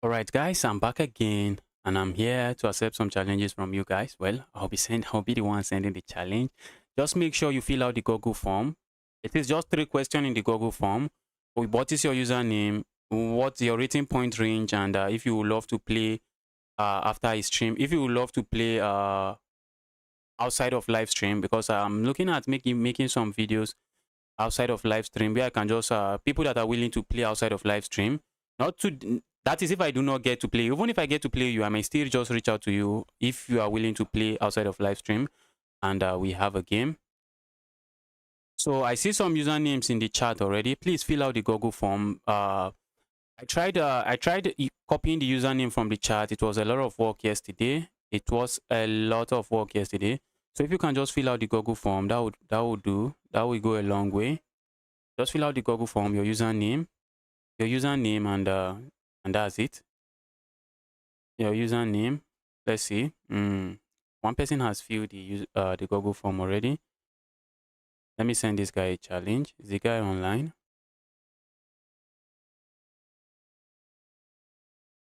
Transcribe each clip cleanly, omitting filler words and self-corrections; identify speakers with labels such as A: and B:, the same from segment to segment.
A: All right, guys, I'm back again, and I'm here to accept some challenges from you guys. Well, I'll be the one sending the challenge. Just make sure you fill out the Google form. It is just 3 questions in the Google form. What is your username? What's your rating point range? And if you would love to play after a stream, if you would love to play outside of live stream, because I'm looking at making some videos outside of live stream where I can just people that are willing to play outside of live stream. Not to that is if I do not get to play. Even if I get to play you, I may still just reach out to you if you are willing to play outside of live stream, and we have a game. So I see some usernames in the chat already. Please fill out the Google form. I tried copying the username from the chat. It was a lot of work yesterday. It was a lot of work yesterday. So if you can just fill out the Google form, that would do. That will go a long way. Just fill out the Google form, your username, and that's it. Your username. Let's see. One person has filled the Google form already. Let me send this guy a challenge. Is the guy online?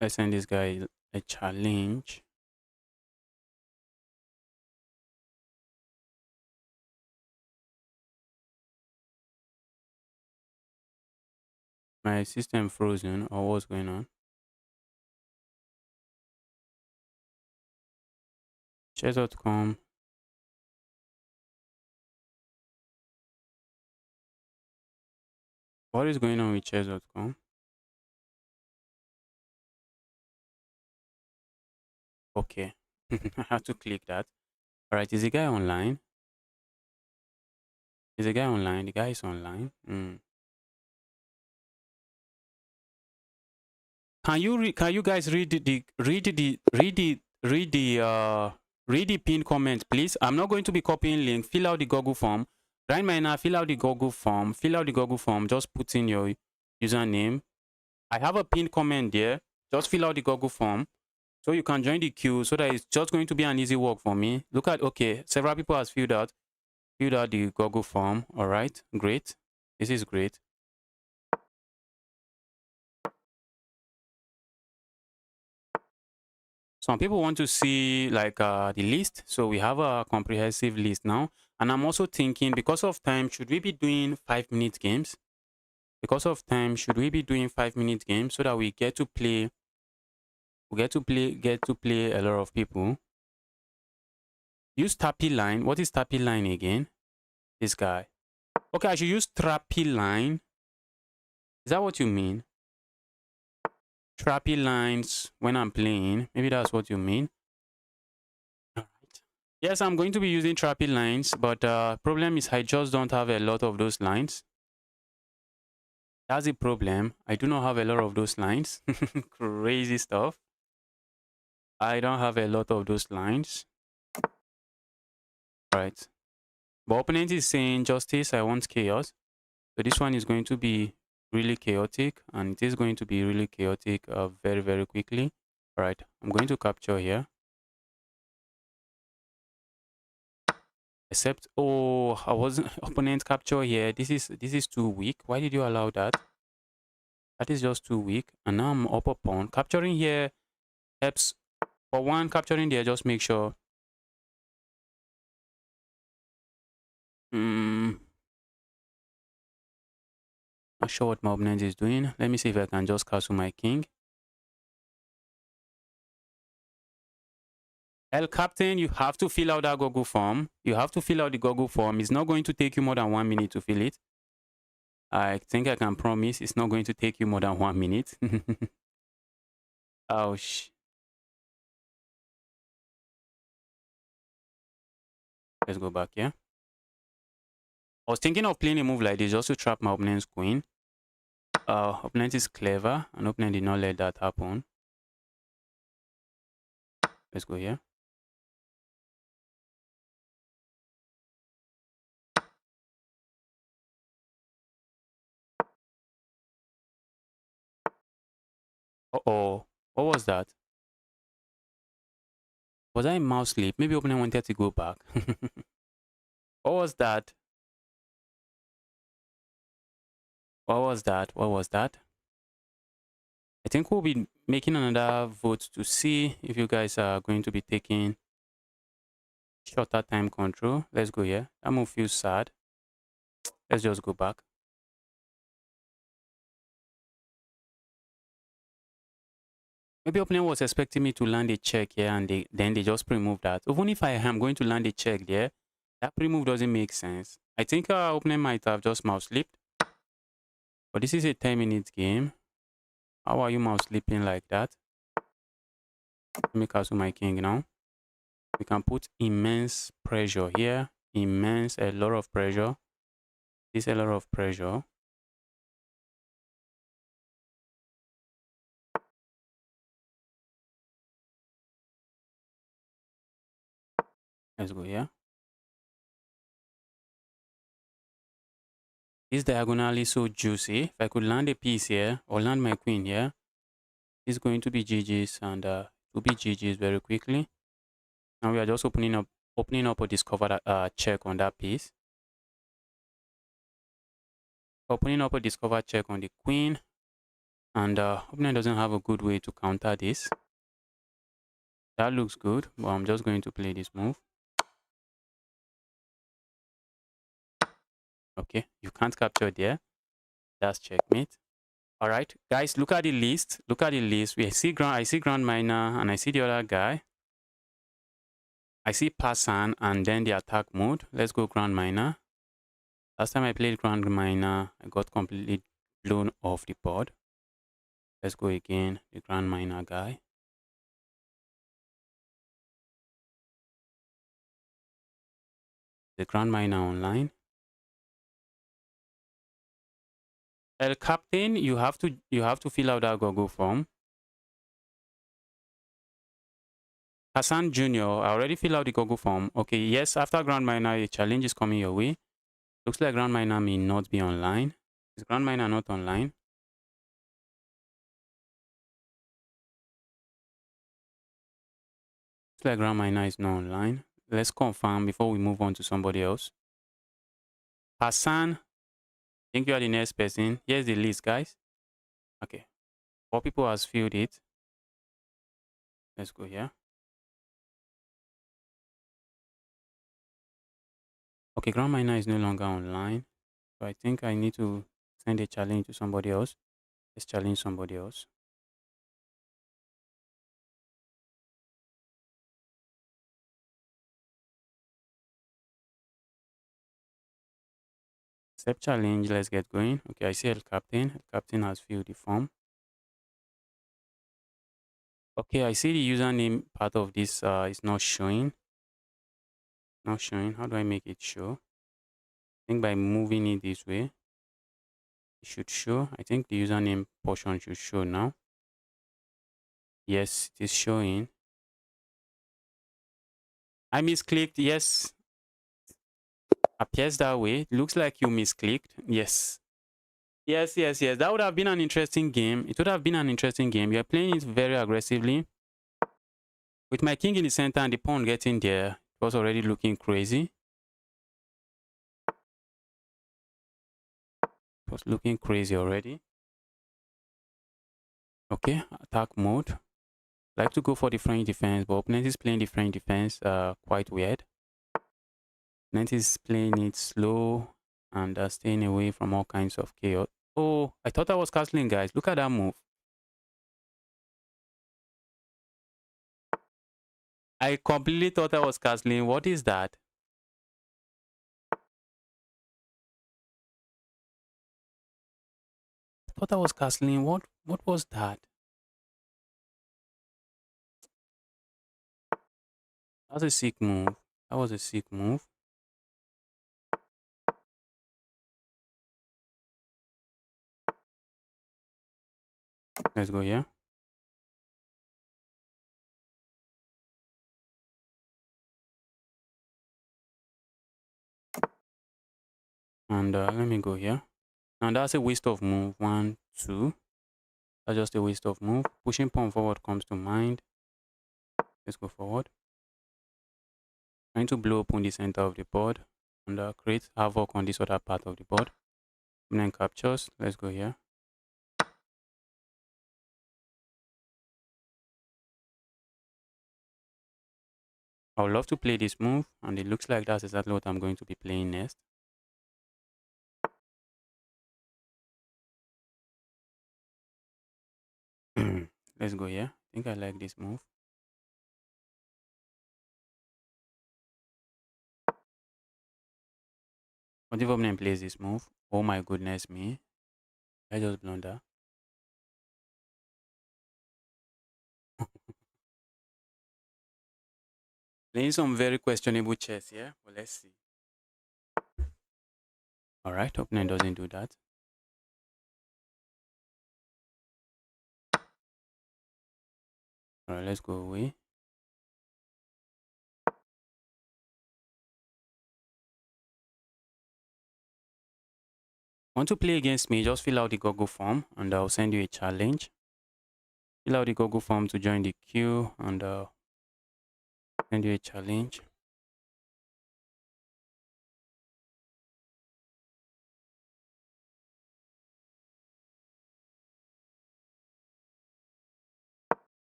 A: Let's send this guy a challenge. My system frozen, or what's going on? Chess.com. What is going on with chess.com? Okay. I have to click that. All right. Is the guy online? Is the guy online? The guy is online. Can you guys read the pinned comment, please? I'm not going to be copying link. Fill out the Google form. Right now, fill out the Google form. Fill out the Google form. Just put in your username. I have a pinned comment there. Just fill out the Google form so you can join the queue, so that it's just going to be an easy work for me. Look at, okay, several people has filled out the Google form. All right, great. This is great. Some people want to see like the list. So we have a comprehensive list now. And I'm also thinking, because of time, should we be doing 5-minute games? Because of time, should we be doing 5-minute games so that get to play a lot of people? Use Tappy line. What is Tappy line again? This guy. Okay, I should use Trappy line. Is that what you mean? Trappy lines when I'm playing. Maybe that's what you mean. Yes, I'm going to be using trappy lines, but problem is I just don't have a lot of those lines. That's the problem. I do not have a lot of those lines. Crazy stuff. I don't have a lot of those lines. Right. But opponent is saying justice, I want chaos. So this one is going to be really chaotic, and it is going to be really chaotic very, very quickly. All right. I'm going to capture here. Except, oh, I wasn't opponent capture here. This is too weak. Why did you allow that? That is just too weak. And now I'm up a pawn. Capturing here helps. For one, capturing there, just make sure. Not sure what my opponent is doing. Let me see if I can just castle my king. El Captain, you have to fill out that Google form. You have to fill out the Google form. It's not going to take you more than 1 minute to fill it. I think I can promise it's not going to take you more than 1 minute. Ouch. Let's go back here. I was thinking of playing a move like this just to trap my opponent's queen. Opponent is clever, and opponent did not let that happen. Let's go here. Uh-oh. What was that? Was I in mouse sleep? Maybe opponent wanted to go back. What was that? What was that? What was that? I think we'll be making another vote to see if you guys are going to be taking shorter time control. Let's go here. That move feels sad. Let's just go back. Maybe opponent was expecting me to land a check here and then they just pre-move that. Even if I am going to land a check there, that pre-move doesn't make sense. I think our opponent might have just mouse slipped. But this is a 10-minute game. How are you mouse slipping like that? Let me castle my king now. We can put immense pressure here. Immense, a lot of pressure. This is a lot of pressure. Let's go here. This diagonal is so juicy. If I could land a piece here or land my queen here, it's going to be GG's and to be GG's very quickly. Now we are just opening up a discovered check on that piece. Opening up a discovered check on the queen, and opponent doesn't have a good way to counter this. That looks good, but I'm just going to play this move. Okay, you can't capture there. That's checkmate. All right, guys, look at the list. Look at the list. I see Grand Miner, and I see the other guy. I see Passan, and then the attack mode. Let's go Grand Miner. Last time I played Grand Miner, I got completely blown off the board. Let's go again, the Grand Miner guy. The Grand Miner online. El Captain, you have to fill out that Google form. Hassan Jr., I already filled out the Google form. Okay, yes, after Grand Miner, a challenge is coming your way. Looks like Grand Miner may not be online. Is Grand Miner not online? Looks like Grand Miner is not online. Let's confirm before we move on to somebody else. Hassan, I think you are the next person. Here's the list, guys. Okay, 4 people has filled it. Let's go here. Okay, Grand Miner is no longer online. So I think I need to send a challenge to somebody else. Let's challenge somebody else. Accept challenge, let's get going. Okay, I see El Captain. El Captain has filled the form. Okay, I see the username part of this is not showing. Not showing. How do I make it show? I think by moving it this way, it should show. I think the username portion should show now. Yes, it is showing. I misclicked. Yes. Appears that way. Looks like you misclicked. Yes. Yes. That would have been an interesting game. It would have been an interesting game. You're playing it very aggressively. With my king in the center and the pawn getting there, it was already looking crazy. It was looking crazy already. Okay, attack mode. Like to go for the French defense, but opponent is playing the French defense quite weird. Opponent is playing it slow and staying away from all kinds of chaos. Oh, I thought I was castling, guys. Look at that move. I completely thought I was castling. What is that? I thought I was castling. What was that? That was a sick move. That was a sick move. Let's go here. And let me go here. Now that's a waste of move. 1, 2. That's just a waste of move. Pushing pawn forward comes to mind. Let's go forward. Trying to blow up on the center of the board and create havoc on this other part of the board. And then captures. Let's go here. I would love to play this move, and it looks like that's exactly what I'm going to be playing next. Let's go here. I think I like this move. What if opponent plays this move? Oh my goodness me. I just blunder. Playing some very questionable chess here, but let's see. Alright, opponent doesn't do that. Alright, let's go away. Want to play against me? Just fill out the Google form and I'll send you a challenge. Fill out the Google form to join the queue and send you a challenge.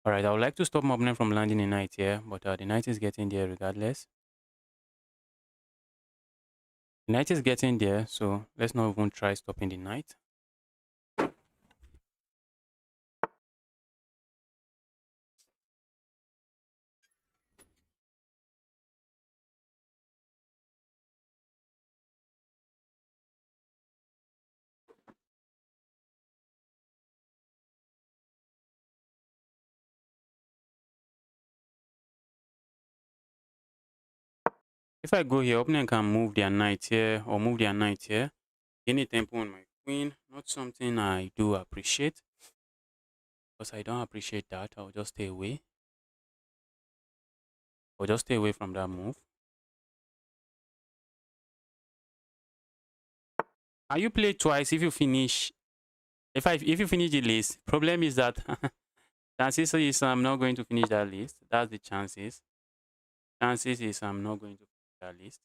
A: Alright, I would like to stop my opponent from landing a knight here, but the knight is getting there regardless. The knight is getting there, so let's not even try stopping the knight. If I go here, opponent can move their knight here or move their knight here. Gain a tempo on my queen. Not something I do appreciate. Because I don't appreciate that, I'll just stay away. I'll just stay away from that move. Can you play twice if you finish? If you finish the list, problem is that chances is I'm not going to finish that list. That's the chances. Chances is I'm not going to finish that list.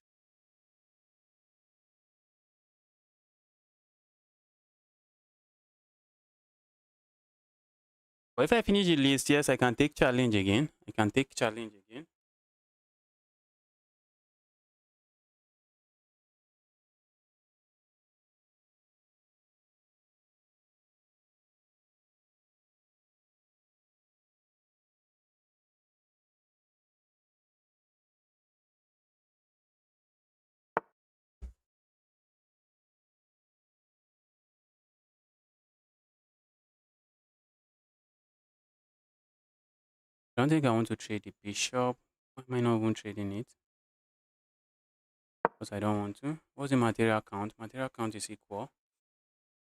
A: But if I finish the list, yes, I can take challenge again. I can take challenge again. I don't think I want to trade the bishop. Why am I not even trading it? Because I don't want to. What's the material count? Material count is equal.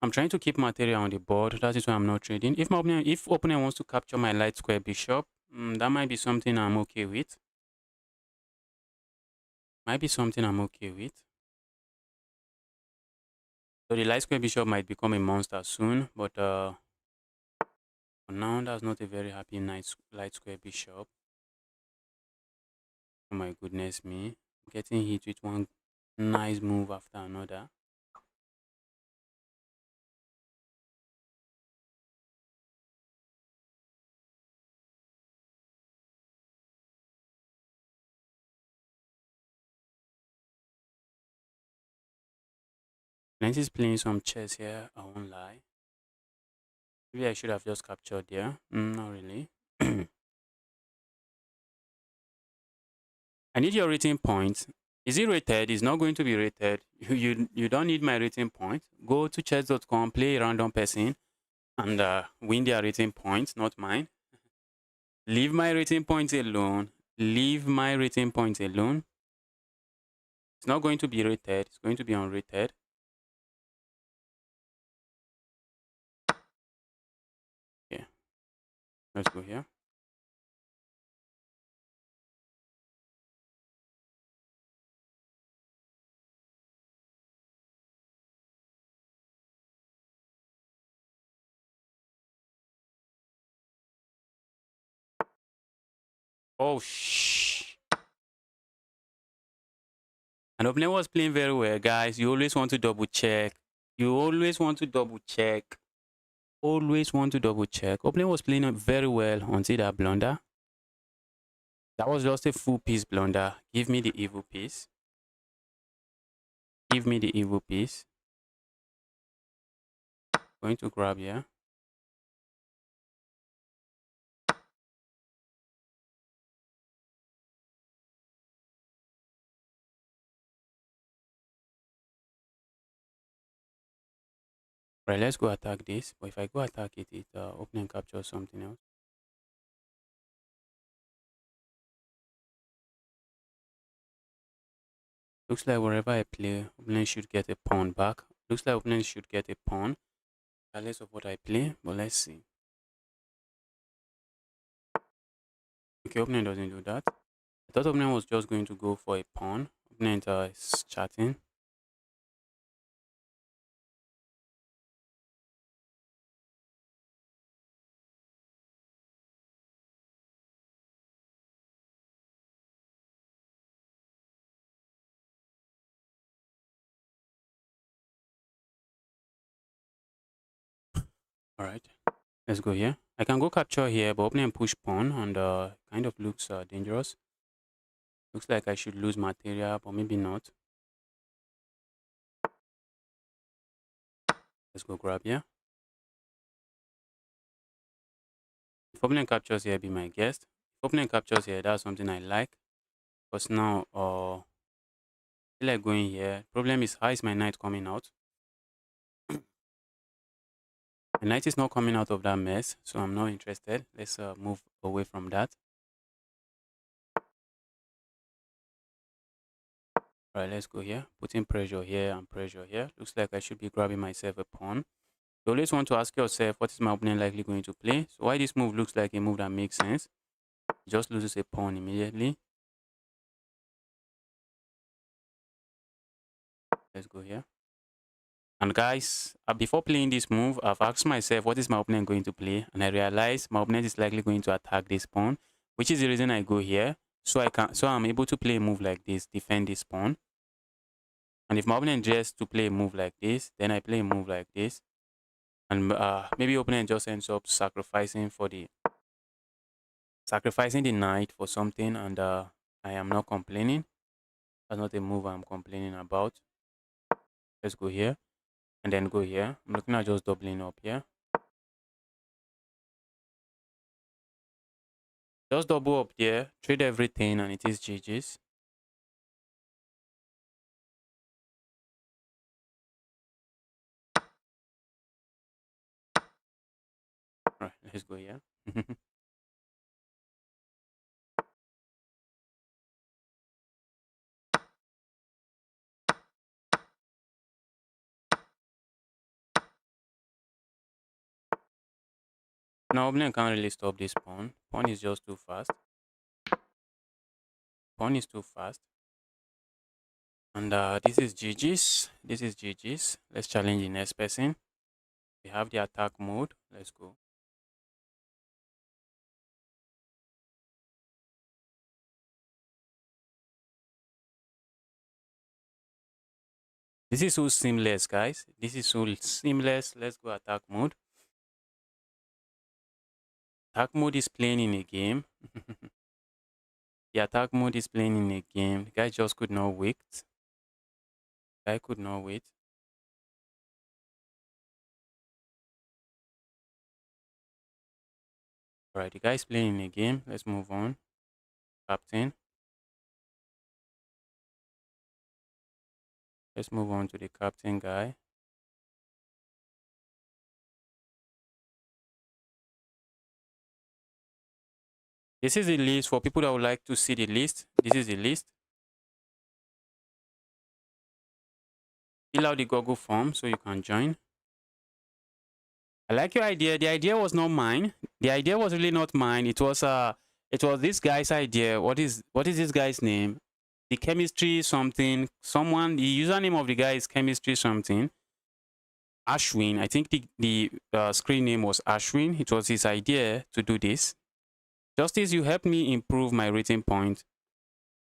A: I'm trying to keep material on the board. That is why I'm not trading. If opponent wants to capture my light square bishop, that might be something I'm okay with. Might be something I'm okay with. So the light square bishop might become a monster soon, but for now, that's not a very happy light square bishop. Oh my goodness me. Getting hit with one nice move after another. Lens is playing some chess here, I won't lie. Maybe I should have just captured there. Not really. I need your rating point. Is it rated? It's not going to be rated. You don't need my rating point. Go to chess.com, play a random person, and win their rating points, not mine. Leave my rating points alone. Leave my rating points alone. It's not going to be rated. It's going to be unrated. Yeah. Let's go here. Oh, shh. And opponent was playing very well, guys. You always want to double check. You always want to double check. Always want to double check. Opponent was playing very well until that blunder. That was just a full piece blunder. Give me the evil piece. Give me the evil piece. Going to grab here. Right, let's go attack this. But if I go attack it, it open and capture something else. Looks like wherever I play, opponent should get a pawn back. Looks like opponent should get a pawn, regardless of what I play. But let's see. Okay, opponent doesn't do that. I thought opponent was just going to go for a pawn. Opponent is chatting. All right, let's go here. I can go capture here, but opponent push pawn and kind of looks dangerous. Looks like I should lose material, but maybe not. Let's go grab here. If opponent captures here, be my guest. If opponent captures here, that's something I like. Because now, I feel like going here. Problem is, how is my knight coming out? The knight is not coming out of that mess, so I'm not interested. Let's move away from that. All right, let's go here. Putting pressure here and pressure here. Looks like I should be grabbing myself a pawn. You always want to ask yourself, what is my opponent likely going to play? So why this move looks like a move that makes sense? He just loses a pawn immediately. Let's go here. And guys, before playing this move, I've asked myself, what is my opponent going to play? And I realized my opponent is likely going to attack this pawn, which is the reason I go here. So I'm able to play a move like this, defend this pawn. And if my opponent dares to play a move like this, then I play a move like this. And maybe opponent just ends up sacrificing the knight for something, and I am not complaining. That's not a move I'm complaining about. Let's go here and then go here. I'm looking at just doubling up here. Just double up there, trade everything, and it is GG's. All right, let's go here. Now, opponent can't really stop this pawn. Pawn is just too fast. Pawn is too fast. And this is GG's. This is GG's. Let's challenge the next person. We have the attack mode. Let's go. This is so seamless, guys. This is so seamless. Let's go attack mode. Attack mode is playing in a game. The attack mode is playing in a game. The guy just could not wait. The guy could not wait. Alright, the guy is playing in a game. Let's move on. Captain. Let's move on to the captain guy. This is the list for people that would like to see the list. This is the list. Fill out the Google form so you can join. I like your idea. The idea was not mine. The idea was really not mine. It was this guy's idea. What is this guy's name? The chemistry something. Someone, the username of the guy is chemistry something. Ashwin. I think the screen name was Ashwin. It was his idea to do this. Justice, you helped me improve my rating point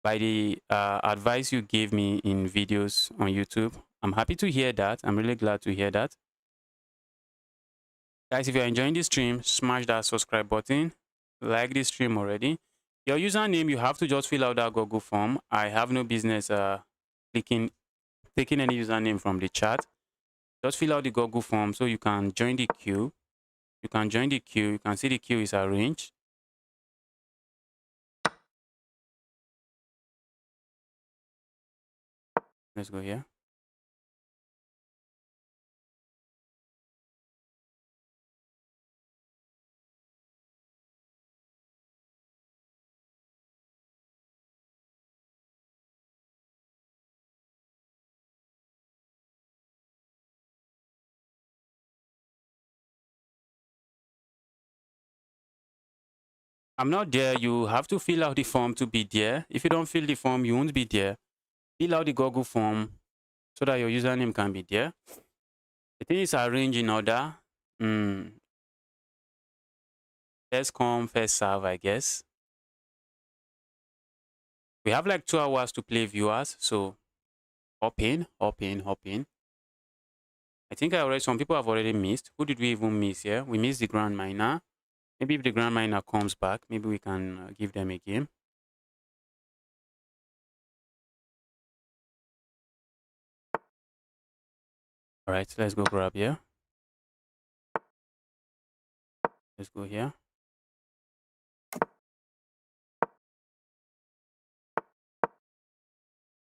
A: by the advice you gave me in videos on YouTube. I'm happy to hear that. I'm really glad to hear that. Guys, if you're enjoying this stream, smash that subscribe button. Like this stream already. Your username, you have to just fill out that Google form. I have no business taking any username from the chat. Just fill out the Google form so you can join the queue. You can join the queue. You can see the queue is arranged. Let's go here. I'm not there. You have to fill out the form to be there. If you don't fill the form, you won't be there. Fill out the Google form so that your username can be there. The thing is arranged in order. First come, first serve, I guess. We have like 2 hours to play viewers, so hop in, hop in, hop in. I think some people have already missed. Who did we even miss here? We missed the Grand Miner. Maybe if the Grand Miner comes back, maybe we can give them a game. All right, so let's go grab here. Let's go here.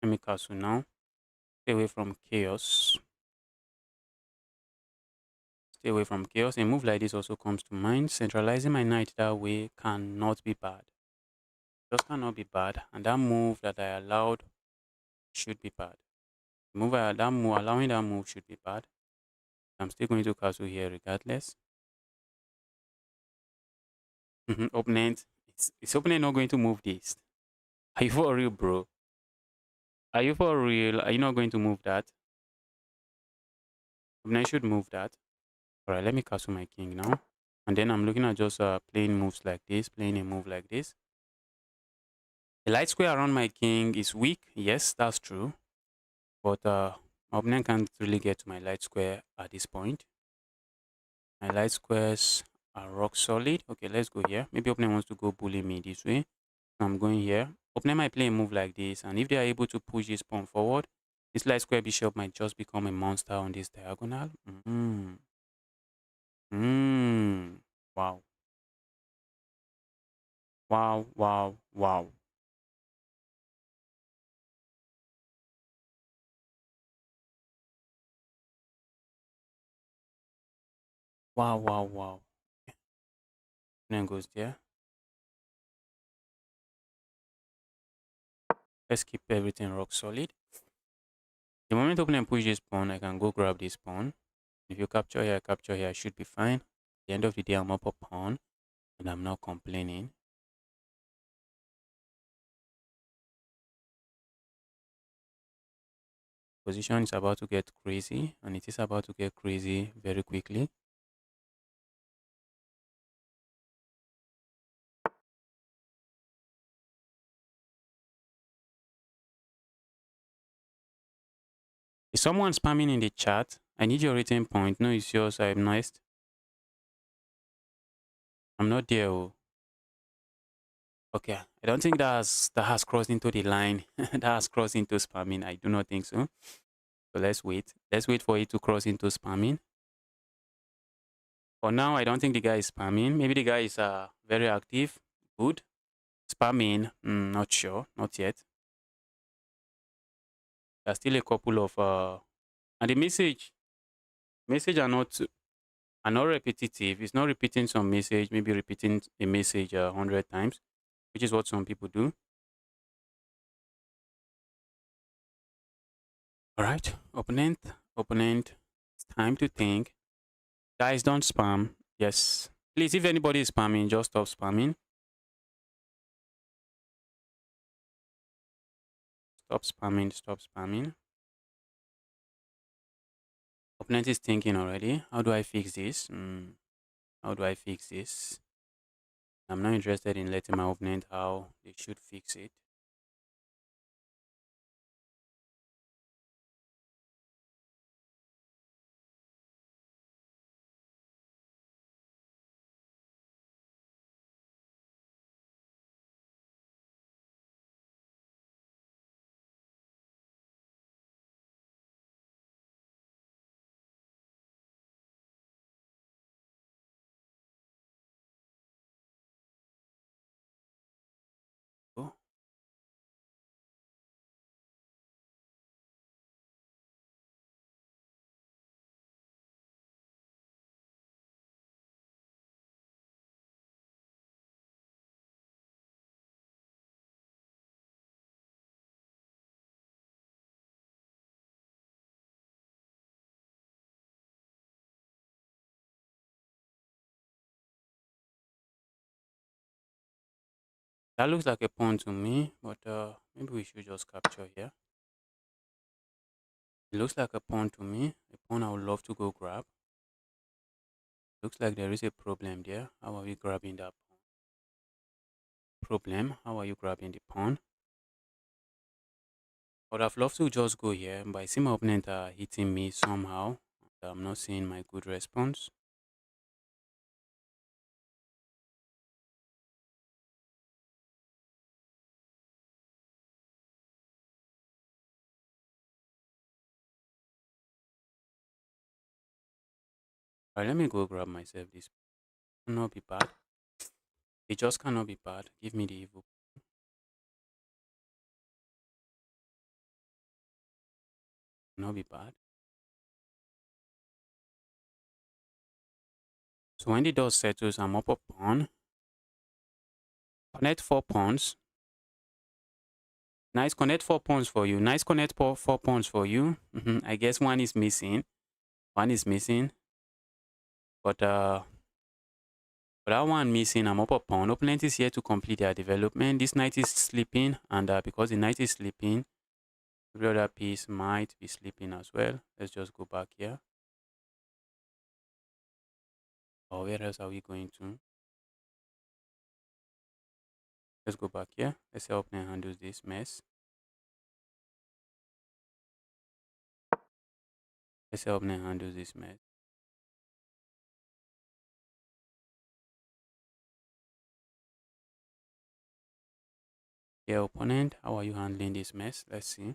A: Let me castle now. Stay away from chaos. Stay away from chaos. A move like this also comes to mind. Centralizing my knight that way cannot be bad. Just cannot be bad. And that move that I allowed should be bad. Allowing that move should be bad. I'm still going to castle here regardless. Opponent, is opponent not going to move this? Are you for real, bro? Are you for real? Are you not going to move that? Opponent should move that. All right, let me castle my king now. And then I'm looking at just playing moves like this, playing a move like this. The light square around my king is weak. Yes, that's true. But my opponent can't really get to my light square at this point. My light squares are rock solid. Okay, let's go here. Maybe opponent wants to go bully me this way. So I'm going here. Opponent might play a move like this. And if they are able to push this pawn forward, this light square bishop might just become a monster on this diagonal. Wow. Wow, wow, wow. Wow, wow, wow. Then goes there. Let's keep everything rock solid. The moment opponent push this pawn, I can go grab this pawn. If you capture here, I should be fine. At the end of the day, I'm up a pawn, and I'm not complaining. Position is about to get crazy, and it is about to get crazy very quickly. Is someone spamming in the chat? I need your rating point. No, it's yours. I'm nice. I'm not there. Oh. Okay, I don't think that has crossed into the line. That has crossed into spamming. I do not think so. So let's wait. Let's wait for it to cross into spamming. For now, I don't think the guy is spamming. Maybe the guy is very active. Good. Spamming. Not sure. Not yet. There's still a couple of and the message are not repetitive. It's not repeating some message. Maybe repeating a message 100 times, which is what some people do. All right, opponent. It's time to think. Guys, don't spam. Yes. Please, if anybody is spamming, just stop spamming. Stop spamming. Stop spamming. Opponent is thinking already. How do I fix this? How do I fix this? I'm not interested in letting my opponent how they should fix it. That looks like a pawn to me, but maybe we should just capture here. It looks like a pawn to me, a pawn I would love to go grab. Looks like there is a problem there. How are we grabbing that pawn? Problem, how are you grabbing the pawn? I would have loved to just go here, but I see my opponent hitting me somehow. I'm not seeing my good response. Alright, let me go grab myself this. Cannot be bad. It just cannot be bad. Give me the evil. Cannot be bad. So when the dust settles, I'm up a pawn. Connect 4 pawns. Nice, connect 4 pawns for you. Nice, connect 4 pawns for you. I guess one is missing. One is missing. But for that one missing, I'm up a pawn. Opponent is here to complete their development. This knight is sleeping, and because the knight is sleeping, every other piece might be sleeping as well. Let's just go back here. Or where else are we going to? Let's go back here. Let's see how opponent handles this mess. Let's see how opponent handles this mess. Yeah, opponent, how are you handling this mess? Let's see.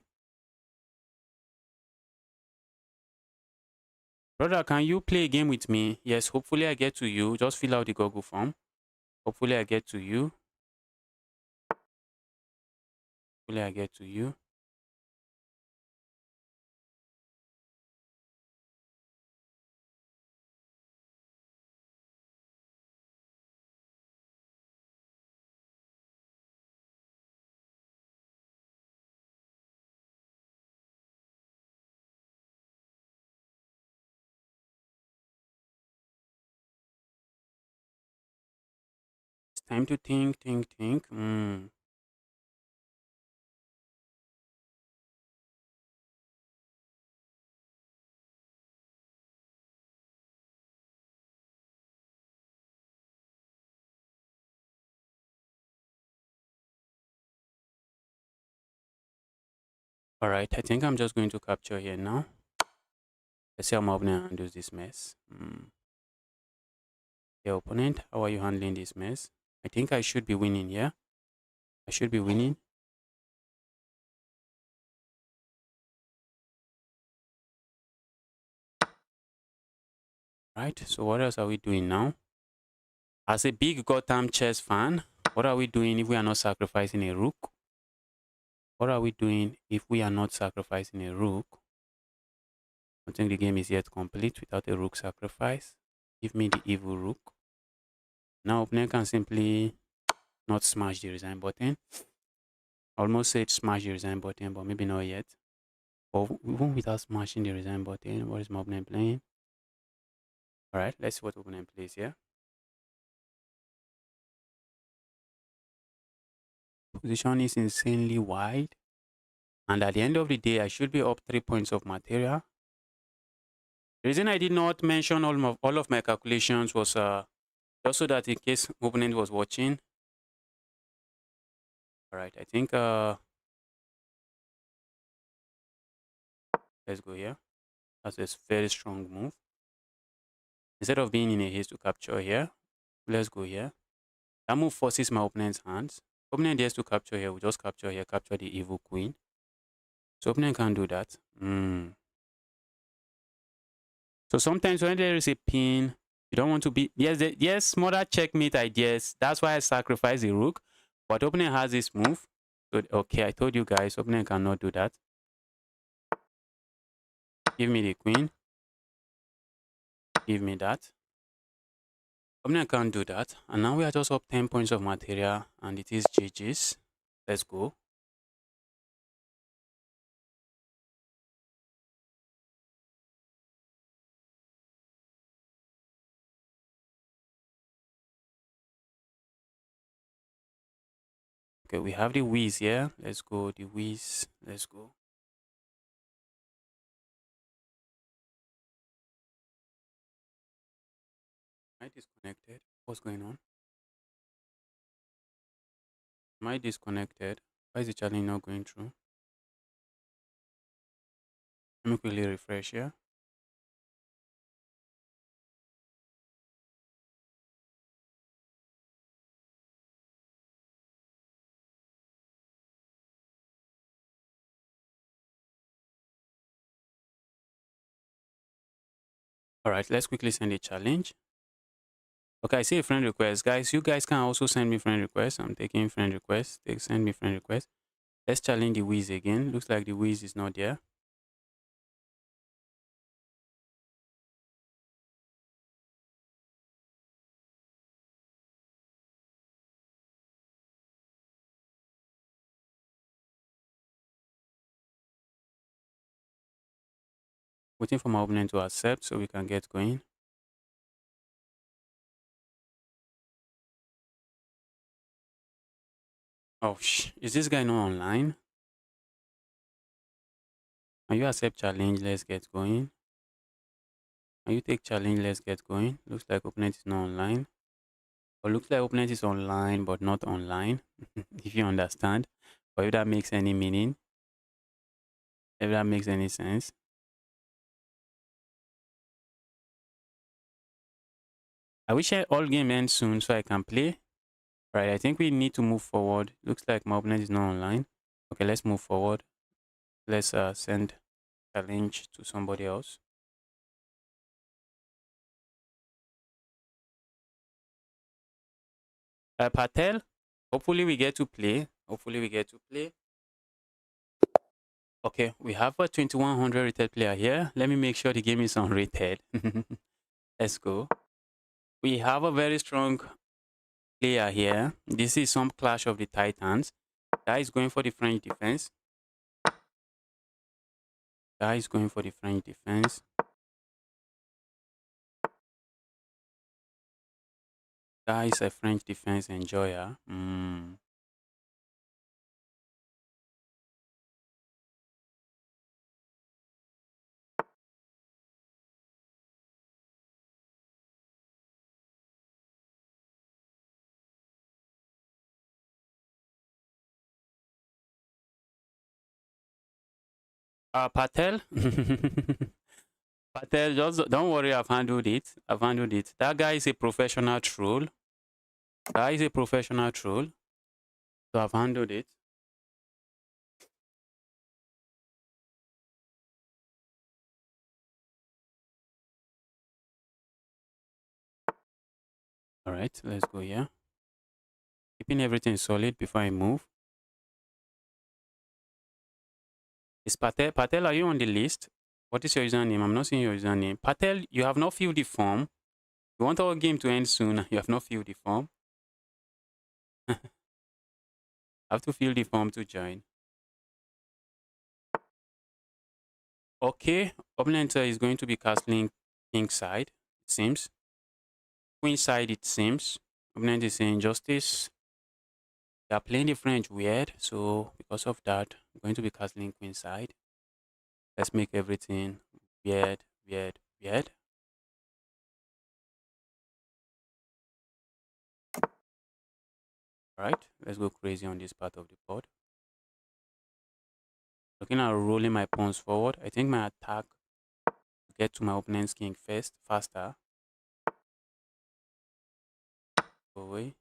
A: Brother, can you play a game with me? Yes, hopefully I get to you. Just fill out the Google form. Hopefully I get to you. Hopefully I get to you. It's time to think. All right, I think I'm just going to capture here now. Let's see how my opponent handles this mess. Yeah, opponent, how are you handling this mess? I think I should be winning, yeah? I should be winning. Right, so what else are we doing now? As a big Gotham chess fan, what are we doing if we are not sacrificing a rook? What are we doing if we are not sacrificing a rook? I think the game is yet complete without a rook sacrifice. Give me the evil rook. Now opponent can simply not smash the resign button. Almost said smash the resign button, but maybe not yet. Or even without smashing the resign button, what is my opponent playing? Alright, let's see what opponent plays here. Position is insanely wide. And at the end of the day, I should be up 3 points of material. The reason I did not mention all of my calculations was just so that in case opponent was watching. Alright, I think let's go here. That's a very strong move. Instead of being in a haste to capture here, let's go here. That move forces my opponent's hands. Opponent dares to capture here, we just capture here, capture the evil queen. So opponent can't do that. So sometimes when there is a pin, you don't want to be, yes, mother checkmate ideas. That's why I sacrifice the rook. But opponent has this move. So, okay, I told you guys, opponent cannot do that. Give me the queen. Give me that. Opponent can't do that. And now we are just up 10 points of material and it is GG's. Let's go. Okay, we have the whiz here. Let's go. The whiz. Let's go. Am I disconnected? What's going on? Am I disconnected? Why is the challenge not going through? Let me quickly refresh here. All right, let's quickly send a challenge. Okay, I see a friend request. Guys, you guys can also send me friend requests. I'm taking friend requests. Send me friend requests. Let's challenge the whiz again. Looks like the whiz is not there. Waiting for my opponent to accept so we can get going. Oh, is this guy not online? Can you accept challenge? Let's get going. Can you take challenge? Let's get going. Looks like opponent is not online. Or looks like opponent is online but not online. If you understand. Or if that makes any meaning. If that makes any sense. I wish all game ends soon so I can play. Right, I think we need to move forward. Looks like my opponent is not online. Okay, let's move forward. Let's send challenge to somebody else. Patel, hopefully we get to play. Hopefully we get to play. Okay, we have a 2100 rated player here. Let me make sure the game is unrated. Let's go. We have a very strong player here. This is some clash of the titans. Guy is going for the French defense. Guy is going for the French defense. Guy is a French defense enjoyer. Patel. Patel, just don't worry, I've handled it. I've handled it. That guy is a professional troll. Guy is a professional troll. So I've handled it. All right, let's go here. Keeping everything solid before I move. Is Patel? Patel, are you on the list? What is your username? I'm not seeing your username. Patel, you have not filled the form. You want our game to end soon. You have not filled the form. I have to fill the form to join. Okay, opponent is going to be castling king side, it seems. Queen side, it seems. Opponent is saying justice. They are playing the French weird, so because of that, I'm going to be castling queen side. Let's make everything weird, weird, weird. All right, let's go crazy on this part of the board. Looking at rolling my pawns forward, I think my attack to get to my opponent's king first, faster. Go away.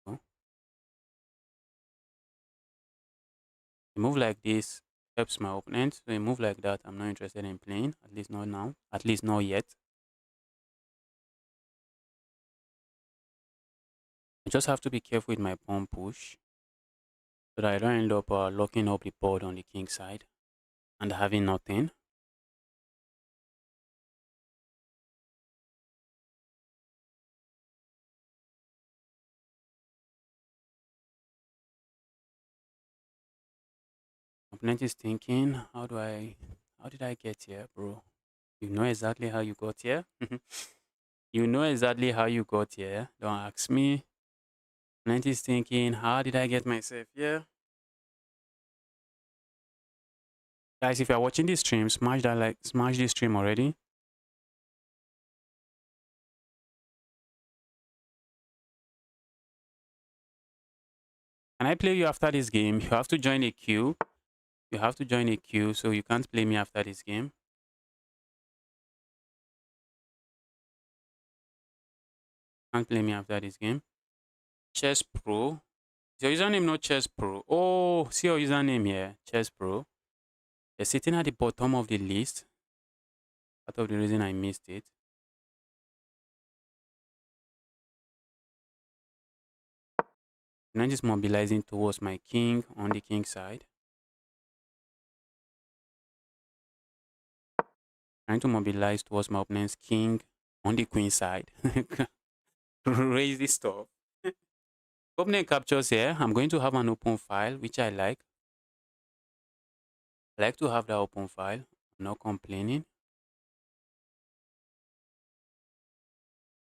A: Go. A move like this helps my opponent. So a move like that, I'm not interested in playing. At least not now. At least not yet. I just have to be careful with my pawn push so that I don't end up locking up the board on the king side and having nothing. Opponent is thinking, how did I get here, bro? You know exactly how you got here. You know exactly how you got here. Don't ask me. Plenty is thinking, how did I get myself here? Guys, if you're watching this stream, smash that like, smash this stream already. Can I play you after this game? You have to join a queue. You have to join a queue, so you can't play me after this game. Can't play me after this game. Chess Pro. Is your username not Chess Pro? Oh, see your username here, Chess Pro. They're sitting at the bottom of the list. Part of the reason I missed it. Knight is mobilizing towards my king on the king side. Trying to mobilize towards my opponent's king on the queen side. Crazy stuff. Opponent captures here. I'm going to have an open file, which I like. I like to have that open file. I'm not complaining.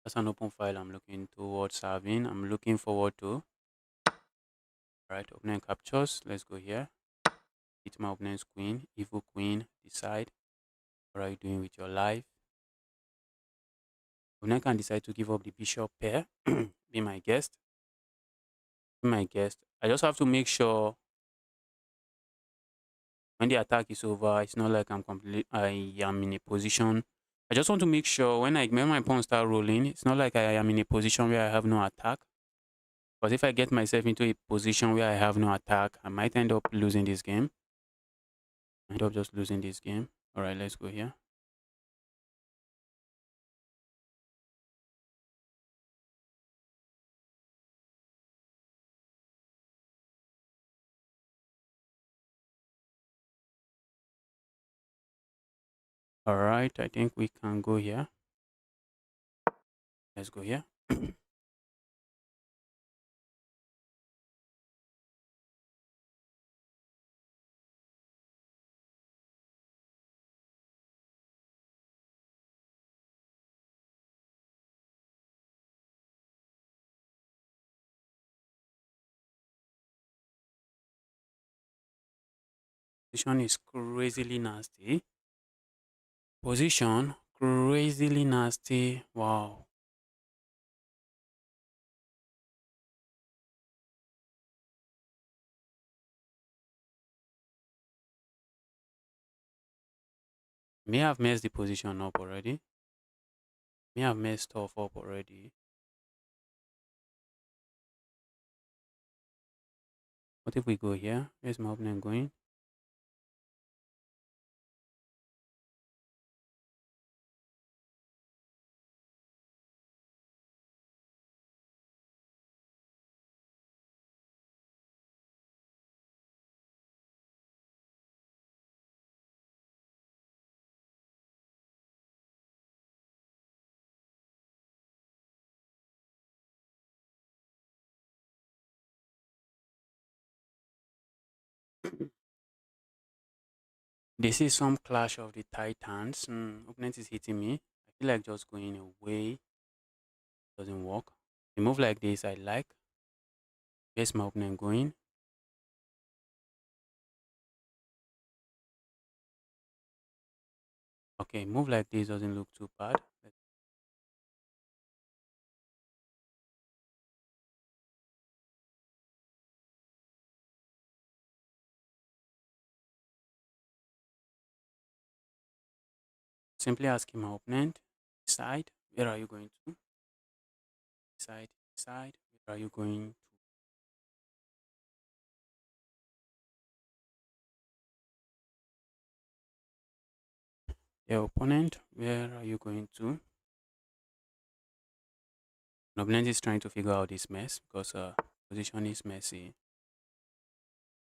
A: That's an open file I'm looking towards having. I'm looking forward to. Alright, opponent captures. Let's go here. Hit my opponent's queen. Evil queen. Decide. What are you doing with your life? Opponent can decide to give up the bishop pair. Be my guest. Be my guest. I just have to make sure when the attack is over, it's not like I am in a position. I just want to make sure when my pawn start rolling, it's not like I am in a position where I have no attack. Because if I get myself into a position where I have no attack, I might end up losing this game. I end up just losing this game. All right, let's go here. All right, I think we can go here. Let's go here. Position is crazily nasty. Position crazily nasty. Wow. May have messed the position up already. May have messed stuff up already. What if we go here? Where's my opponent going? This is some clash of the titans. Opponent is hitting me. I feel like just going away doesn't work. A move like this I like. Where's my opponent going? Okay, move like this doesn't look too bad. Simply asking my opponent, side, where are you going to? Side, side, where are you going? Your opponent, where are you going to? My opponent is trying to figure out this mess because position is messy.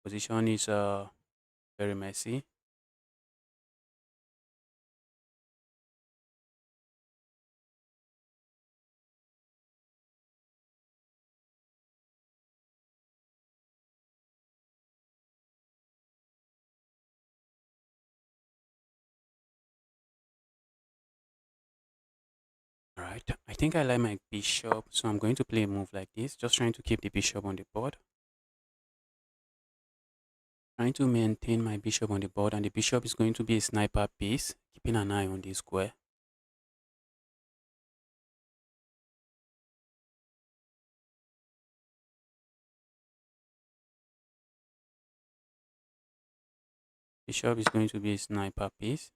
A: Position is very messy. Right. I think I like my bishop, so I'm going to play a move like this, just trying to keep the bishop on the board. Trying to maintain my bishop on the board, and the bishop is going to be a sniper piece, keeping an eye on the square. Bishop is going to be a sniper piece.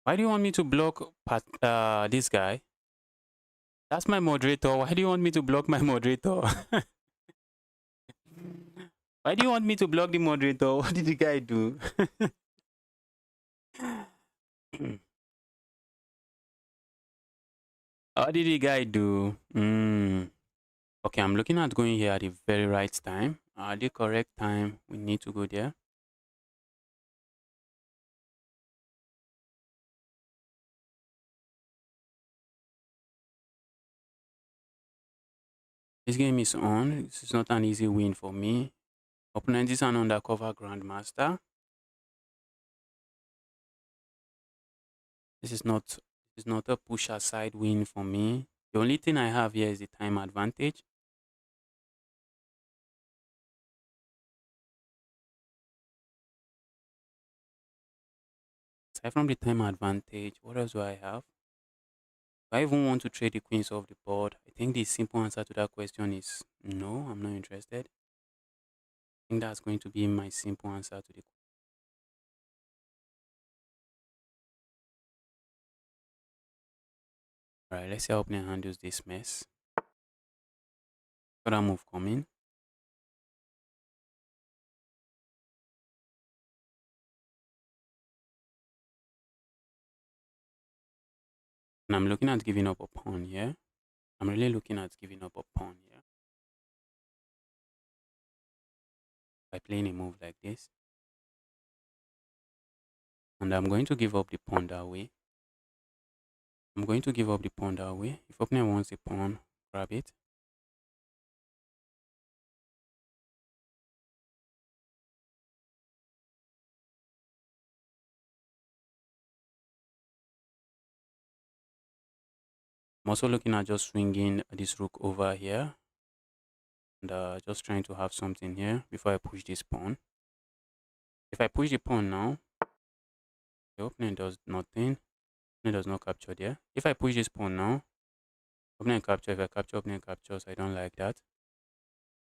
A: Why do you want me to block this guy? That's my moderator. Why do you want me to block my moderator? Why do you want me to block the moderator? What did the guy do? What did the guy do? Okay, I'm looking at going here at the very right time. The correct time, we need to go there. This game is on. This is not an easy win for me. Opponent is an undercover grandmaster. This is not a push aside win for me. The only thing I have here is the time advantage. Aside from the time advantage, what else do I have? Do I even want to trade the queens off the board? I think the simple answer to that question is no, I'm not interested. I think that's going to be my simple answer to the question. Alright, let's see how opponent handles this mess. Got that move coming. And I'm looking at giving up a pawn here. I'm really looking at giving up a pawn here. By playing a move like this. And I'm going to give up the pawn that way. I'm going to give up the pawn that way. If opponent wants the pawn, grab it. I'm also looking at just swinging this rook over here. And just trying to have something here before I push this pawn. If I push the pawn now, the opponent does nothing. Opponent does not capture there. If I push this pawn now, opponent capture. If I capture, opponent captures. I don't like that.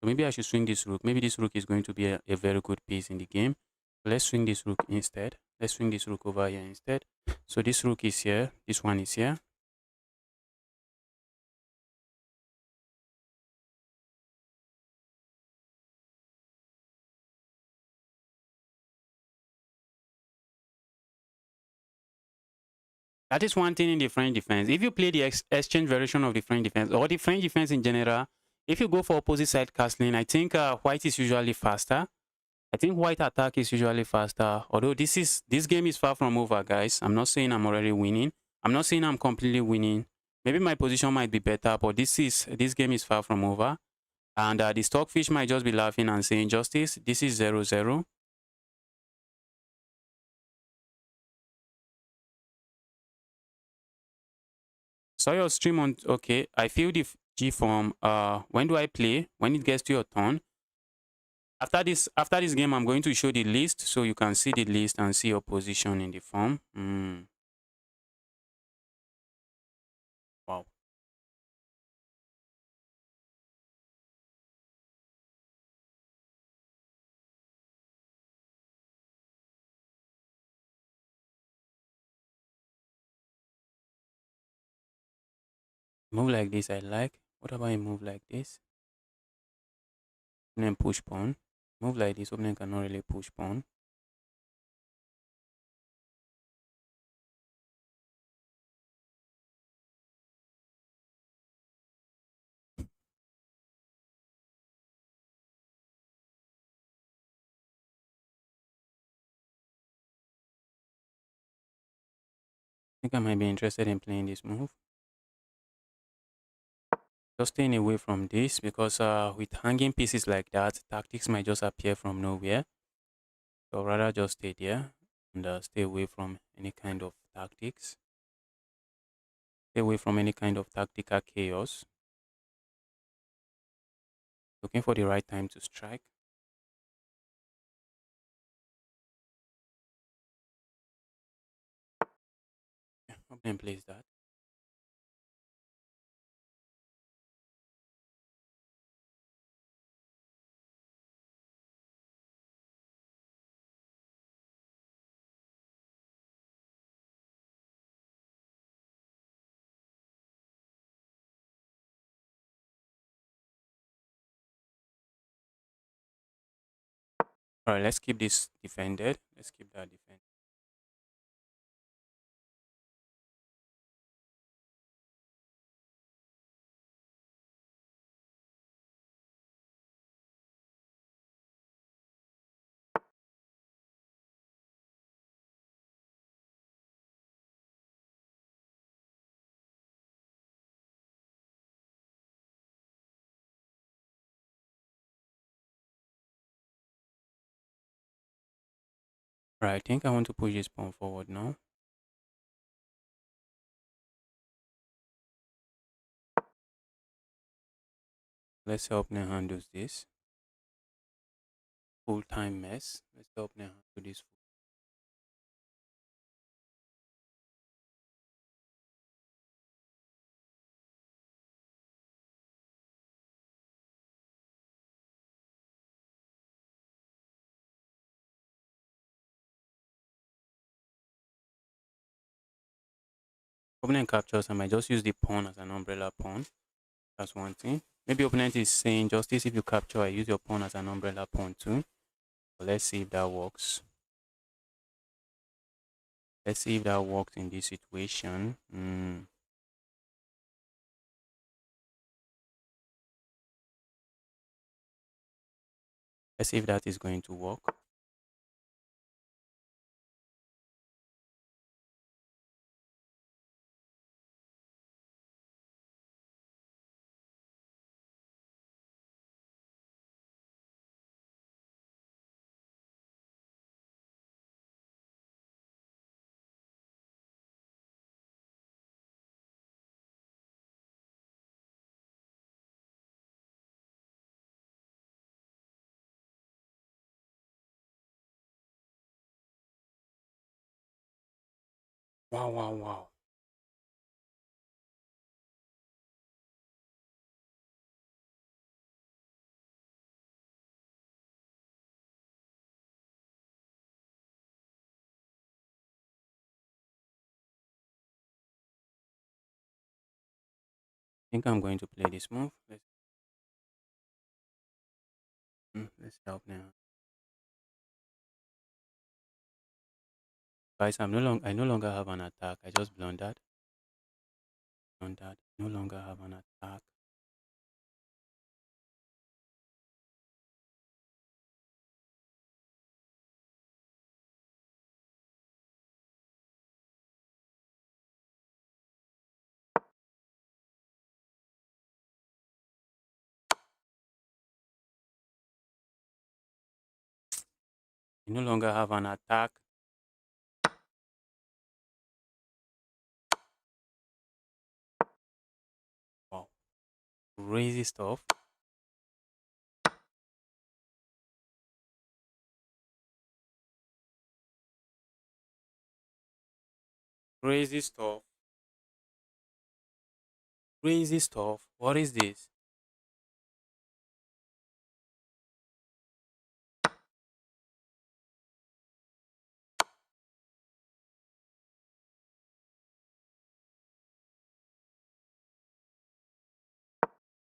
A: So maybe I should swing this rook. Maybe this rook is going to be a very good piece in the game. So let's swing this rook instead. Let's swing this rook over here instead. So this rook is here. This one is here. That is one thing in the French defense. If you play the exchange variation of the French defense or the French defense in general, if you go for opposite side castling, I think white is usually faster. I think white attack is usually faster. Although this game is far from over, guys. I'm not saying I'm already winning. I'm not saying I'm completely winning. Maybe my position might be better, but this game is far from over. And the stockfish might just be laughing and saying, Justice, this is 0-0. Saw your stream on, okay. I feel the G form. When do I play? When it gets to your turn. After this game, I'm going to show the list so you can see the list and see your position in the form. Wow. Move like this, I like. What about a move like this? And then push pawn. Move like this, opponent cannot really push pawn. I think I might be interested in playing this move. Just staying away from this because with hanging pieces like that, tactics might just appear from nowhere. So rather just stay there and stay away from any kind of tactics. Stay away from any kind of tactical chaos. Looking for the right time to strike. Yeah, opponent plays that. All right, let's keep this defended. Let's keep that defended. All right, I think I want to push this pawn forward now. Let's help opponent handles this full time mess. Let's help opponent handle this. Opponent captures, I might just use the pawn as an umbrella pawn. That's one thing. Maybe opponent is saying, Justice, if you capture, I use your pawn as an umbrella pawn too. So let's see if that works. Let's see if that works in this situation. Let's see if that is going to work. Wow, wow, wow. I think I'm going to play this move. Let's help now. Guys, I no longer have an attack. I just blundered. Blundered. No longer have an attack. I no longer have an attack. Wow. Crazy stuff. Crazy stuff. Crazy stuff. What is this?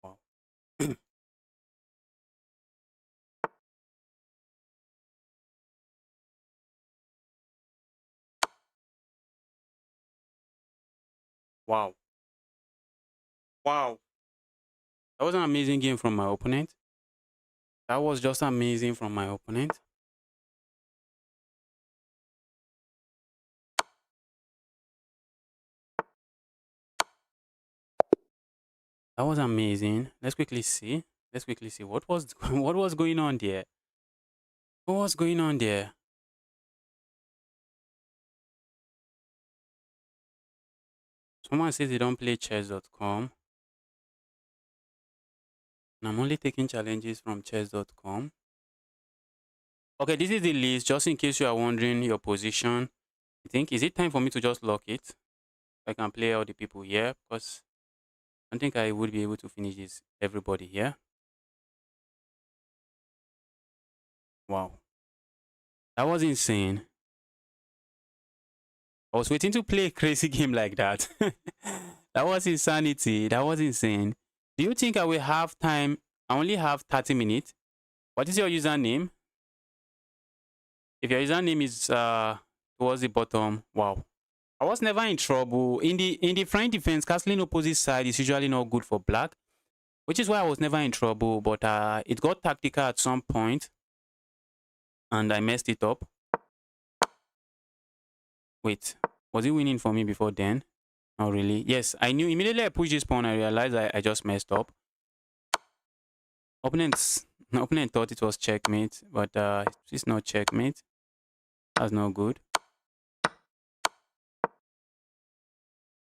A: Wow. Wow. Wow. That was an amazing game from my opponent. That was just amazing from my opponent. That was amazing. Let's quickly see. Let's quickly see what was what was going on there. What was going on there? Someone says they don't play chess.com. And I'm only taking challenges from chess.com. Okay, this is the list. Just in case you are wondering your position, I think is it time for me to just lock it? I can play all the people here because I don't think I would be able to finish this everybody here. Wow, that was insane. I was waiting to play a crazy game like that. That was insanity. That was insane. Do you think I will have time? I only have 30 minutes. What is your username? If your username is towards the bottom, wow. I was never in trouble. In the French defense, castling opposite side is usually not good for black, which is why I was never in trouble. But it got tactical at some point, and I messed it up. Wait, was he winning for me before then? Not really. Yes, I knew immediately I pushed this pawn. I realized I just messed up. Opponent thought it was checkmate, but it's not checkmate. That's not good.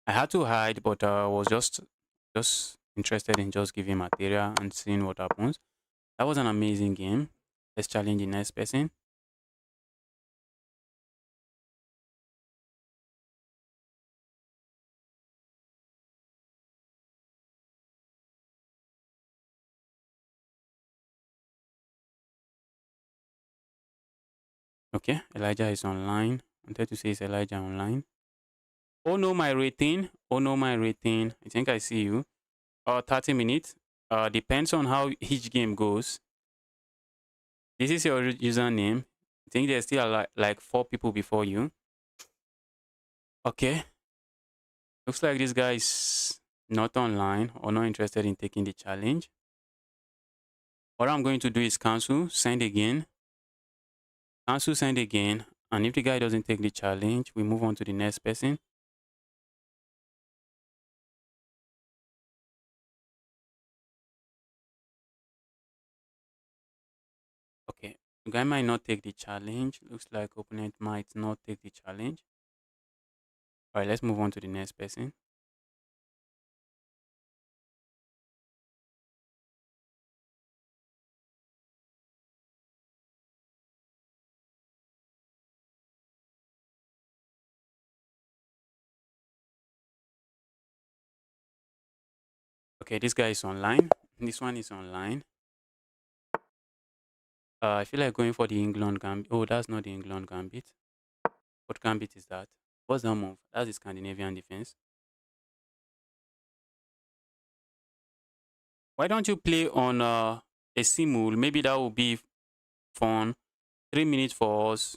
A: I had to hide, but I was just interested in just giving material and seeing what happens. That was an amazing game. Let's challenge the next person. Okay, Elijah is online. I wanted to say is Elijah online. Oh no, my rating. Oh no, my rating. I think I see you. 30 minutes. Depends on how each game goes. This is your username. I think there's still like 4 people before you. Okay. Looks like this guy is not online or not interested in taking the challenge. What I'm going to do is cancel, send again, cancel, send again. And if the guy doesn't take the challenge, we move on to the next person. Okay, the guy might not take the challenge. Looks like opponent might not take the challenge. All right, let's move on to the next person. Okay, this guy is online. This one is online. I feel like going for the England gambit. Oh, that's not the England gambit. What gambit is that? What's that move? That's the Scandinavian defense. Why don't you play on a simul? Maybe that would be fun. 3 minutes for us,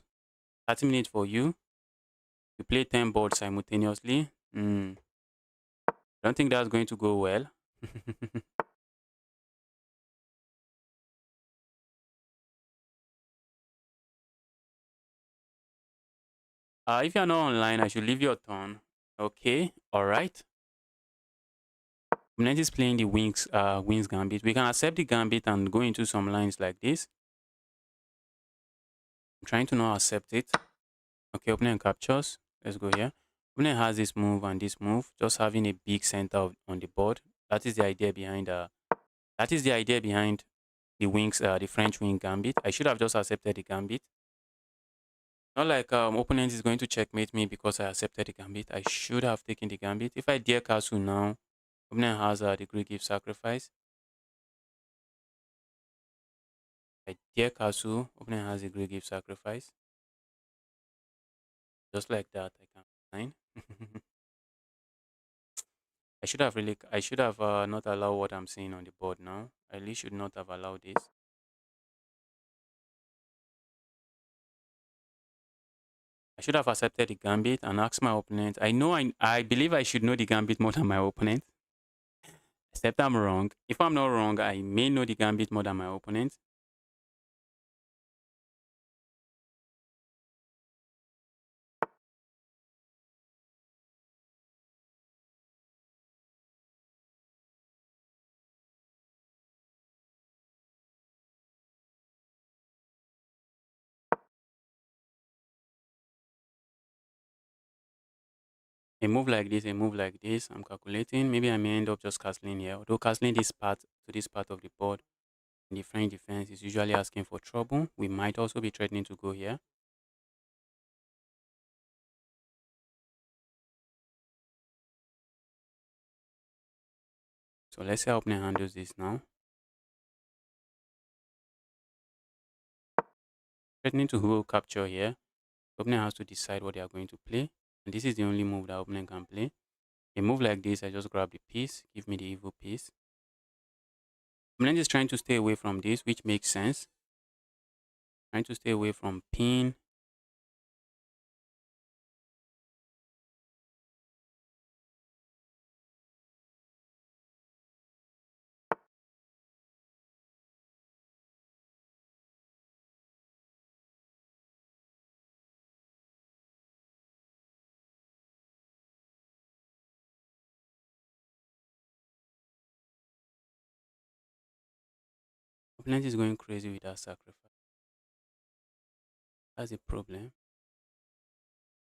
A: 30 minutes for you. You play 10 boards simultaneously. Don't think that's going to go well. If you're not online, I should leave your turn. Okay, all right. Opponent is playing the wings gambit. We can accept the gambit and go into some lines like this. I'm trying to not accept it. Okay, opponent captures. Let's go here. Opponent has this move and this move, just having a big center on the board. That is the idea behind the wings, the French wing gambit. I should have just accepted the gambit. Not like opponent is going to checkmate me because I accepted the gambit. I should have taken the gambit. If I dare castle now, opponent has the Greek gift sacrifice. I dare castle, opponent has the Greek gift sacrifice. Just like that, I can sign. I should have not allowed what I'm seeing on the board now. I really should not have allowed this. I should have accepted the gambit and asked my opponent. I believe I should know the gambit more than my opponent. Except I'm wrong. If I'm not wrong, I may know the gambit more than my opponent. A move like this, a move like this. I'm calculating. Maybe I may end up just castling here. Although castling this part to this part of the board in the French defense is usually asking for trouble. We might also be threatening to go here. So let's see how opponent handles this now. Threatening to go capture here. Opponent has to decide what they are going to play. And this is the only move that opponent can play. A move like this, I just grab the piece, give me the evil piece. Opponent is trying to stay away from this, which makes sense. Trying to stay away from pin. Opponent is going crazy with that sacrifice. That's a problem.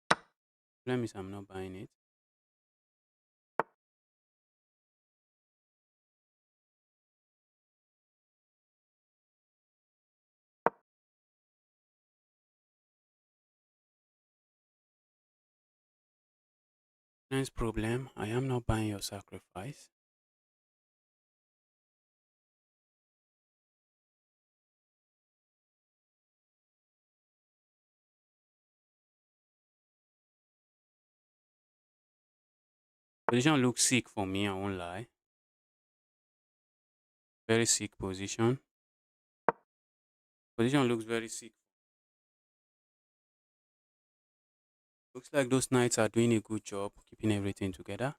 A: Problem is I'm not buying it. Opponent's problem, I am not buying your sacrifice. Position looks sick for me, I won't lie. Very sick position. Position looks very sick. Looks like those knights are doing a good job keeping everything together.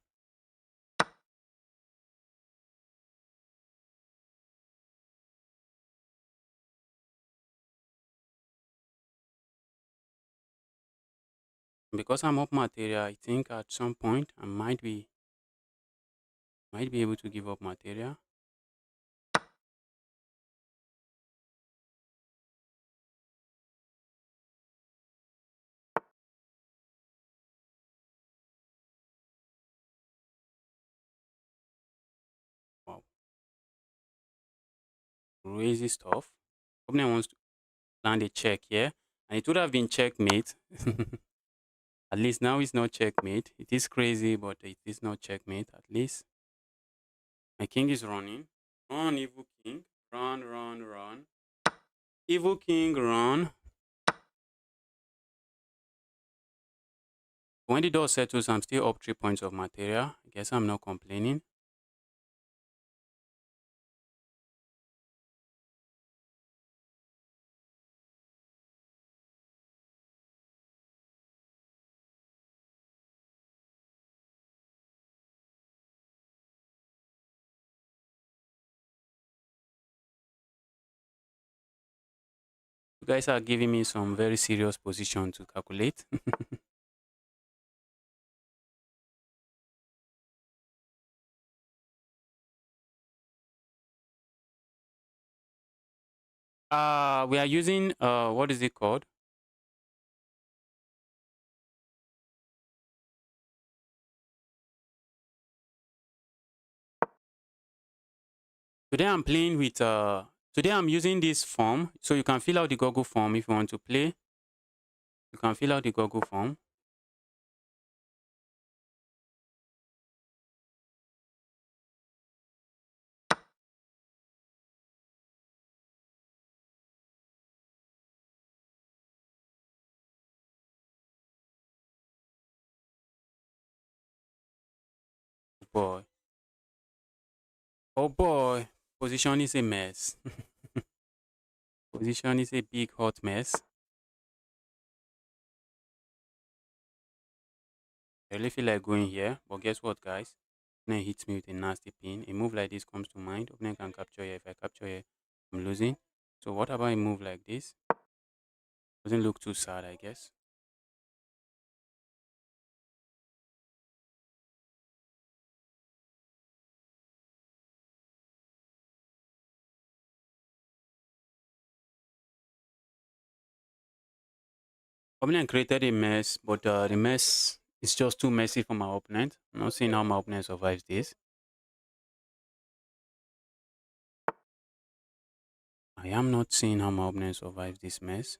A: Because I'm up material, I think at some point I might be able to give up material. Wow. Crazy stuff. Opponent wants to land a check here. And it would have been checkmate. At least now it's not checkmate. It is crazy, but it is not checkmate at least. My king is running. Run, evil king. Run, run, run. Evil king, run. When the door settles, I'm still up 3 points of material. I guess I'm not complaining. You guys are giving me some very serious position to calculate. We are using what is it called? Today I'm playing with today I'm using this form, so you can fill out the Google form if you want to play. You can fill out the Google form. Boy. Oh boy. Position is a mess. Position is a big hot mess. I really feel like going here, but guess what, guys? Opponent hits me with a nasty pin. A move like this comes to mind. Opponent can capture here. If I capture here, I'm losing. So what about a move like this? Doesn't look too sad, I guess. Opponent created a mess, but the mess It's just too messy for my opponent. I'm not seeing how my opponent survives this. I am not seeing how my opponent survives this mess.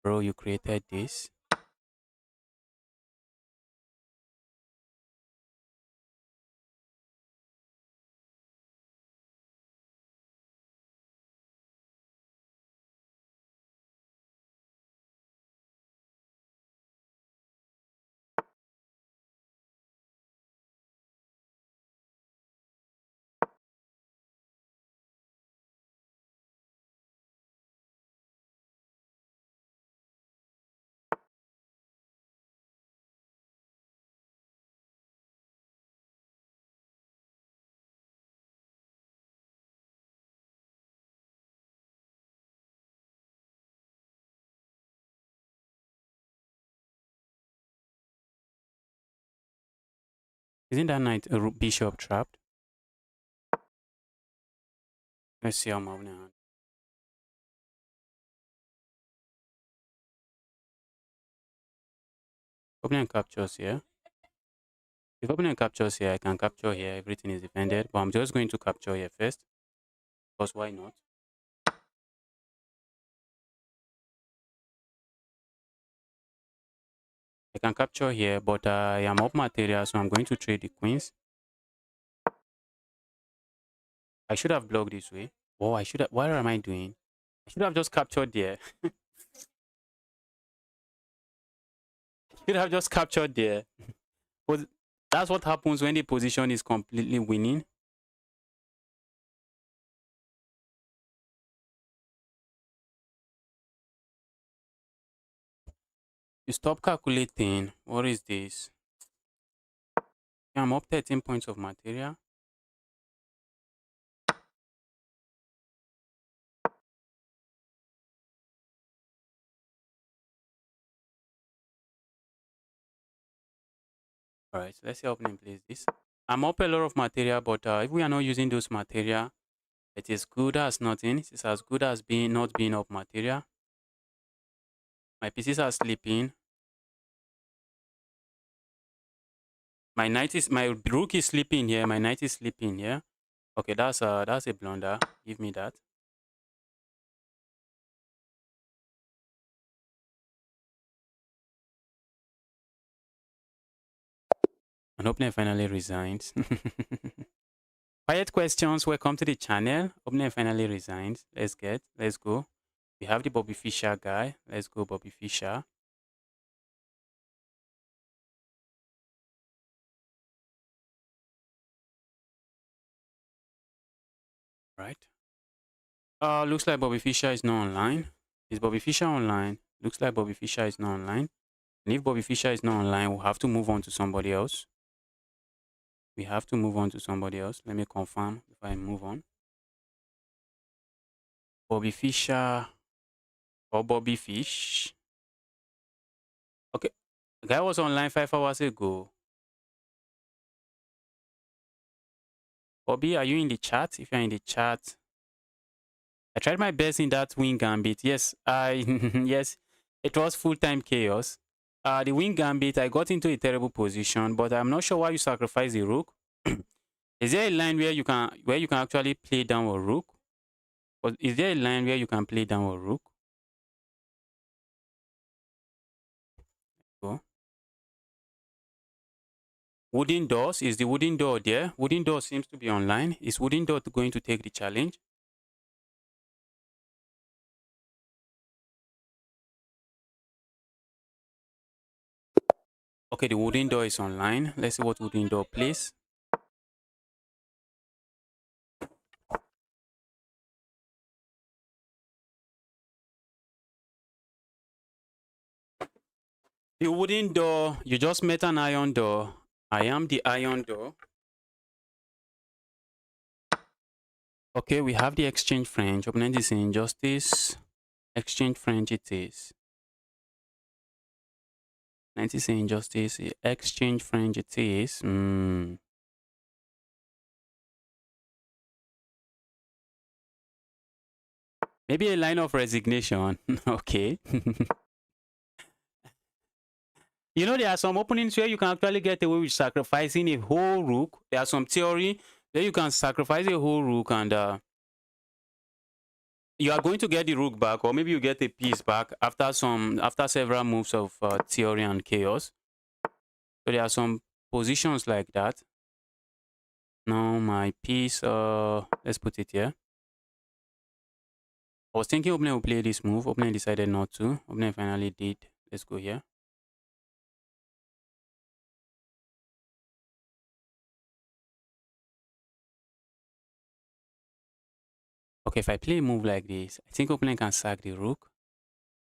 A: Bro, you created this. Isn't that knight a bishop trapped? Let's see how my opponent. Opponent captures here. If opponent captures here, I can capture here. Everything is defended. But I'm just going to capture here first. Because why not? I can capture here, but I am up material, so I'm going to trade the queens. I should have blocked this way. Oh, I should have. What am I doing? I should have just captured there. Should have just captured there. But that's what happens when the position is completely winning. You stop calculating. What is this? Yeah, I'm up 13 points of material. All right, so let's see how opening plays this. I'm up a lot of material, but if we are not using those material, it is good as nothing. It is as good as being not being up material. My pieces are sleeping. My rook is sleeping here. My knight is sleeping here. Okay, that's a blunder. Give me that. And opening finally resigns. Quiet questions. Welcome to the channel. Opening finally resigns. Let's go. We have the Bobby Fischer guy. Let's go, Bobby Fischer. Right. Looks like Bobby Fischer is not online. Is Bobby Fischer online? Looks like Bobby Fischer is not online. And if Bobby Fischer is not online, we'll have to move on to somebody else. We have to move on to somebody else. Let me confirm before I move on. Bobby Fischer or Bobby Fish. Okay. The guy was online 5 hours ago. Bobby, are you in the chat? If you're in the chat, I tried my best in that wing gambit. Yes, I yes, it was full-time chaos. The wing gambit, I got into a terrible position, but I'm not sure why you sacrifice the rook. Is there a line where you can actually play down a rook? Or is there a line where you can play down a rook? Go. Wooden doors, is the wooden door there? Wooden door seems to be online. Is wooden door going to take the challenge? Okay, the wooden door is online. Let's see what wooden door plays. The wooden door, you just met an iron door. I am the iron door. Okay, we have the exchange French. Opponent is injustice. Exchange French it is. Opponent is injustice. Exchange French it is. Maybe a line of resignation. Okay. You know, there are some openings where you can actually get away with sacrificing a whole rook. There are some theory where you can sacrifice a whole rook and you are going to get the rook back, or maybe you get a piece back after several moves of theory and chaos. So there are some positions like that. Now my piece, let's put it here. I was thinking opponent will play this move. Opponent decided not to. Opponent finally did. Let's go here. Okay, if I play a move like this, I think opponent can sack the rook.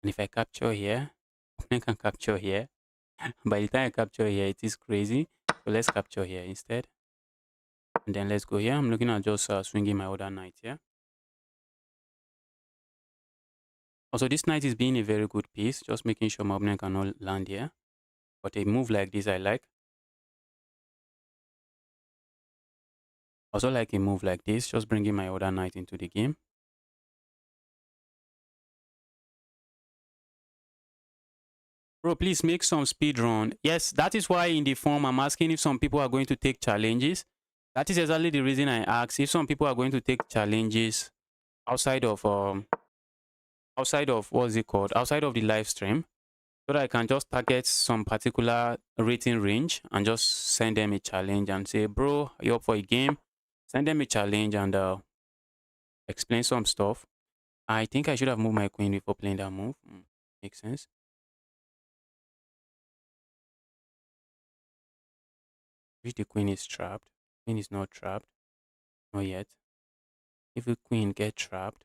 A: And if I capture here, opponent can capture here. By the time I capture here, it is crazy. So let's capture here instead. And then let's go here. I'm looking at just swinging my other knight here. Also, this knight is being a very good piece. Just making sure my opponent cannot land here. But a move like this, I like. Also like a move like this, just bringing my other knight into the game. Bro, please make some speed run. Yes, that is why in the form I'm asking if some people are going to take challenges. That is exactly the reason I asked if some people are going to take challenges outside of what's it called? Outside of the live stream. So that I can just target some particular rating range and just send them a challenge and say, bro, you up for a game? Send them a challenge and explain some stuff. I think I should have moved my queen before playing that move. Makes sense. If the queen is trapped, queen is not trapped. Not yet. If the queen get trapped,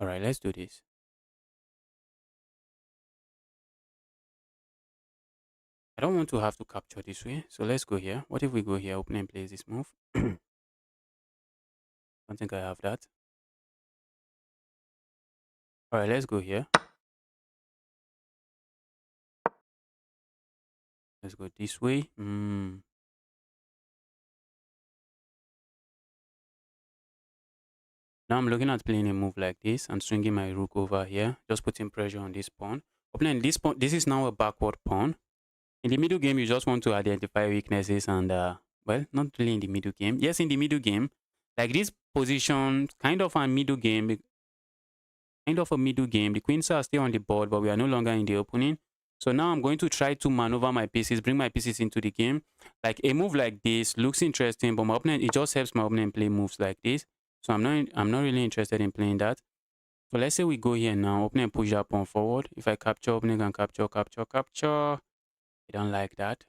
A: all right, let's do this. I don't want to have to capture this way, so let's go here. What if we go here, open and plays this move? Don't think I have that. All right, let's go here. Let's go this way. Now I'm looking at playing a move like this and swinging my rook over here, just putting pressure on this pawn. Opening this pawn, this is now a backward pawn. In the middle game, you just want to identify weaknesses and, well, not really in the middle game. Yes, in the middle game, like this position, kind of a middle game, The queens are still on the board, but we are no longer in the opening. So now I'm going to try to maneuver my pieces, bring my pieces into the game. Like a move like this looks interesting, but my opponent, it just helps my opponent play moves like this. So I'm not really interested in playing that. So let's say we go here now. Opponent push that pawn forward. If I capture, opponent can capture, capture, capture. I don't like that.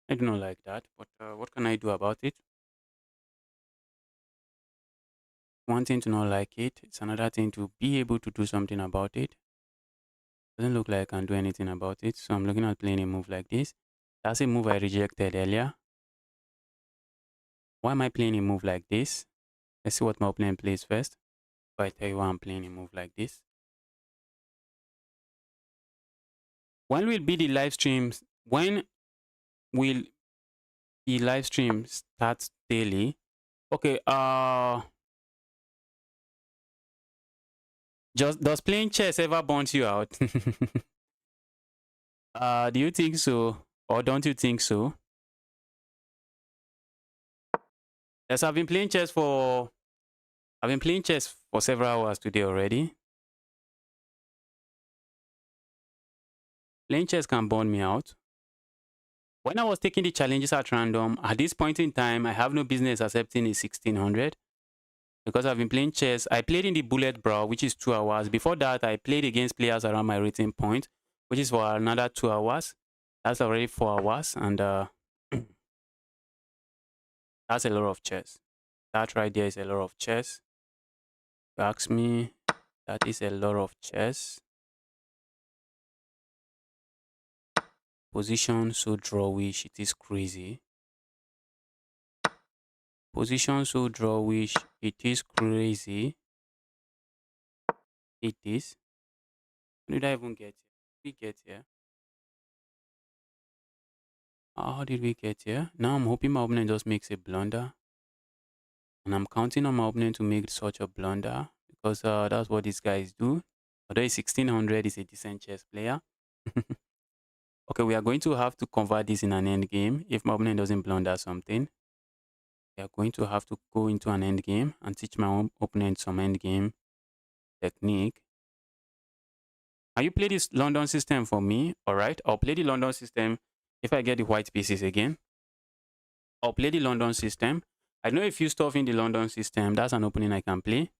A: I do not like that, but what can I do about it? One thing to not like it, it's another thing to be able to do something about it. Doesn't look like I can do anything about it, so I'm looking at playing a move like this. That's a move I rejected earlier. Why am I playing a move like this? Let's see what my opponent plays first. If I tell you why I'm playing a move like this. When will be the live streams? When will the live stream start daily? Okay, just does playing chess ever burnt you out? Do you think so? Or don't you think so? Yes, I've been playing chess for several hours today already. Playing chess can burn me out. When I was taking the challenges at random, at this point in time, I have no business accepting a 1600 because I've been playing chess. I played in the bullet brow, which is 2 hours. Before that, I played against players around my rating point, which is for another 2 hours. That's already 4 hours, and that's a lot of chess. That right there is a lot of chess. You ask me, that is a lot of chess. Position so drawish, it is crazy. Position so drawish, it is crazy. It is. How did I even get here? We get here. How did we get here? Now I'm hoping my opponent just makes a blunder. And I'm counting on my opponent to make such a blunder because that's what these guys do. Although he's 1600, he's a decent chess player. Okay, we are going to have to convert this in an end game. If my opponent doesn't blunder something, we are going to have to go into an end game and teach my own opponent some end game technique. Can you play this London system for me? All right, I'll play the London system if I get the white pieces again. I'll play the London system. I know a few stuff in the London system. That's an opening I can play.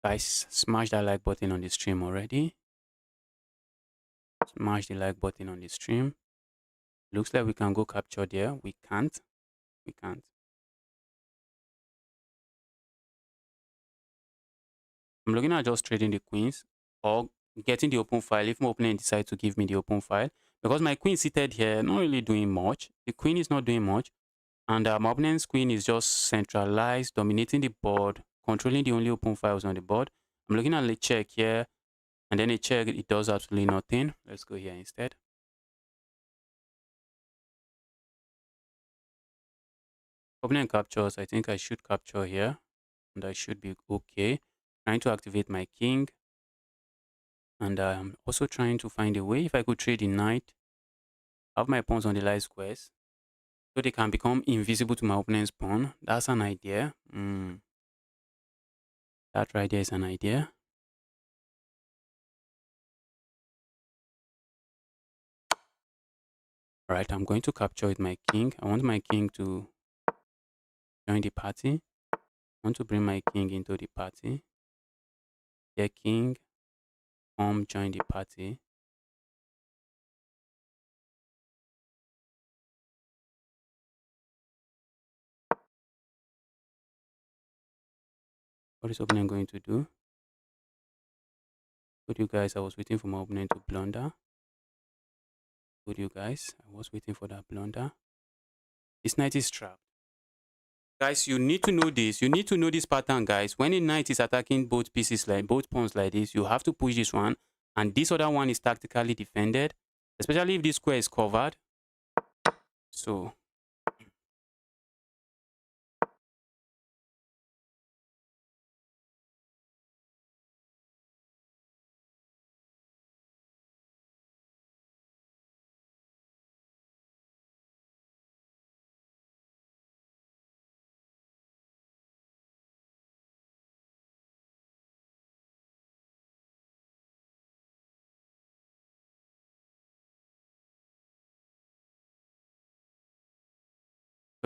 A: Guys, smash that like button on the stream already. Smash the like button on the stream. Looks like we can go capture there. We can't. We can't. I'm looking at just trading the queens or getting the open file if my opponent decides to give me the open file. Because my queen seated here, not really doing much. The queen is not doing much. And my opponent's queen is just centralized, dominating the board, controlling the only open files on the board. I'm looking at a check here. And then a check, it does absolutely nothing. Let's go here instead. Opponent captures. I think I should capture here. And I should be okay. Trying to activate my king. And I'm also trying to find a way if I could trade the knight, have my pawns on the light squares, so they can become invisible to my opponent's pawn. That's an idea. That right there is an idea. Alright, I'm going to capture with my king. I want my king to join the party. I want to bring my king into the party. Yeah, king, join the party. What is opponent going to do? Told you guys I was waiting for my opponent to blunder. Told you guys I was waiting for that blunder. This knight is trapped. Guys, you need to know this. You need to know this pattern, guys. When a knight is attacking both pieces, like both pawns like this, you have to push this one. And this other one is tactically defended, especially if this square is covered. So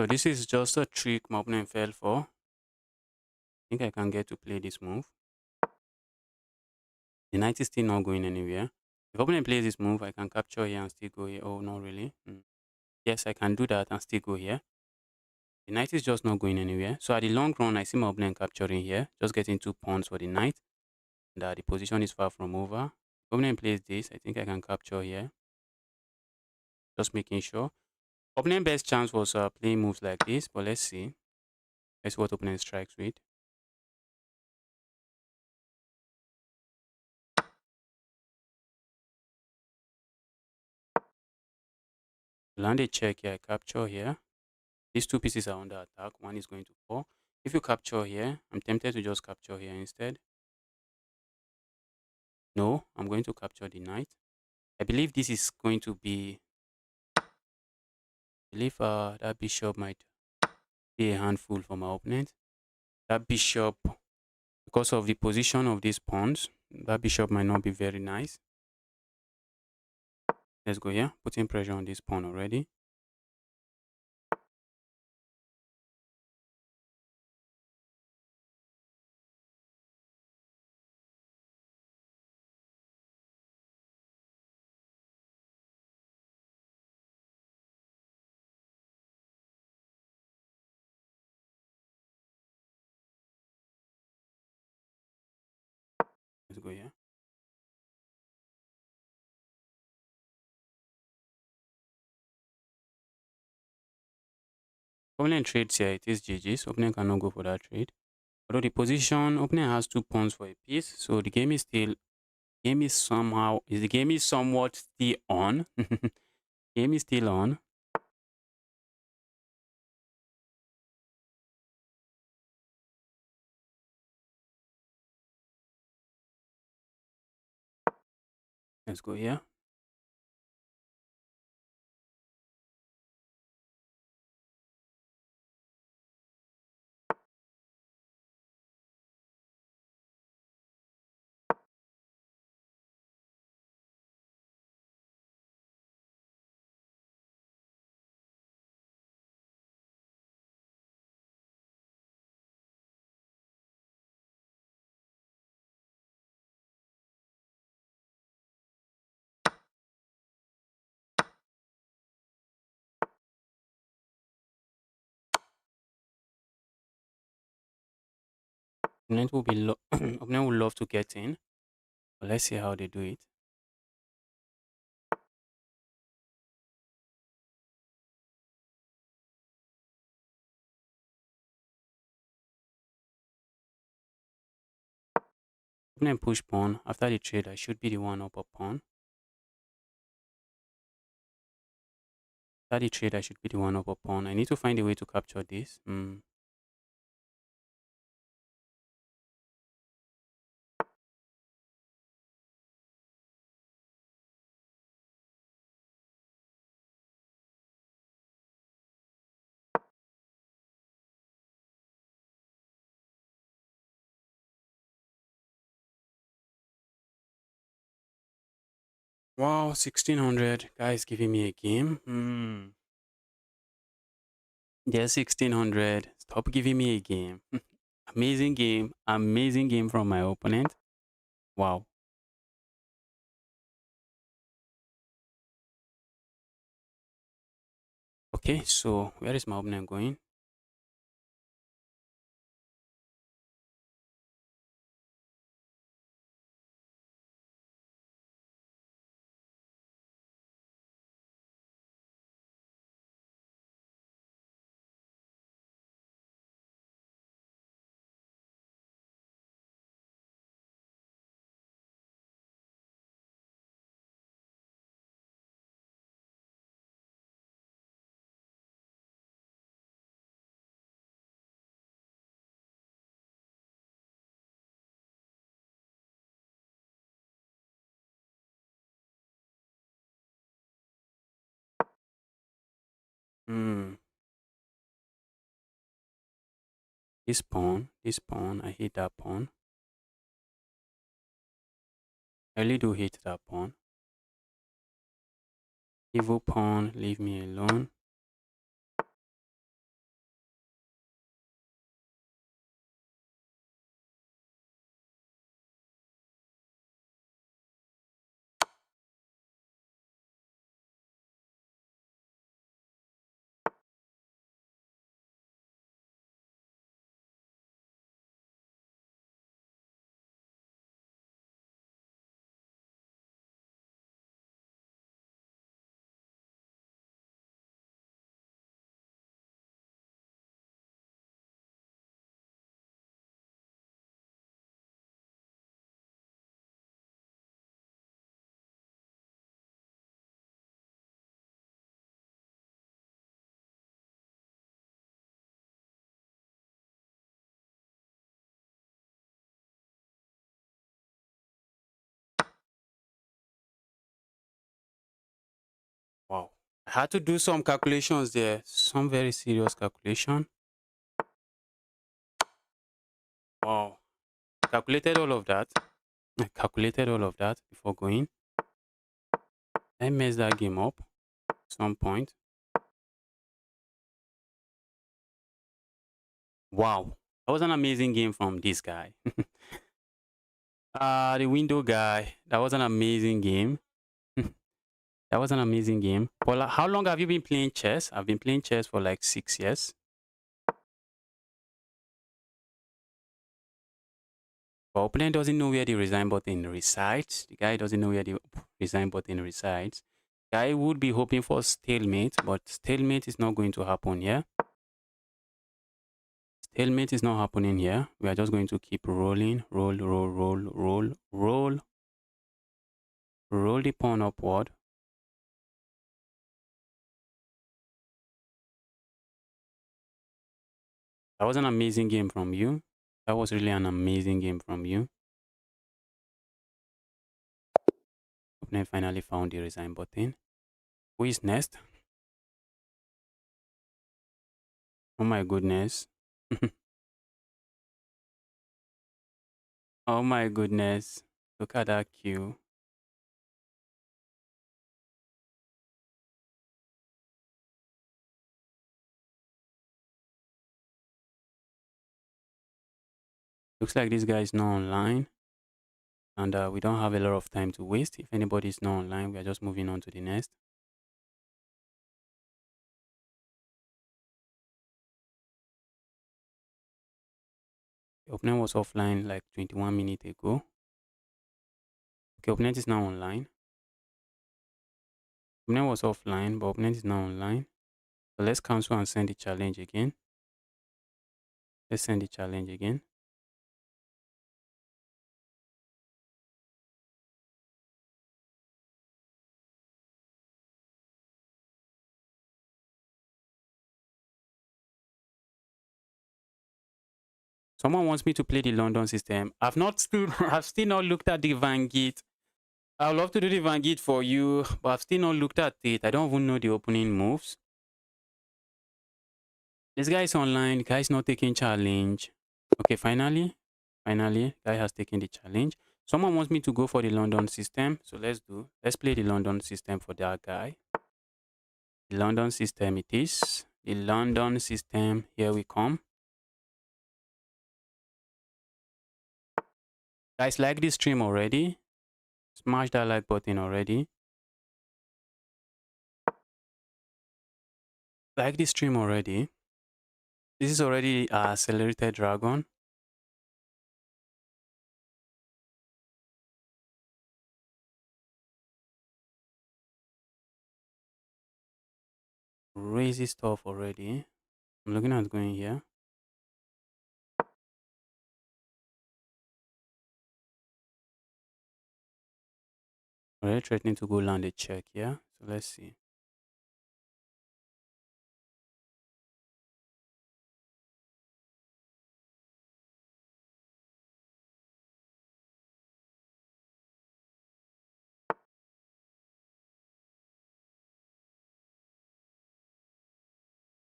A: this is just a trick my opponent fell for. I think I can get to play this move. The knight is still not going anywhere. If opponent plays this move, I can capture here and still go here. Oh, not really. Yes, I can do that and still go here. The knight is just not going anywhere. So at the long run, I see my opponent capturing here, just getting 2 pawns for the knight. And the position is far from over. If opponent plays this, I think I can capture here. Just making sure. Opponent best chance was playing moves like this, but let's see. Let's see what opponent strikes with. Land a check here, I capture here. These 2 pieces are under attack. One is going to fall. If you capture here, I'm tempted to just capture here instead. No, I'm going to capture the knight. I believe this is going to be... I believe that bishop might be a handful for my opponent. That bishop, because of the position of these pawns, that bishop might not be very nice. Let's go here, putting pressure on this pawn already. Let's go here. Opponent trades here, it is GG's. Opponent cannot go for that trade. Although the position, opponent has 2 pawns for a piece, so the game is still, the game is somewhat still on. Game is still on. Let's go here. Opponent will be opponent will love to get in, but let's see how they do it. Opponent push pawn. After the trade, I should be the one up a pawn. After the trade, I should be the one up a pawn. I need to find a way to capture this. Wow, 1600. Guys giving me a game. Yeah, 1600. Stop giving me a game. Amazing game. Amazing game from my opponent. Wow. Okay, so where is my opponent going? Hmm. This pawn, I hate that pawn. I really do hate that pawn. Evil pawn, leave me alone. Wow. I had to do some calculations there. Some very serious calculation. Wow. Calculated all of that. I calculated all of that before going. I messed that game up at some point. Wow. That was an amazing game from this guy. The window guy. That was an amazing game. That was an amazing game. Paula, how long have you been playing chess? I've been playing chess for like 6 years. But opponent doesn't know where the resign button resides. The guy doesn't know where the resign button resides. Guy would be hoping for stalemate, but stalemate is not going to happen here. Stalemate is not happening here. We are just going to keep rolling. Roll, roll, roll, roll, roll. Roll the pawn upward. That was an amazing game from you. That was really an amazing game from you. Opponent finally found the resign button. Who is next? Oh my goodness. Oh my goodness. Look at that queue. Looks like this guy is not online. And we don't have a lot of time to waste. If anybody is not online, we are just moving on to the next. The opponent was offline like 21 minutes ago. Okay, opponent is now online. Opponent was offline, but opponent is now online. So let's cancel and send the challenge again. Let's send the challenge again. Someone wants me to play the London system. I've still not looked at the Vanguard. I would love to do the Vanguard for you, but I've still not looked at it. I don't even know the opening moves. This guy is online. The guy is not taking challenge. Okay, finally, guy has taken the challenge. Someone wants me to go for the London system. So let's play the London system for that guy. The London system it is. The London system, here we come. Guys, like this stream already. Smash that like button already. Like this stream already. This is already accelerated dragon. Crazy stuff already. I'm looking at going here. Already threatening to go land a check here. So let's see.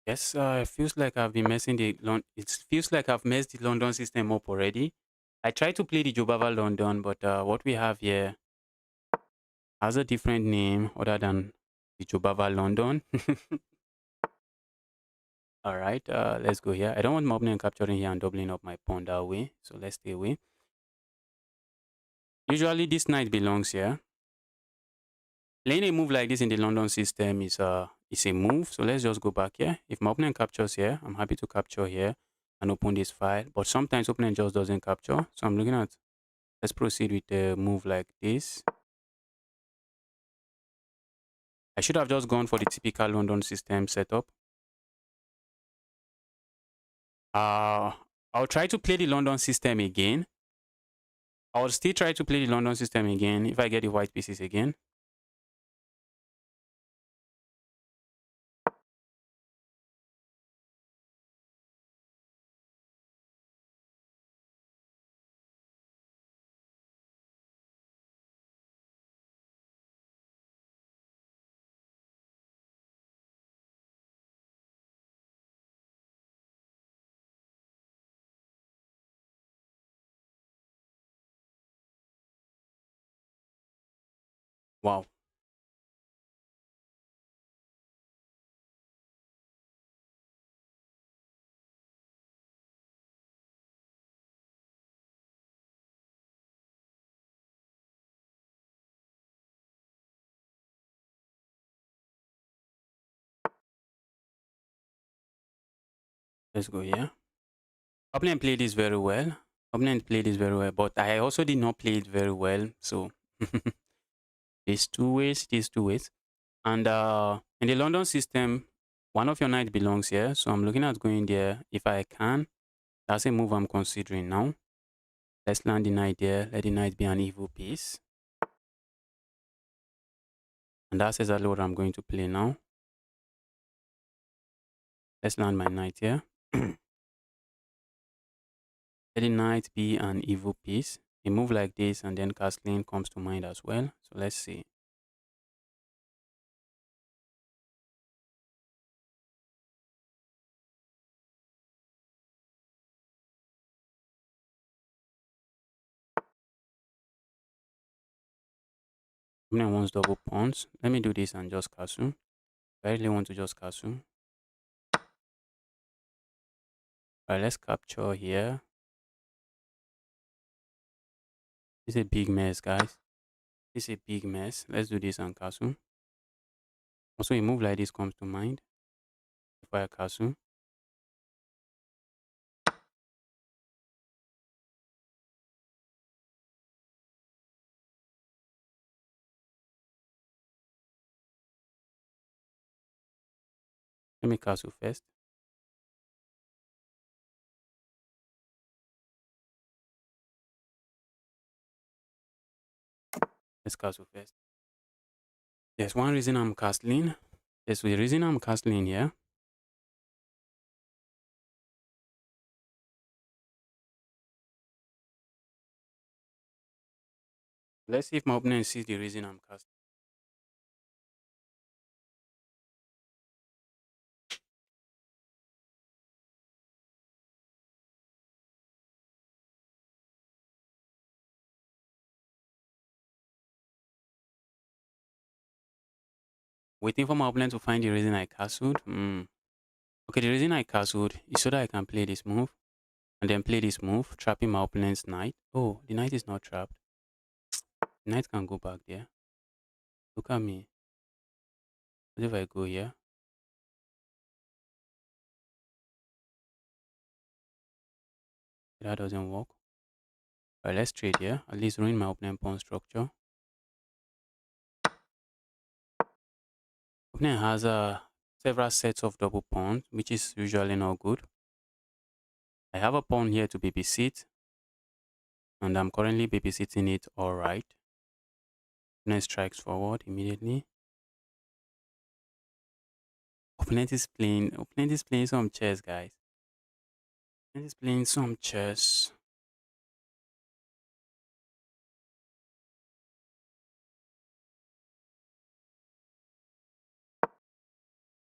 A: Yes, it feels like I've been messing it feels like I've messed the London system up already. I tried to play the Jobava London, but what we have here has a different name other than the Jobava London. All right, let's go here. I don't want my opponent capturing here and doubling up my pawn that way, so let's stay away. Usually, this knight belongs here. Playing a move like this in the London system is a move. So let's just go back here. If my opponent captures here, I'm happy to capture here and open this file. But sometimes opponent just doesn't capture. So I'm looking at, let's proceed with a move like this. I should have just gone for the typical London system setup. I'll try to play the London system again. I'll still try to play the London system again if I get the white pieces again. Wow. Let's go here. Opponent played this very well. Opponent played this very well, but I also did not play it very well. So there's two ways. There's two ways. And in the London system, one of your knight belongs here. So I'm looking at going there if I can. That's a move I'm considering now. Let's land the knight there. Let the knight be an evil piece. And that's exactly what I'm going to play now. Let's land my knight here. Let the knight be an evil piece. A move like this and then castling comes to mind as well. So let's see. Opponent wants double pawns. Let me do this and just castle. I really want to just castle. Alright, let's capture here. It's a big mess, guys. It's a big mess. Let's do this and castle. Also, a move like this comes to mind. Before I castle. Let me castle first. Let's castle first. There's one reason I'm castling. There's the reason I'm castling here. Let's see if my opponent sees the reason I'm casting. Waiting for my opponent to find the reason I castled. Okay, the reason I castled is so that I can play this move and then play this move, trapping my opponent's knight. Oh, the knight is not trapped. The knight can go back there. Look at me. What if I go here? That doesn't work. Alright, let's trade here. At least ruin my opponent pawn structure. Opponent has several sets of double pawns, which is usually not good. I have a pawn here to babysit, and I'm currently babysitting it alright. Opponent strikes forward immediately. Opponent is playing some chess, guys. Opponent is playing some chess.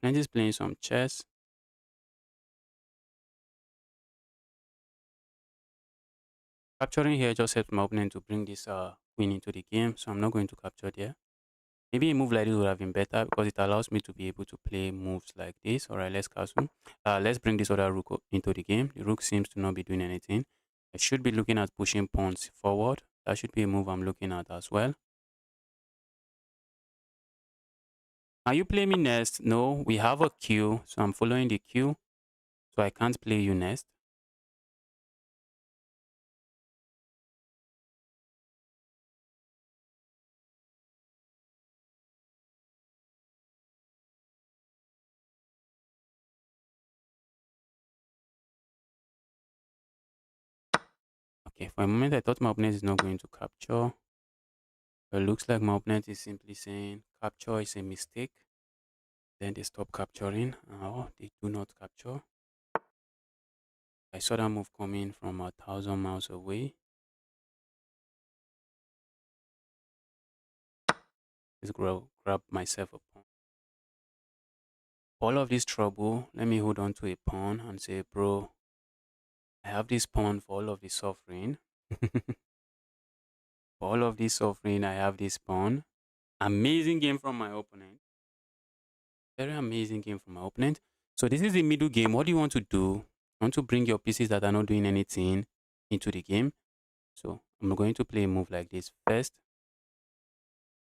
A: Opponent is playing some chess. Capturing here just helps my opponent to bring this queen into the game, so I'm not going to capture there. Maybe a move like this would have been better because it allows me to be able to play moves like this. Alright, let's castle. Let's bring this other rook into the game. The rook seems to not be doing anything. I should be looking at pushing pawns forward. That should be a move I'm looking at as well. Are you playing me next? No, we have a queue, so I'm following the queue. So I can't play you next. Okay, for a moment I thought my opponent is not going to capture. But it looks like my opponent is simply saying capture is a mistake. Then they stop capturing. Oh, they do not capture. I saw that move coming from 1,000 miles away. Let's grab myself a pawn. For all of this trouble, let me hold on to a pawn and say, bro, I have this pawn for all of the suffering. For all of this suffering, I have this pawn. Amazing game from my opponent. Very amazing game from my opponent. So this is the middle game. What do you want to do? You want to bring your pieces that are not doing anything into the game. So I'm going to play a move like this first.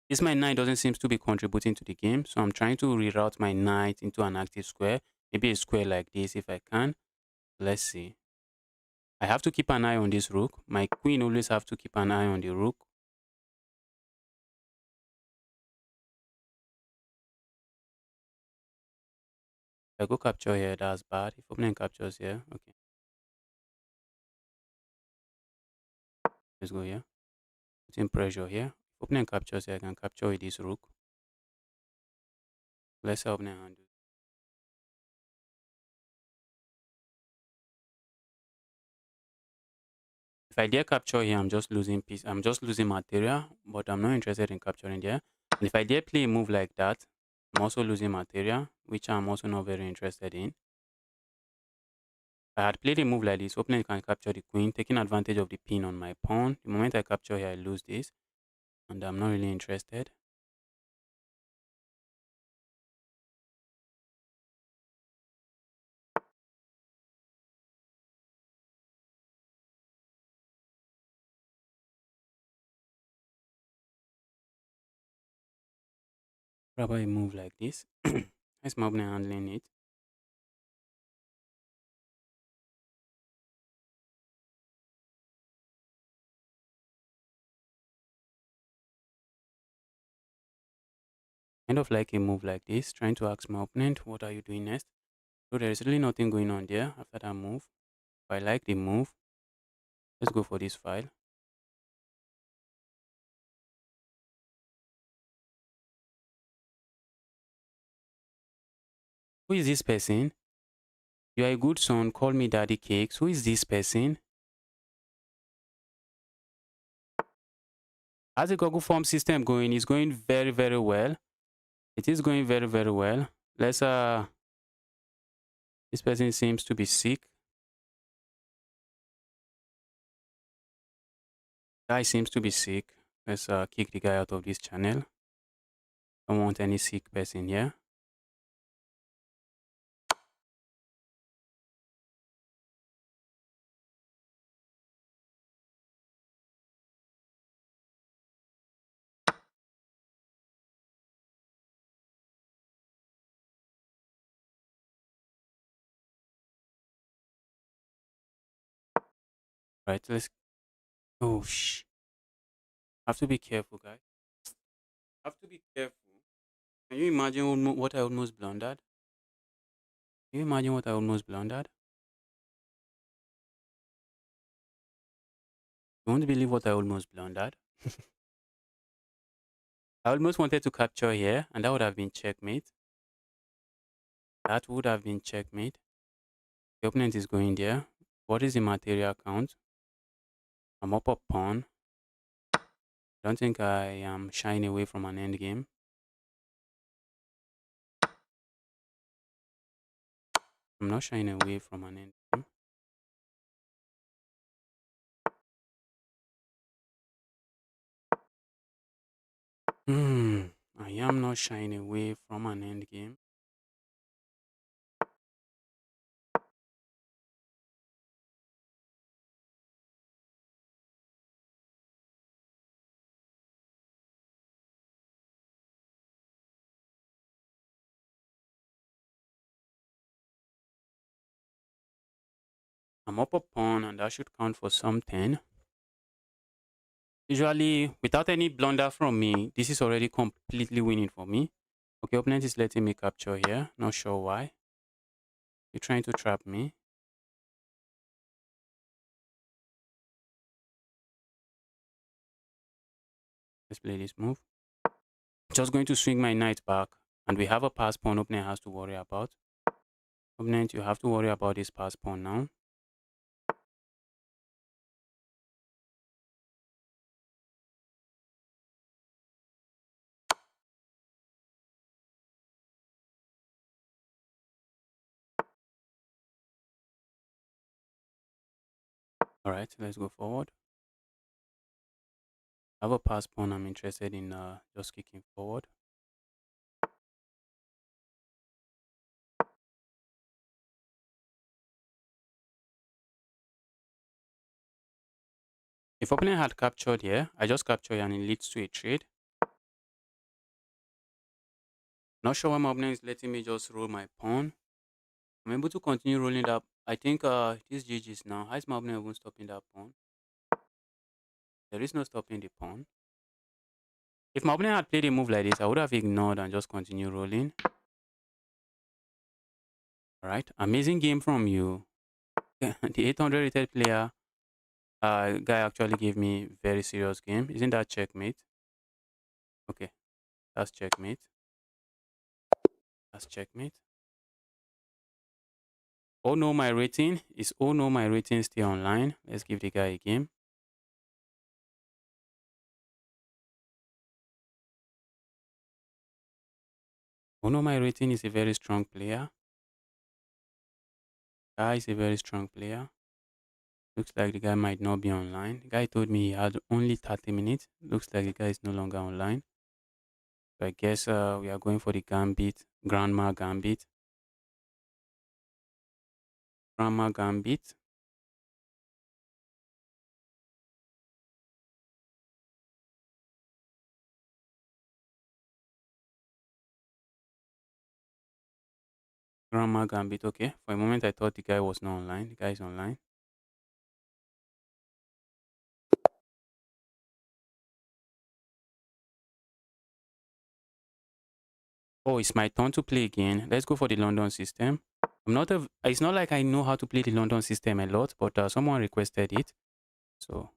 A: This my knight doesn't seem to be contributing to the game. So I'm trying to reroute my knight into an active square. Maybe a square like this if I can. Let's see. I have to keep an eye on this rook. My queen always have to keep an eye on the rook. If I go capture here, that's bad. If opponent captures here, okay. Let's go here. Putting pressure here. If opponent captures here, I can capture with this rook. Let's help opponent handle. If I dare capture here, I'm just losing piece. I'm just losing material, but I'm not interested in capturing there. And if I dare play a move like that, I'm also losing material, which I'm also not very interested in. If I had played a move like this, opponent can capture the queen, taking advantage of the pin on my pawn. The moment I capture here, I lose this, and I'm not really interested. What about a move like this? How's my opponent handling it? Kind of like a move like this, trying to ask my opponent, what are you doing next? So there is really nothing going on there after that move. If I like the move, let's go for this file. Who is this person? You are a good son, call me daddy cakes. Who is this person? How's the Google Form system going? It's going very, very well. It is going very, very well. Let's this person seems to be sick. Guy seems to be sick. Let's kick the guy out of this channel. Don't want any sick person here. Right, let's oh have to be careful, guys. Have to be careful. Can you imagine what I almost blundered? Can you imagine what I almost blundered? You won't believe what I almost blundered. I almost wanted to capture here, and that would have been checkmate. That would have been checkmate. The opponent is going there. What is the material count? I'm up a pawn. Don't think I am shying away from an endgame. I'm not shying away from an endgame. I am not shying away from an endgame. I'm up a pawn, and that should count for something. Usually, without any blunder from me, this is already completely winning for me. Okay, opponent is letting me capture here. Not sure why. You're trying to trap me. Let's play this move. Just going to swing my knight back, and we have a pass pawn opponent has to worry about. Opponent, you have to worry about this pass pawn now. All right, let's go forward. I have a pass pawn. I'm interested in just kicking forward. If opponent had captured here, I just capture and it leads to a trade. Not sure why my opponent is letting me just roll my pawn. I'm able to continue rolling that. I think this GG's now. How is my opponent even stopping that pawn? There is no stopping the pawn. If my opponent had played a move like this, I would have ignored and just continue rolling. All right, amazing game from you. The 800 rated player guy actually gave me very serious game. Isn't that checkmate? Okay, that's checkmate. That's checkmate. Oh no, my rating is oh no, my rating still online. Let's give the guy a game. Oh no, my rating is a very strong player. Guy is a very strong player. Looks like the guy might not be online. The guy told me he had only 30 minutes. Looks like the guy is no longer online. So I guess we are going for the gambit, grandma gambit. Grandma gambit. Grandma gambit. Okay. For a moment I thought the guy was not online. The guy is online. Oh, it's my turn to play again. Let's go for the London system. It's not like I know how to play the London system a lot, but someone requested it. So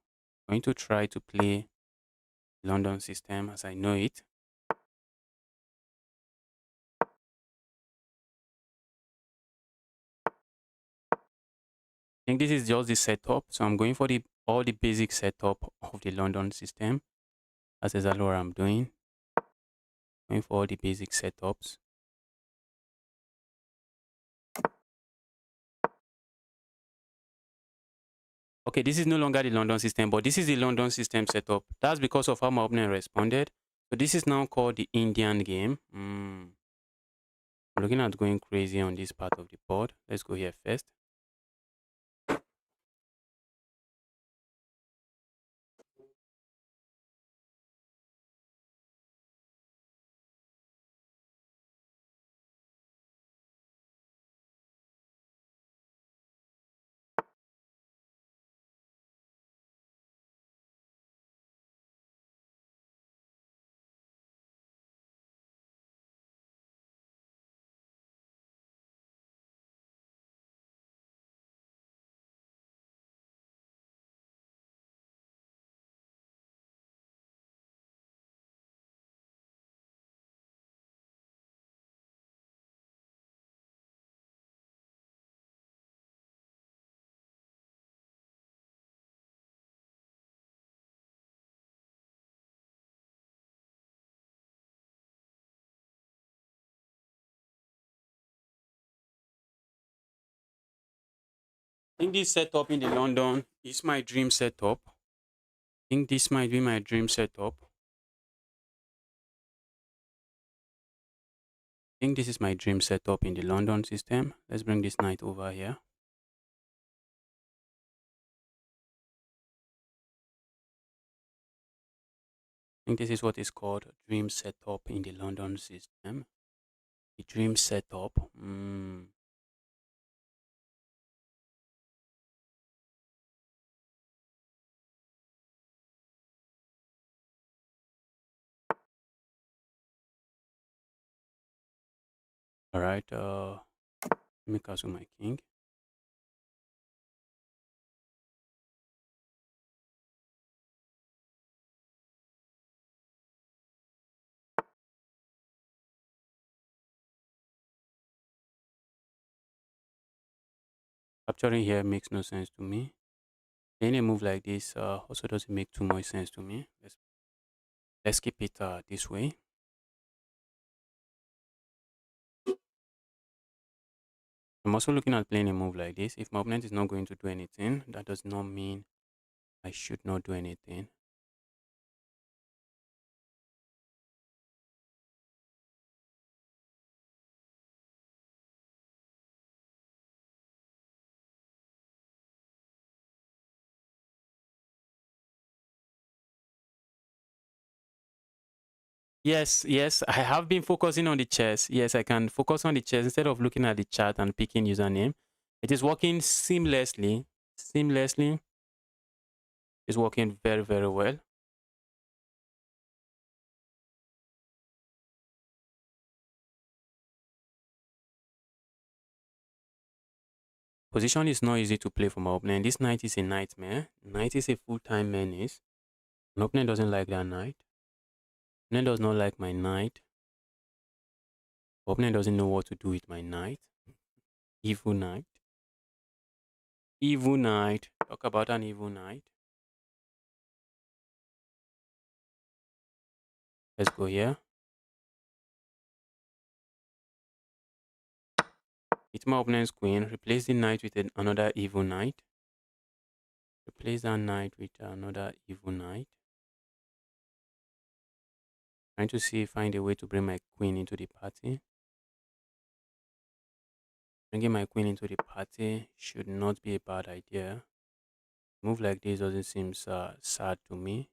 A: I'm going to try to play London system as I know it. I think this is just the setup. So I'm going for all the basic setup of the London system. That's exactly what I'm doing. Going for all the basic setups. Okay, this is no longer the London system, but this is the London system setup. That's because of how my opponent responded. So this is now called the Indian game. I'm looking at going crazy on this part of the board. Let's go here first. I think this setup in the London is my dream setup. I think this might be my dream setup. I think this is my dream setup in the London system. Let's bring this knight over here. I think this is what is called dream setup in the London system. The dream setup. All right. Let me castle my king. Capturing here makes no sense to me. Playing a move like this also doesn't make too much sense to me. Let's keep it this way. I'm also looking at playing a move like this. If my opponent is not going to do anything, that does not mean I should not do anything. Yes, yes, I have been focusing on the chess. Yes, I can focus on the chess instead of looking at the chat and picking username. It is working seamlessly. Seamlessly. It's working very, very well. Position is not easy to play for my opponent. This knight is a nightmare. Knight is a full-time menace. My opponent doesn't like that knight. Opponent does not like my knight. Opponent doesn't know what to do with my knight. Evil knight. Evil knight. Talk about an evil knight. Let's go here. It's my opponent's queen. Replace the knight with another evil knight. Replace that knight with another evil knight. Trying to see find a way to bring my queen into the party. Bringing my queen into the party should not be a bad idea. Move like this doesn't seem sad to me.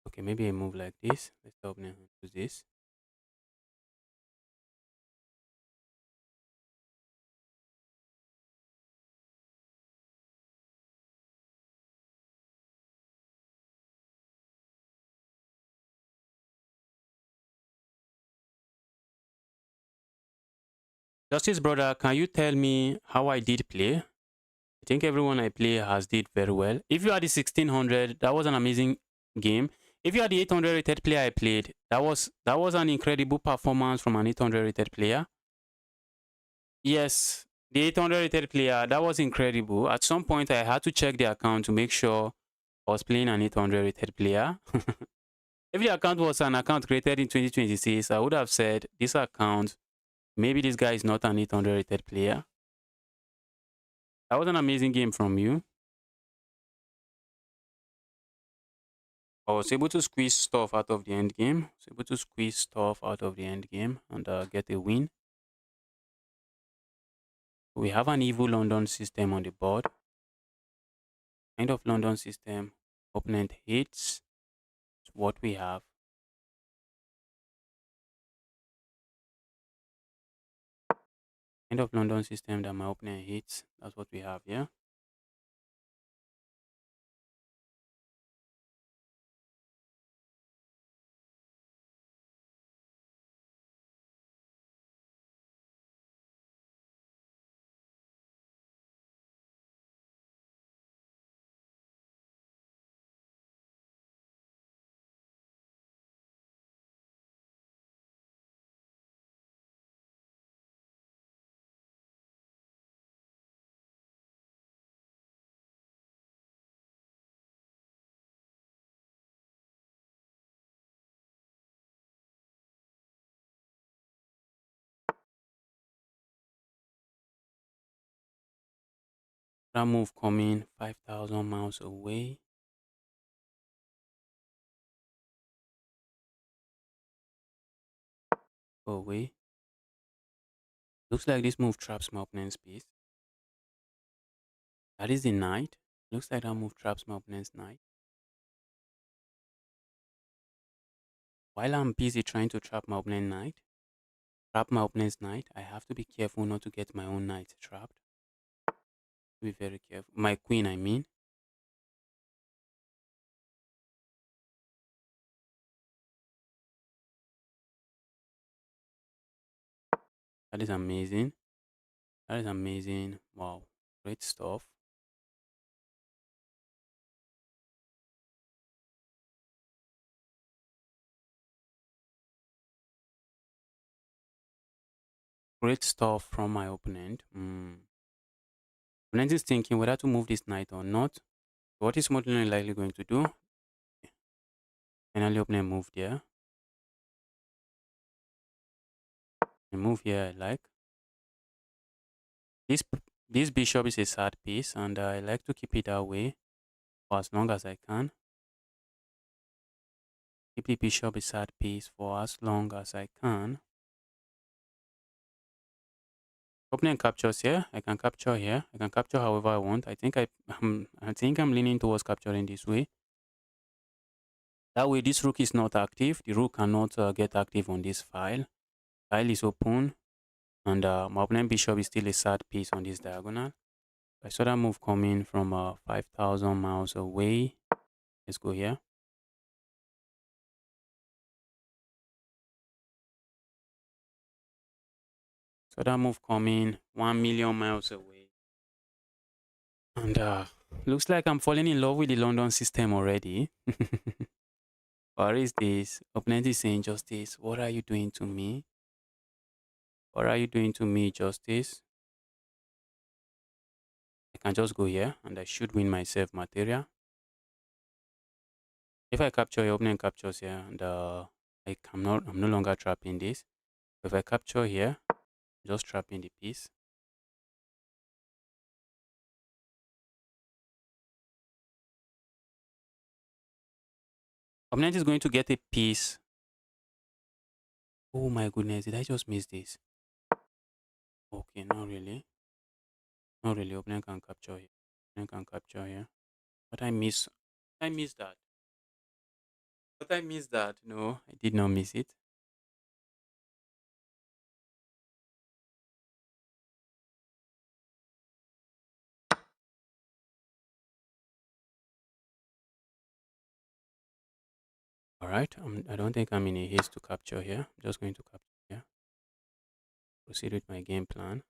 A: Okay, maybe a move like this. Let's stop now. Use this. Justice brother, can you tell me how I did play? I think everyone I play has did very well. If you are the 1600, that was an amazing game. If you are the 800 rated player I played, that was an incredible performance from an 800 rated player. Yes, the 800 rated player, that was incredible. At some point, I had to check the account to make sure I was playing an 800 rated player. If the account was an account created in 2026, I would have said this account, maybe this guy is not an 800 rated player. That was an amazing game from you. I was able to squeeze stuff out of the end game. I was able to squeeze stuff out of the end game and get a win. We have an evil London system on the board. Kind of London system opponent hates. It's what we have. Kind of London system that my opponent hates. That's what we have here. That move coming 5,000 miles away. Go away. Looks like this move traps my opponent's piece. That is the knight. Looks like that move traps my opponent's knight. While I'm busy trying to trap my opponent's knight, I have to be careful not to get my own knight trapped. Be very careful. My queen, I mean. That is amazing. That is amazing. Wow. Great stuff. Great stuff from my opponent. Opponent is thinking whether to move this knight or not. What is more than likely going to do? Finally, opponent moved here. A move here I like. This bishop is a sad piece, and I like to keep it that way for as long as I can. Keep the bishop a sad piece for as long as I can. Opponent captures here. I can capture here. I can capture however I want. I think I'm leaning towards capturing this way. That way, this rook is not active. The rook cannot get active on this file. File is open, and my opponent bishop is still a sad piece on this diagonal. I saw that move coming from 5,000 miles away. Let's go here. So that move coming 1 million miles away. And looks like I'm falling in love with the London system already. What is this? Opponent is saying, Justice, what are you doing to me? What are you doing to me, Justice? I can just go here and I should win myself material. If I capture here, opponent captures here, and I'm no longer trapping this. If I capture here, just trapping the piece. Opponent is going to get a piece. Oh my goodness, did I just miss this? Okay, not really. Not really. Opponent can capture here. Opponent can capture here. But I missed that. But I missed that. No, I did not miss it. All right. I don't think I'm in a haste to capture here. I'm just going to capture here. Proceed with my game plan.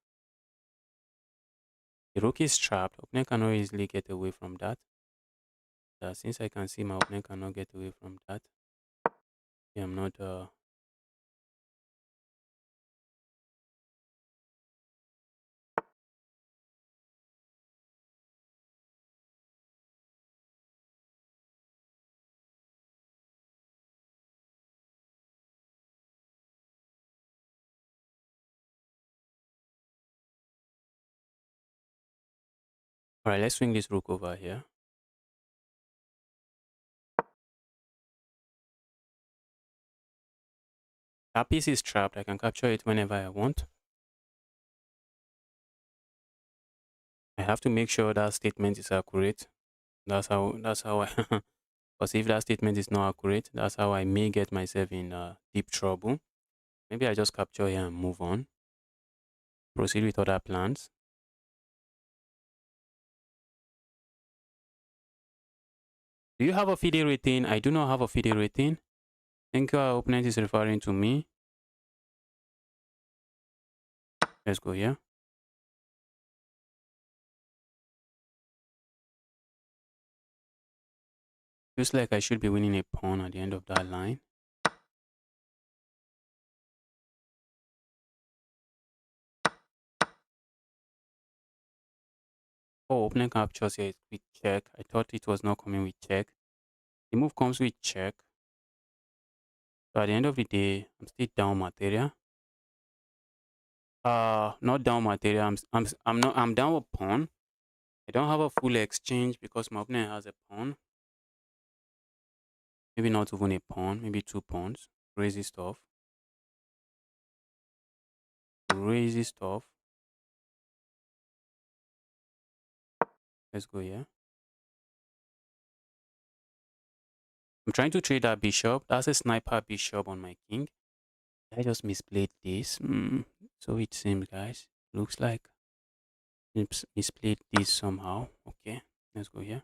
A: The rook is trapped. Opponent cannot easily get away from that. Since I can see my opponent cannot get away from that, yeah, I'm not. All right, let's swing this rook over here. That piece is trapped. I can capture it whenever I want. I have to make sure that statement is accurate. That's how I because if that statement is not accurate, that's how I may get myself in deep trouble. Maybe I just capture here and move on. Proceed with other plans. Do you have a FIDE rating? I do not have a FIDE rating. I think our opponent is referring to me. Let's go here. Feels like I should be winning a pawn at the end of that line. Oh, opponent captures here with check. I thought it was not coming with check. The move comes with check. So at the end of the day, I'm still down material. Not down material. I'm down a pawn. I don't have a full exchange because my opponent has a pawn. Maybe not even a pawn. Maybe 2 pawns. Crazy stuff. Crazy stuff. Let's go here. I'm trying to trade that bishop. That's a sniper bishop on my king. I just misplayed this. So it seems, guys. Looks like misplayed this somehow. Okay, let's go here.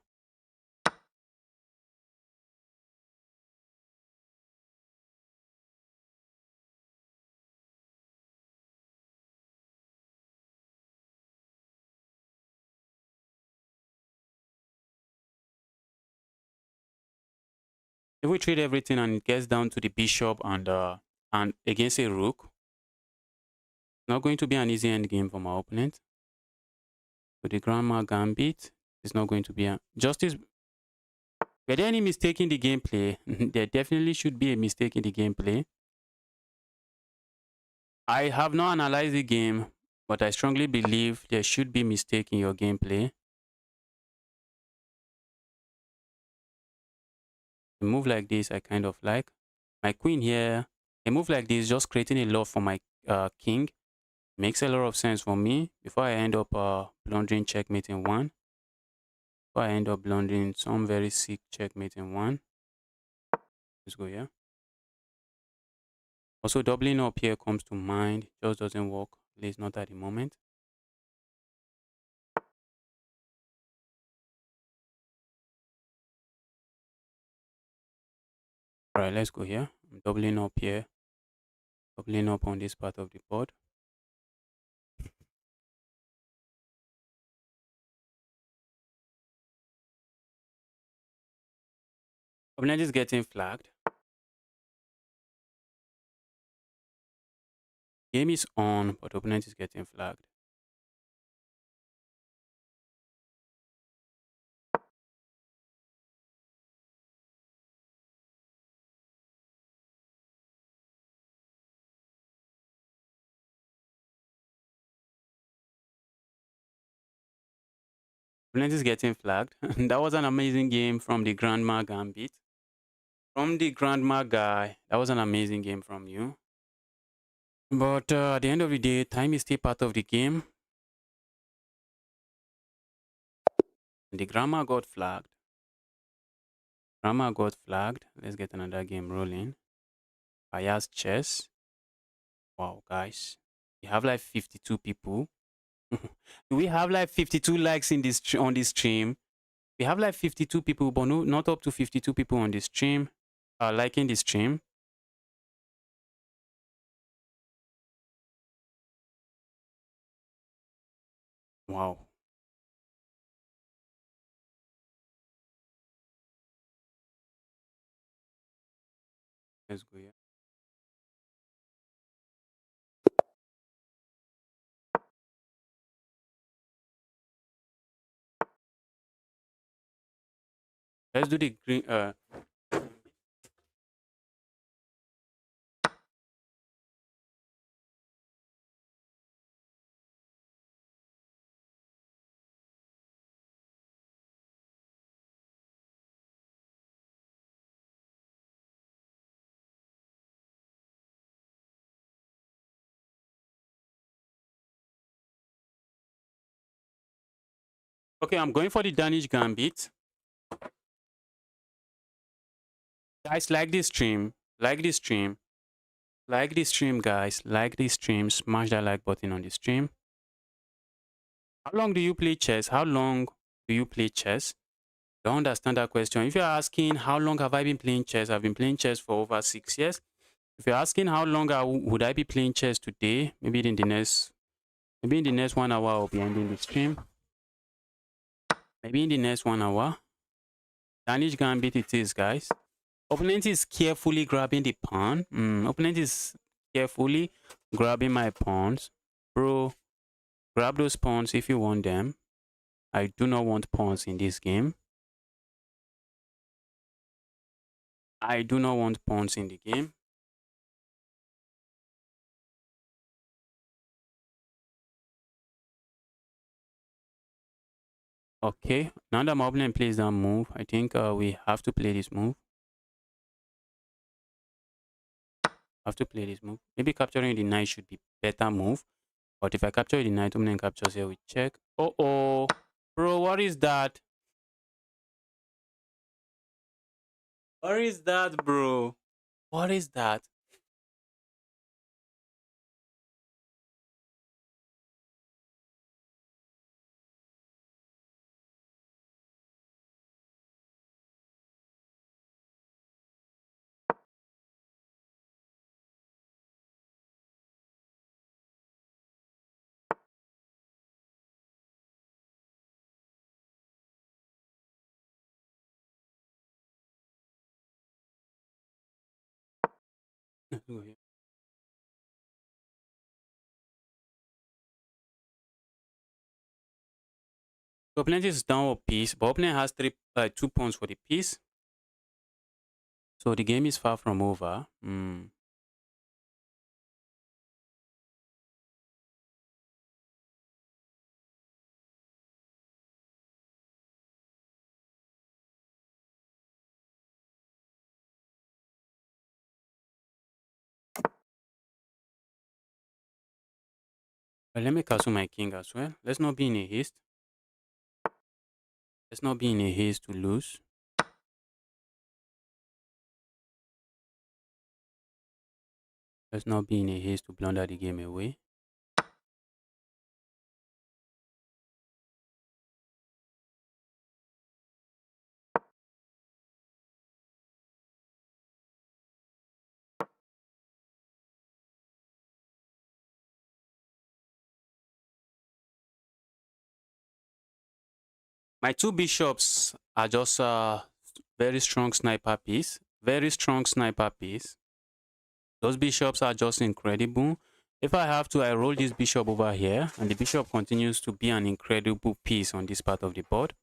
A: If we trade everything and it gets down to the bishop and against a rook, not going to be an easy end game for my opponent. So the grandma gambit is not going to be a justice. Were there any mistake in the gameplay? There definitely should be a mistake in the gameplay. I have not analyzed the game, but I strongly believe there should be mistake in your gameplay. A move like this, I kind of like. My queen here, a move like this, just creating a lot for my king. Makes a lot of sense for me before I end up blundering checkmate in one. Before I end up blundering some very sick checkmate in one. Let's go here. Also, doubling up here comes to mind. Just doesn't work. At least not at the moment. Alright, let's go here. I'm doubling up here. Doubling up on this part of the board. Opponent is getting flagged. Game is on, but opponent is getting flagged. Opponent is getting flagged. That was an amazing game from the Grandma Gambit. From the Grandma guy, that was an amazing game from you. But at the end of the day, time is still part of the game. The Grandma got flagged. Grandma got flagged. Let's get another game rolling. Aya's chess. Wow, guys. We have like 52 people. We have like 52 likes in this on this stream. We have like 52 people, but no, not up to 52 people on this stream liking this stream. Wow. Let's go here. Let's do the green. Okay, I'm going for the Danish Gambit. Guys, like this stream. Like this stream. Like this stream, guys. Like this stream. Smash that like button on the stream. How long do you play chess? How long do you play chess? Don't understand that question. If you're asking how long have I been playing chess, I've been playing chess for over 6 years. If you're asking how long would I be playing chess today, maybe in the next 1 hour I'll be ending the stream. Maybe in the next 1 hour. Danish Gambit it is, guys. Opponent is carefully grabbing the pawn. Opponent is carefully grabbing my pawns. Bro, grab those pawns if you want them. I do not want pawns in this game. I do not want pawns in the game. Okay, now that my opponent plays that move, I think we have to play this move. Have to play this move. Maybe capturing the knight should be better move. But if I capture the knight, opponent captures here, we check. Oh, bro, what is that? What is that, bro? What is that? So opponent is down a piece, but opponent has 2 pawns for the piece. So the game is far from over. But let me castle my king as well. Let's not be in a haste. Let's not be in a haste to lose. Let's not be in a haste to blunder the game away. My two bishops are just very strong sniper piece. Very strong sniper piece. Those bishops are just incredible. If I have to, I roll this bishop over here, and the bishop continues to be an incredible piece on this part of the board.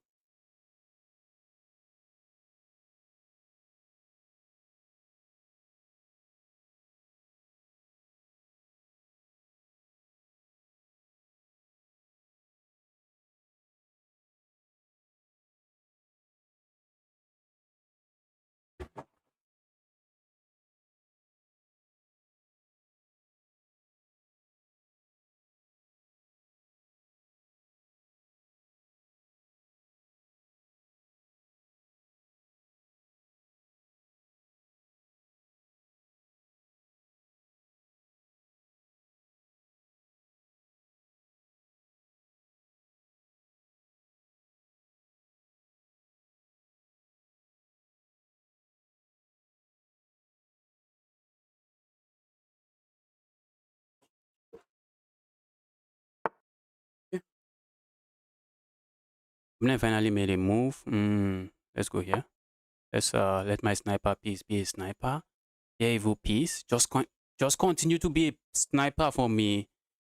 A: Opponent finally made a move. Let's go here. Let's let my sniper piece be a sniper. Yeah, evil piece. Just continue to be a sniper for me.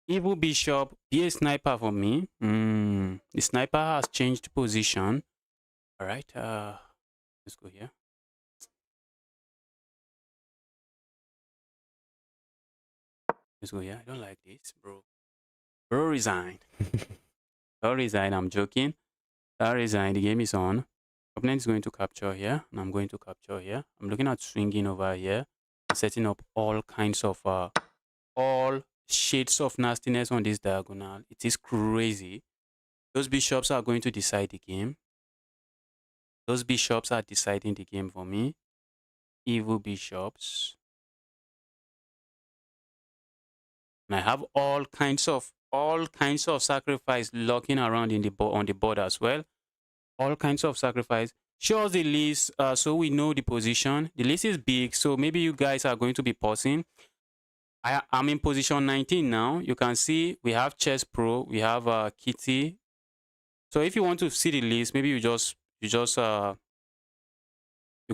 A: Evil bishop, be a sniper for me. The sniper has changed position. All right. Let's go here. Let's go here. I don't like this, bro. Bro, resign. Bro, resign. I'm joking. Bro, resign. The game is on. Opponent is going to capture here, and I'm going to capture here. I'm looking at swinging over here, setting up all kinds of all shades of nastiness on this diagonal. It is crazy. Those bishops are going to decide the game. Those bishops are deciding the game for me. Evil bishops. And I have all kinds of sacrifice lurking around in the on the board as well. All kinds of sacrifice. Show us the list so we know the position. The list is big, so maybe you guys are going to be pausing. I'm in position 19 now. You can see we have Chess Pro, we have Kitty. So if you want to see the list, maybe you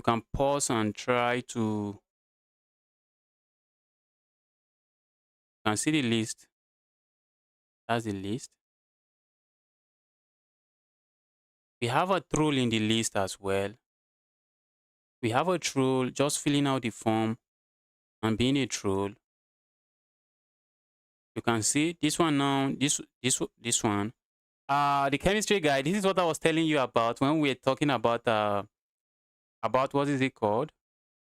A: can pause and try to. You can see the list. That's the list. We have a troll in the list as well. We have a troll just filling out the form and being a troll. You can see this one now. This one. The chemistry guy. This is what I was telling you about when we were talking about what is it called?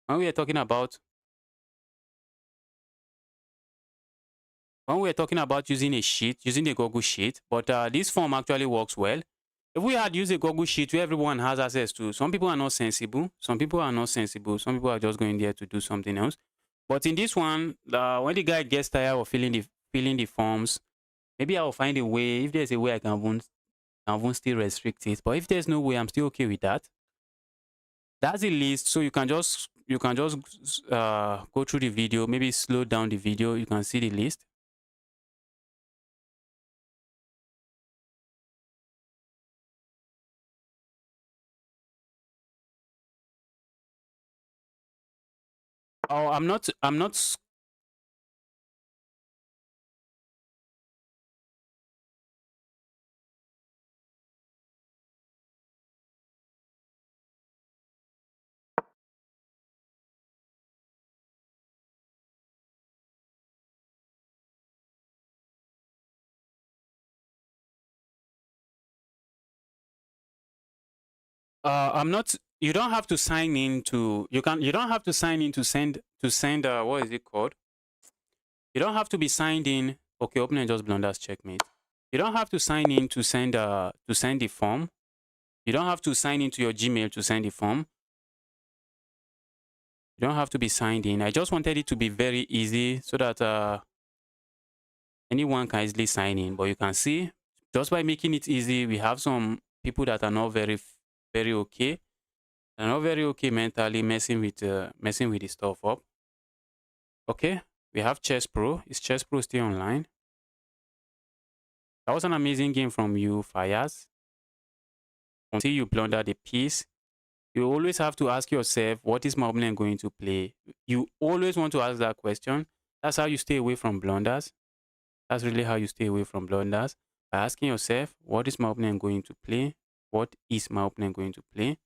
A: When we were talking about using a sheet, using a Google sheet, but this form actually works well. If we had used a Google sheet where everyone has access to, some people are not sensible, some people are not sensible, some people are just going there to do something else. But in this one, when the guy gets tired of filling the forms, maybe I'll find a way. If there's a way I can still restrict it. But if there's no way, I'm still okay with that. That's the list, so you can just go through the video, maybe slow down the video. You can see the list. Oh, I'm not. I'm not. You don't have to sign in to. You don't have to sign in to send. What is it called? You don't have to be signed in. Okay, opening just blunders checkmate. You don't have to sign in to send the form. You don't have to sign into your Gmail to send the form. You don't have to be signed in. I just wanted it to be very easy so that anyone can easily sign in. But you can see, just by making it easy, we have some people that are not very okay. They're not very okay mentally, messing with the stuff up. Okay, we have Chess Pro. Is Chess Pro still online? That was an amazing game from you, Fires. Until you blunder the piece, you always have to ask yourself, what is my opponent going to play? You always want to ask that question. That's how you stay away from blunders. That's really how you stay away from blunders. By asking yourself, what is my opponent going to play? What is my opponent going to play?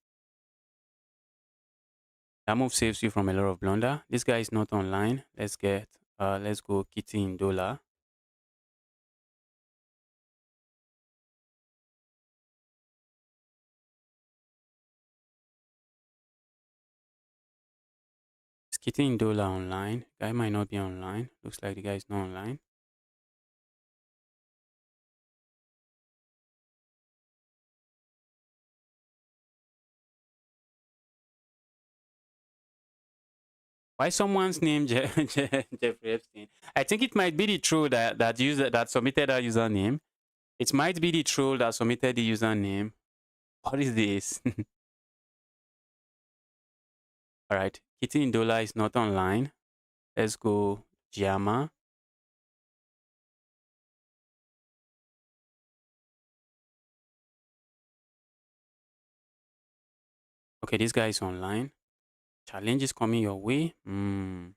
A: That move saves you from a lot of blunder. This guy is not online. Let's go Kitty in dollar. Is Kitty in dollar online? Guy might not be online. Looks like the guy is not online. Why someone's name Jeffrey Epstein? I think it might be the troll that submitted that username. It might be the troll that submitted the username. What is this? All right, Kitty in dollar is not online. Let's go Giamma. Okay, this guy is online. Challenge is coming your way. The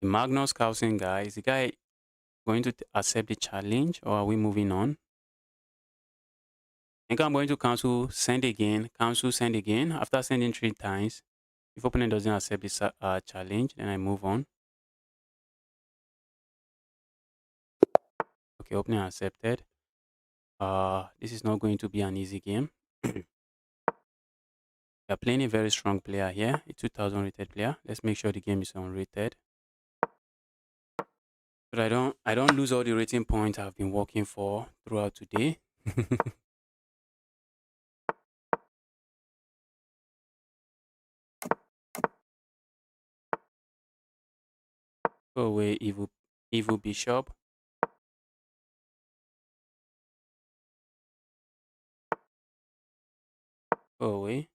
A: Magnus Carlsen guy, is the guy going to accept the challenge or are we moving on? I think I'm going to cancel, send again, cancel, send again. After sending 3 times, if opponent doesn't accept this challenge, then I move on. Okay, opponent accepted. This is not going to be an easy game. We are playing a very strong player here, a 2000 rated player. Let's make sure the game is unrated. But I don't lose all the rating points I've been working for throughout today. Go away, evil bishop. Go away.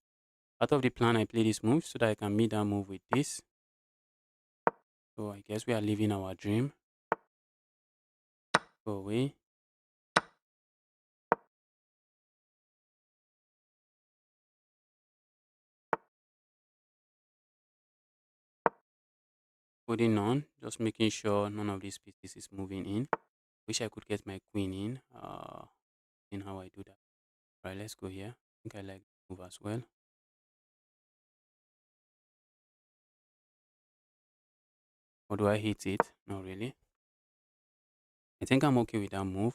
A: Out of the plan, I play this move so that I can meet that move with this. So I guess we are living our dream. Go away. Holding on, just making sure none of these pieces is moving in. Wish I could get my queen in. In how I do that. Right, let's go here. I think I like the move as well. Or do I hit it? Not really. I think I'm okay with that move.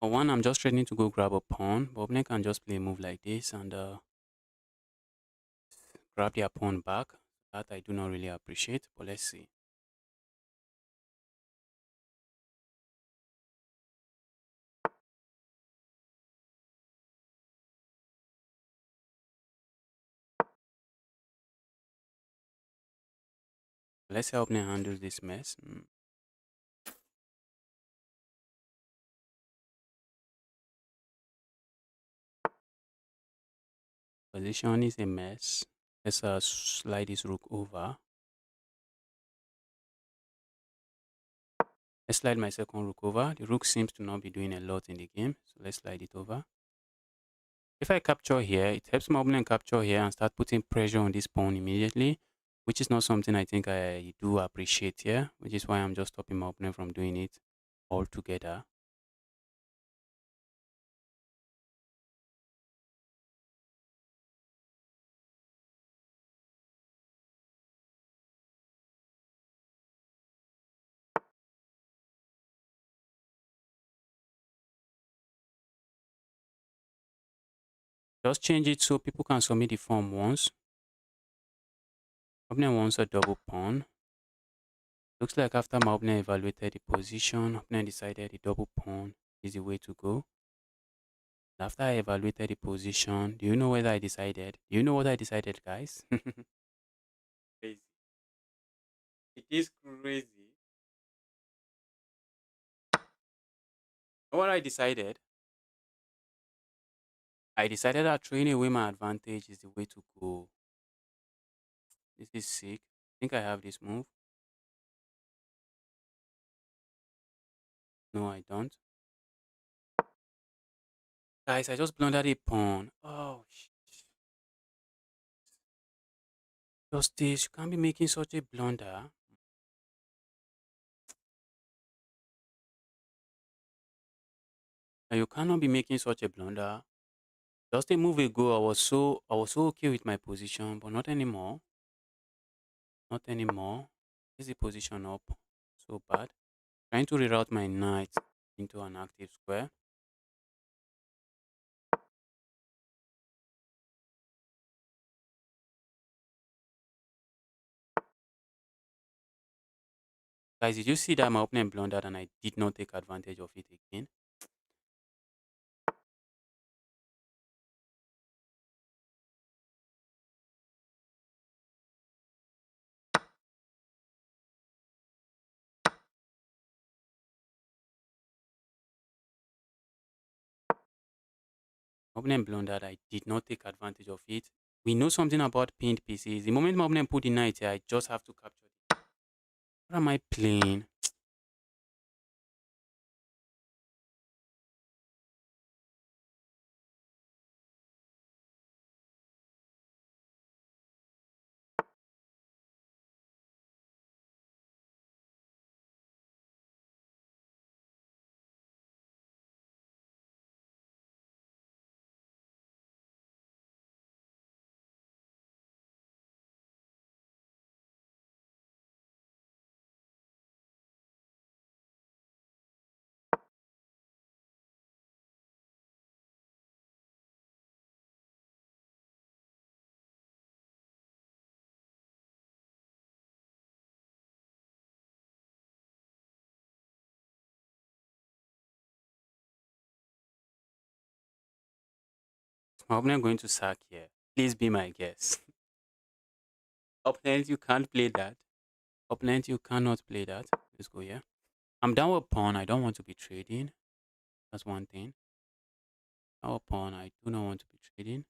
A: For one, I'm just ready to go grab a pawn. But opponent can just play a move like this and grab their pawn back. That I do not really appreciate. But let's see. Let's see how opponent handles this mess. Position is a mess. Let's slide this rook over. Let's slide my second rook over. The rook seems to not be doing a lot in the game. So let's slide it over. If I capture here, it helps my opponent capture here and start putting pressure on this pawn immediately, which is not something I think I do appreciate here, which is why I'm just stopping my opponent from doing it altogether. Just change it so people can submit the form once. Opponent wants a double pawn. Looks like after my opponent evaluated the position, opponent decided the double pawn is the way to go. After I evaluated the position, do you know whether I decided? Do you know what I decided, guys? Crazy. It is crazy. What I decided? I decided that throwing away my advantage is the way to go. This is sick. I think I have this move. No, I don't. Guys, I just blundered a pawn. Oh, Justice, you can't be making such a blunder. And you cannot be making such a blunder. Just a move ago, I was so okay with my position, but not anymore. Not anymore. Is the position up? So bad. Trying to reroute my knight into an active square. Guys, did you see that my opponent blundered and I did not take advantage of it again? Opponent blundered, I did not take advantage of it. We know something about pinned pieces. The moment my opponent put the knight here, I just have to capture it. What am I playing? I'm not going to sack here. Please be my guest. Opponent, you can't play that. Opponent, you cannot play that. Let's go here. I'm down with pawn. I don't want to be trading. That's one thing. Down with pawn. I do not want to be trading.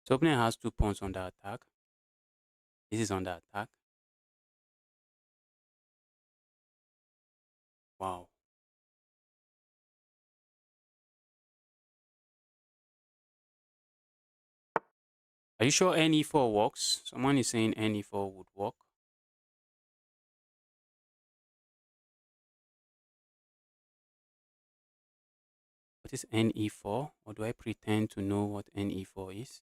A: So opponent has 2 pawns under attack. This is under attack. Wow. Are you sure ne4 works? Someone is saying ne4 would work. What is ne4? Or do I pretend to know what ne4 is?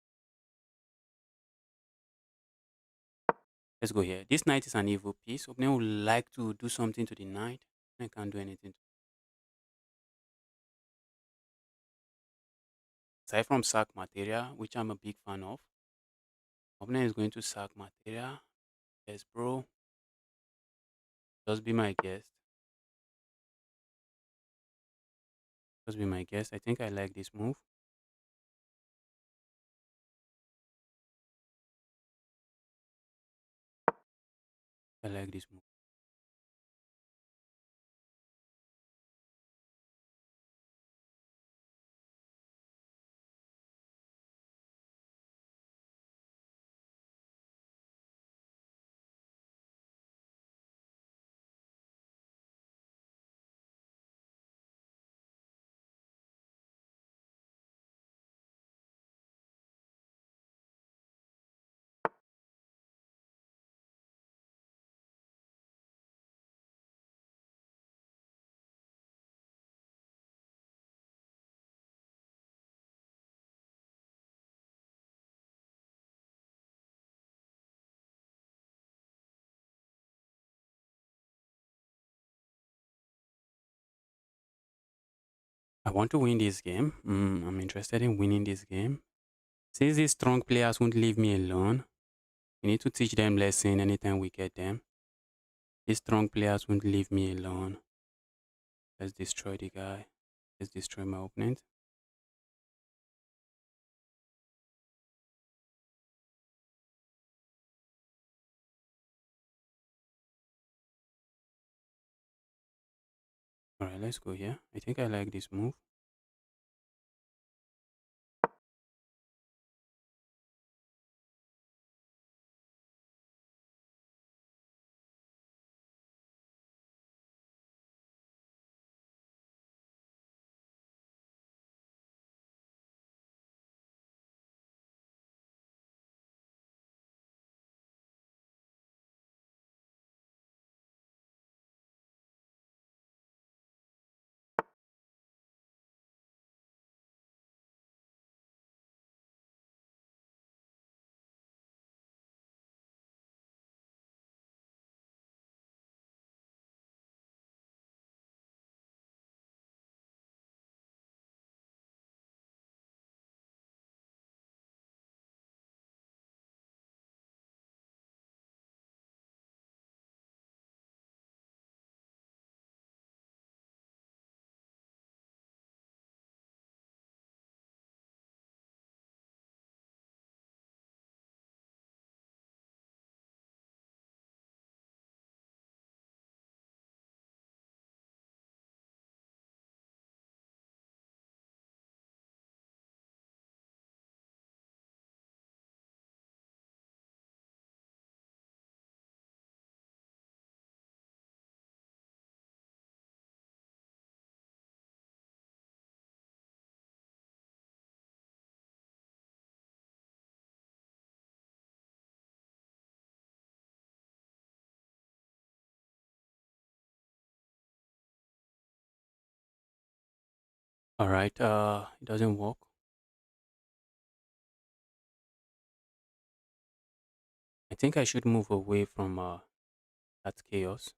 A: Let's go here. This knight is an evil piece. Opponent would like to do something to the knight. I can't do anything. Aside from sack material, which I'm a big fan of. Opponent is going to sack material. Yes, bro. Just be my guest. Just be my guest. I think I like this move. I like this move. I want to win this game. I'm interested in winning this game. Since these strong players won't leave me alone, we need to teach them lesson anytime we get them. These strong players won't leave me alone. Let's destroy the guy. Let's destroy my opponent. Alright, let's go here. I think I like this move. Alright, it doesn't work. I think I should move away from that chaos.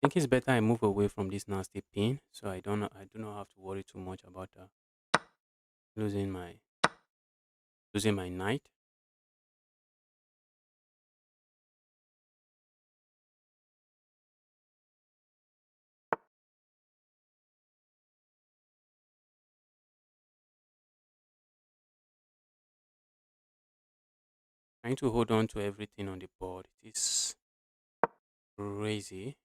A: I think it's better I move away from this nasty pin, so I do not have to worry too much about losing my losing my knight. Trying to hold on to everything on the board. It is crazy.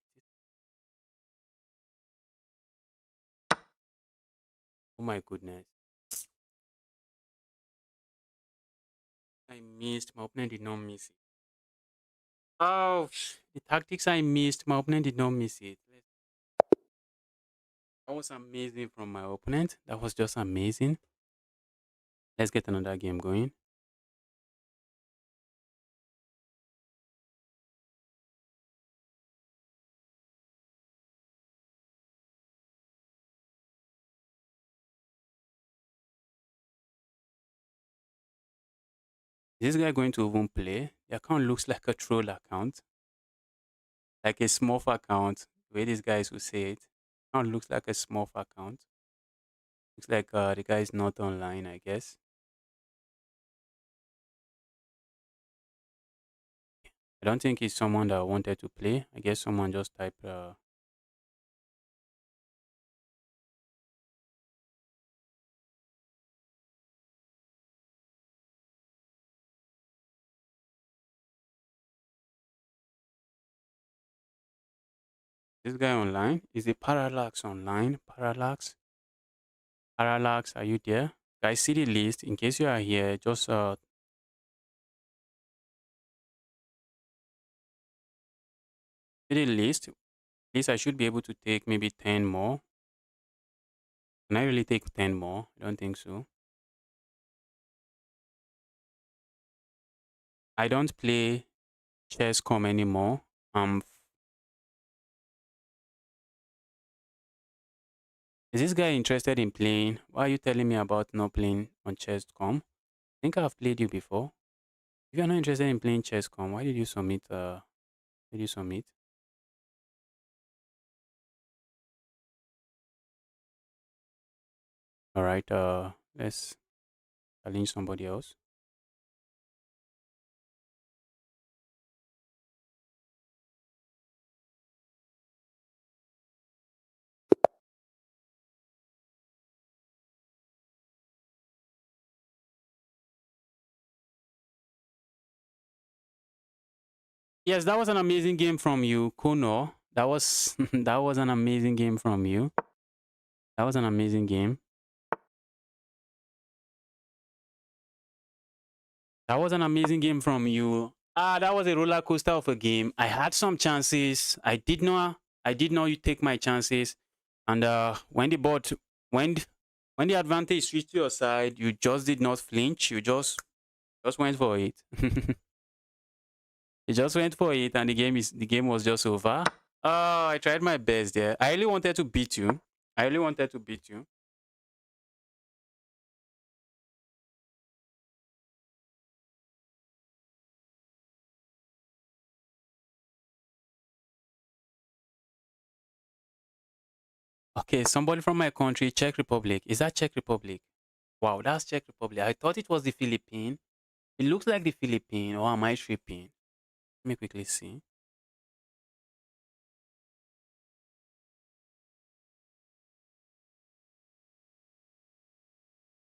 A: Oh my goodness. I missed. My opponent did not miss it. Oh, the tactics I missed. My opponent did not miss it. That was amazing from my opponent. That was just amazing. Let's get another game going. Is this guy going to even play? The account looks like a troll account, like a smurf account. The way these guys will say it, account looks like a smurf account. Looks like the guy is not online, I guess. I don't think he's someone that wanted to play. I guess someone just typed. This guy online? Is it Parallax online? Parallax? Parallax, are you there? Guys, see the list. In case you are here, just see the list. Least I should be able to take maybe 10 more. Can I really take 10 more? I don't think so. I don't play chess.com anymore. Is this guy interested in playing? Why are you telling me about not playing on chess.com? I think I've played you before. If you're not interested in playing chess.com, why did you submit? Did you submit? All right. Let's challenge somebody else. Yes, that was an amazing game from you, Kuno. That was that was an amazing game from you. That was an amazing game. That was an amazing game from you. That was a roller coaster of a game. I had some chances. I did not take my chances. And when the board when when the advantage switched to your side, you just did not flinch. You just went for it. You just went for it and the game was just over. Oh, I tried my best there. I really wanted to beat you. I really wanted to beat you. Okay, somebody from my country, Czech Republic. Is that Czech Republic? Wow, that's Czech Republic. I thought it was the Philippines. It looks like the Philippines, or am I tripping? Let me quickly see.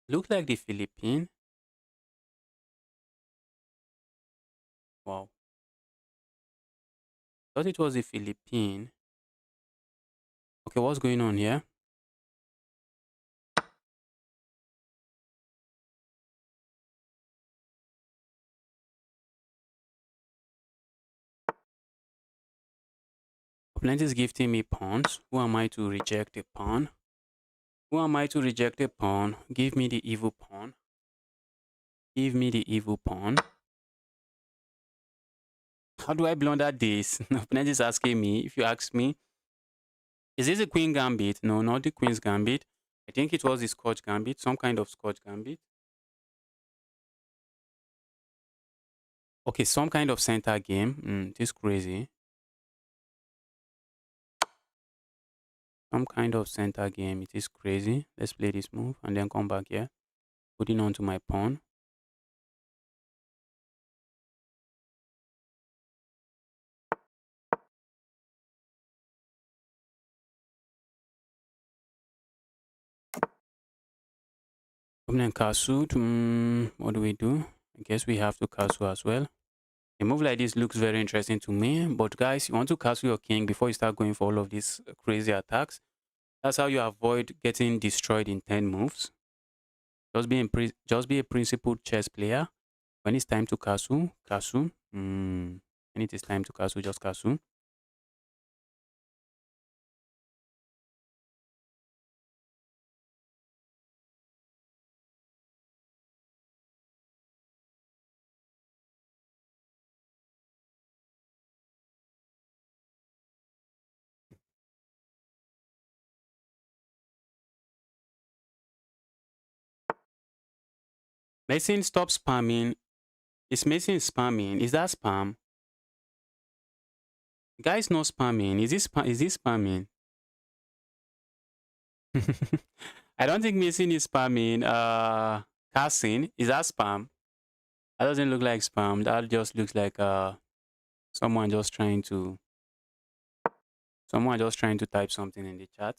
A: Looks like the Philippines. Wow. Thought it was the Philippines. Okay, what's going on here? Opponent is gifting me pawns. Who am I to reject a pawn? Who am I to reject a pawn? Give me the evil pawn. Give me the evil pawn. How do I blunder this? Opponent is asking me. If you ask me, is this a queen gambit? No, not the queen's gambit. I think it was the Scotch gambit, some kind of Scotch gambit. Okay, some kind of center game. This crazy. Some kind of center game. It is crazy. Let's play this move and then come back here. Putting onto my pawn. Opening castle. What do we do? I guess we have to castle as well. A move like this looks very interesting to me. But guys, you want to castle your king before you start going for all of these crazy attacks. That's how you avoid getting destroyed in 10 moves. Just be a principled chess player. When it's time to castle, castle. When it is time to castle, just castle. Mason, stop spamming. Is Mason spamming? Is that spam? Guys, no spamming. Is this spamming? I don't think Mason is spamming. Casting, is that spam? That doesn't look like spam. That just looks like someone just trying to type something in the chat.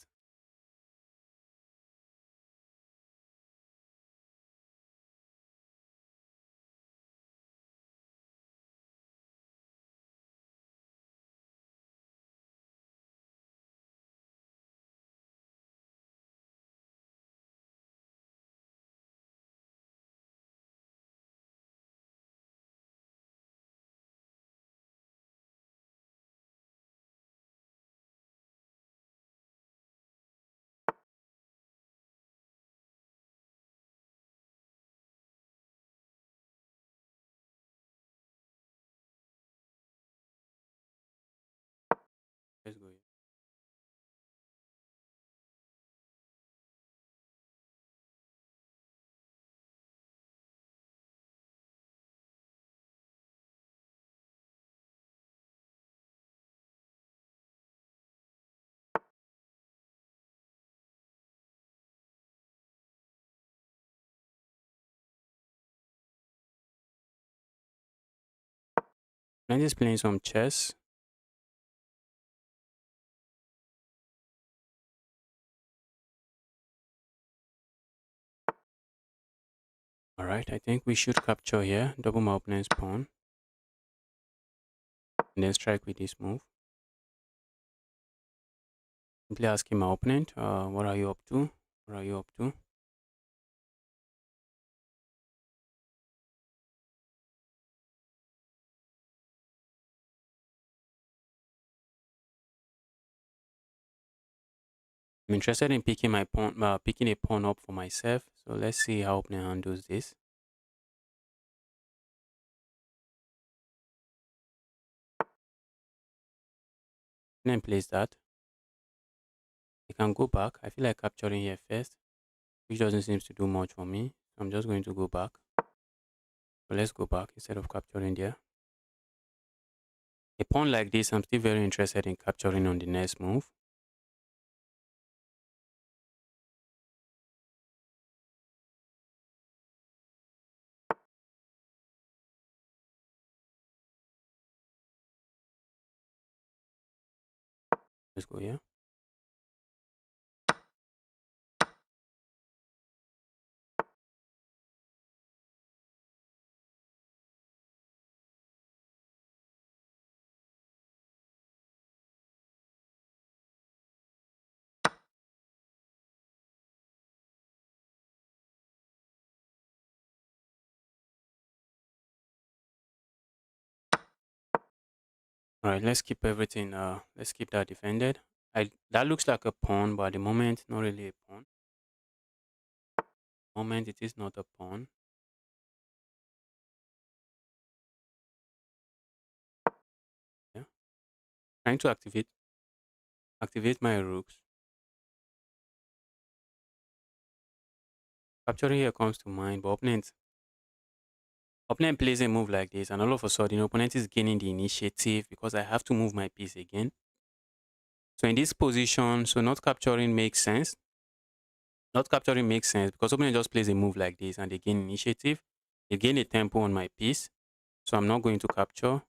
A: Let's go. I'm just playing some chess. All right, I think we should capture here. Double my opponent's pawn, and then strike with this move. Simply asking my opponent, what are you up to? What are you up to? I'm interested in picking my pawn, picking a pawn up for myself. So let's see how opponent handles this. Then place that. I can go back. I feel like capturing here first, which doesn't seem to do much for me. So I'm just going to go back. So let's go back instead of capturing there. A pawn like this, I'm still very interested in capturing on the next move. Let's go here. All right, let's keep everything. Let's keep that defended. That looks like a pawn, but at the moment, not really a pawn. Moment, it is not a pawn. Yeah, trying to activate my rooks. Capturing here comes to mind, but opponent plays a move like this, and all of a sudden, opponent is gaining the initiative because I have to move my piece again. So in this position, so not capturing makes sense. Not capturing makes sense because opponent just plays a move like this and they gain initiative. They gain a tempo on my piece. So I'm not going to capture.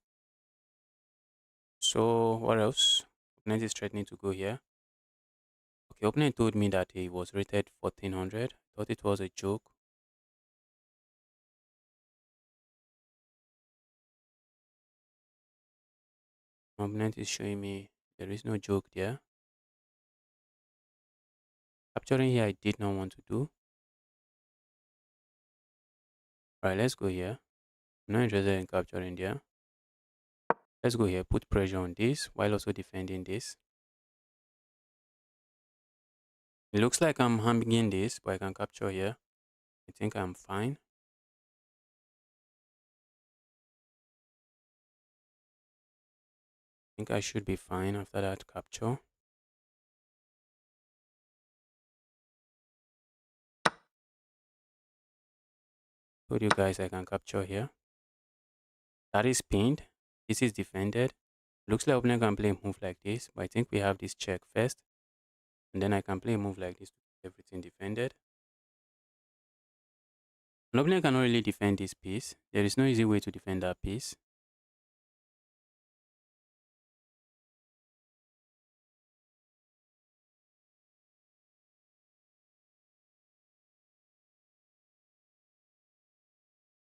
A: So what else? Opponent is threatening to go here. Okay, opponent told me that he was rated 1400. Thought it was a joke. My opponent is showing me there is no joke there. Capturing here I did not want to do. Alright, let's go here. I'm not interested in capturing there. Let's go here, put pressure on this while also defending this. It looks like I'm hanging this, but I can capture here. I think I'm fine. I think I should be fine after that capture. Told you guys I can capture here. That is pinned. This is defended. Looks like opponent can play a move like this, but I think we have this check first. And then I can play a move like this to get everything defended. An opponent cannot really defend this piece. There is no easy way to defend that piece.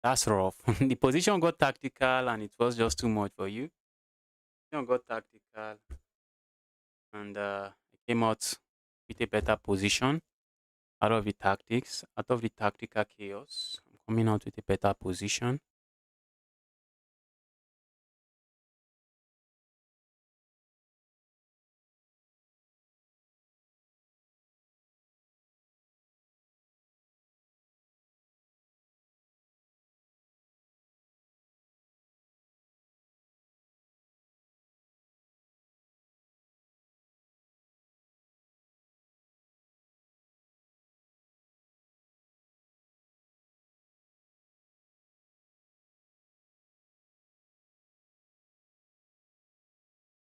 A: That's rough. The position got tactical and it was just too much for you. The position got tactical and I came out with a better position out of the tactics, out of the tactical chaos. I'm coming out with a better position.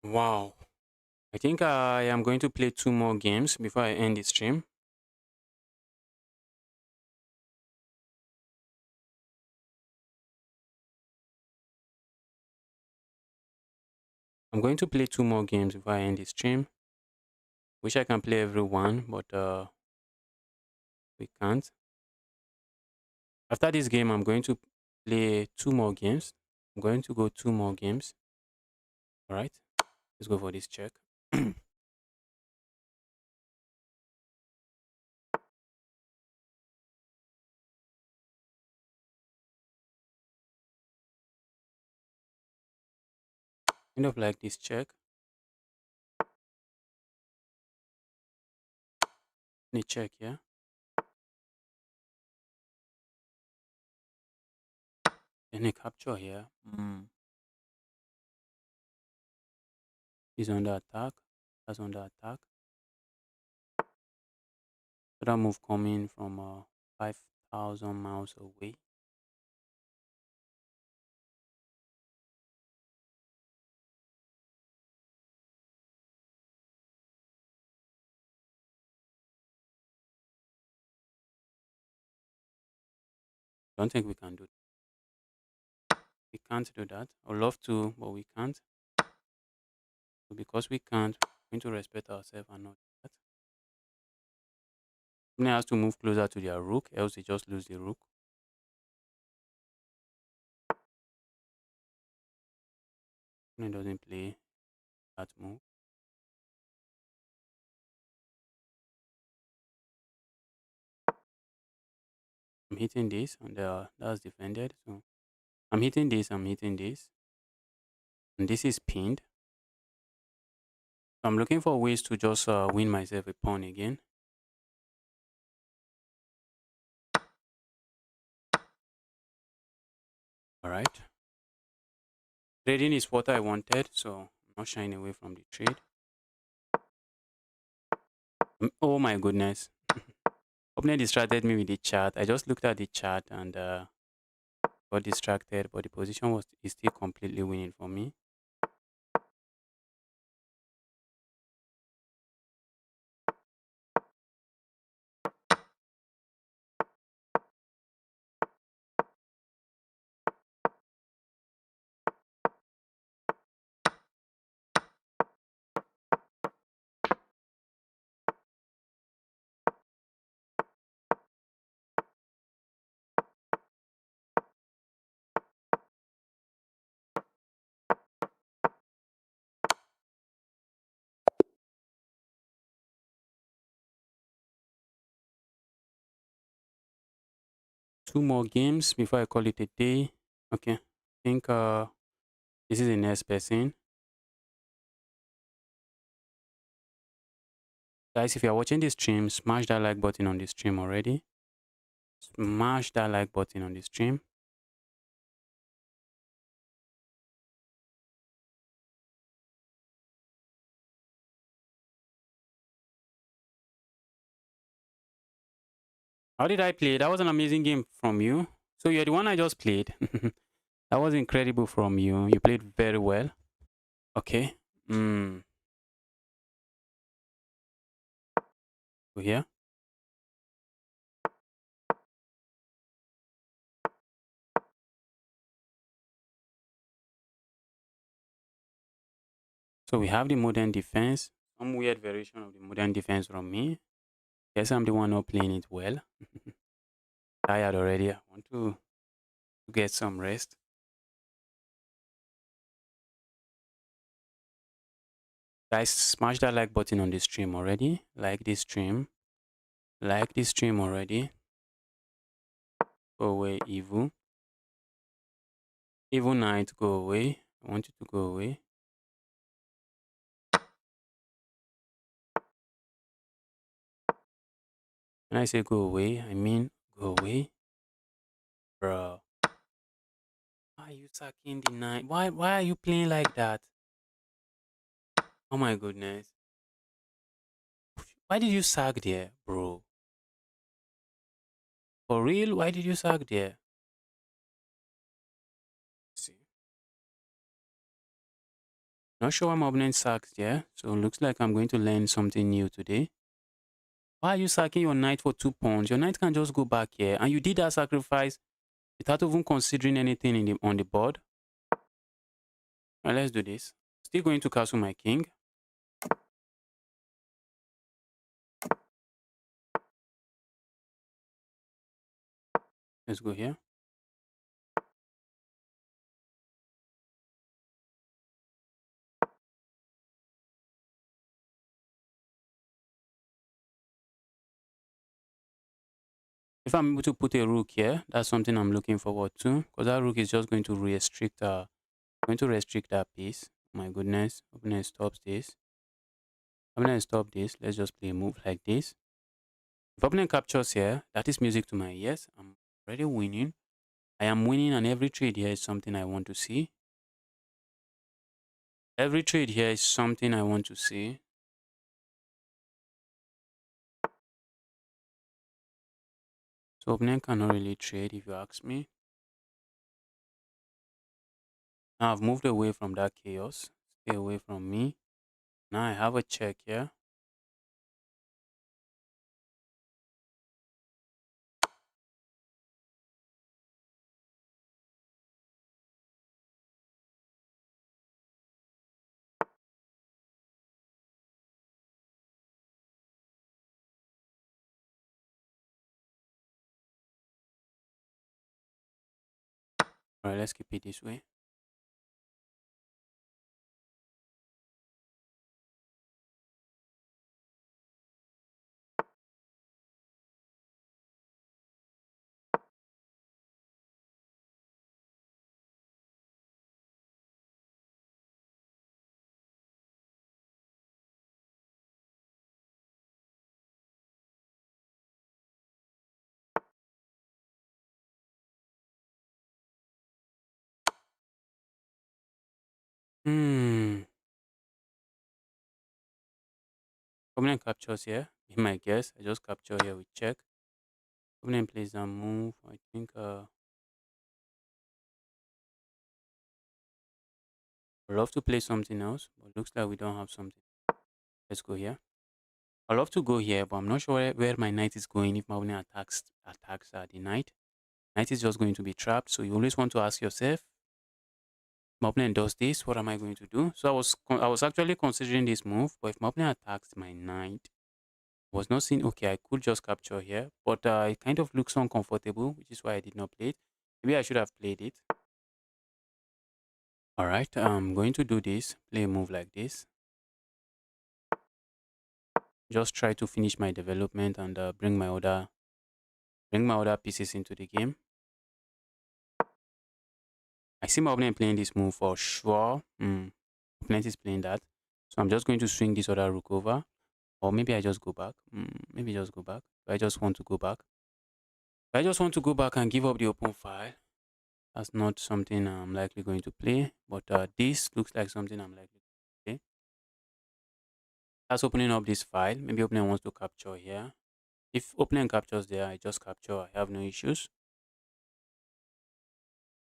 A: Wow. I think I am going to play 2 more games before I end the stream. I'm going to play 2 more games before I end the stream. Wish I can play every one, but we can't. After this game, I'm going to play 2 more games. I'm going to go 2 more games. All right, let's go for this check. End up like this check. Let me check here. Then a capture here. He's under attack. That's under attack. So that move coming from 5,000 miles away. Don't think we can do. We can't do that. I'd love to, but we can't. So because we can't, we need to respect ourselves and not do that. Opponent has to move closer to their rook, else they just lose the rook. Opponent doesn't play that move. I'm hitting this, and that's defended. So I'm hitting this, and this is pinned. So I'm looking for ways to just win myself a pawn again. All right. Trading is what I wanted, so I'm not shying away from the trade. Oh my goodness. Opponent distracted me with the chart. I just looked at the chart and got distracted, but the position is still completely winning for me. two more games before I call it a day. Okay. I think this is the next person. Guys, if you are watching this stream, smash that like button on the stream already. Smash that like button on the stream. How did I play? That was an amazing game from you. So you're the one I just played. That was incredible from you. You played very well. Okay. So here. So we have the modern defense. Some weird variation of the modern defense from me. Guess I'm the one not playing it well. Tired already. I want to get some rest. Guys, smash that like button on the stream already. Like this stream. Like this stream already. Go away, evil. Evil Knight, go away. I want you to go away. When I say go away, I mean go away. Bro. Why are you sucking the knight? Why are you playing like that? Oh my goodness. Why did you suck there, bro? For real? Why did you suck there? See. Not sure why my opponent sucks there. So looks like I'm going to learn something new today. Why are you sacking your knight for 2 pawns? Your knight can just go back here. And you did that sacrifice without even considering anything on the board. Well, let's do this. Still going to castle my king. Let's go here. If I'm able to put a rook here, that's something I'm looking forward to. Because that rook is just going to restrict that piece. My goodness. Opponent stops this. Opponent stop this. Let's just play a move like this. If opponent captures here, that is music to my ears. I'm already winning. I am winning, and every trade here is something I want to see. Every trade here is something I want to see. So opponent cannot really trade if you ask me. Now I've moved away from that chaos. Stay away from me. Now I have a check here. Alright, let's keep it this way. Opponent captures here. Be my guess. I just capture here with check. Opponent plays a move. I think I'd love to play something else, but looks like we don't have something. Let's go here. I love to go here, but I'm not sure where my knight is going if my opponent attacks the knight. Knight is just going to be trapped. So you always want to ask yourself, my opponent does this, what am I going to do? So I was actually considering this move, but if my opponent attacks my knight, I was not seeing, okay, I could just capture here, but it kind of looks uncomfortable, which is why I did not play it. Maybe I should have played it. All right, I'm going to do this, play a move like this. Just try to finish my development and bring my other Bring my other pieces into the game. I see my opponent playing this move for sure. Opponent is playing that. So I'm just going to swing this other rook over. Or maybe I just go back. Maybe just go back. I just want to go back. I just want to go back and give up the open file. That's not something I'm likely going to play. But this looks like something I'm likely to play. That's opening up this file. Maybe opponent wants to capture here. If opponent captures there, I just capture. I have no issues.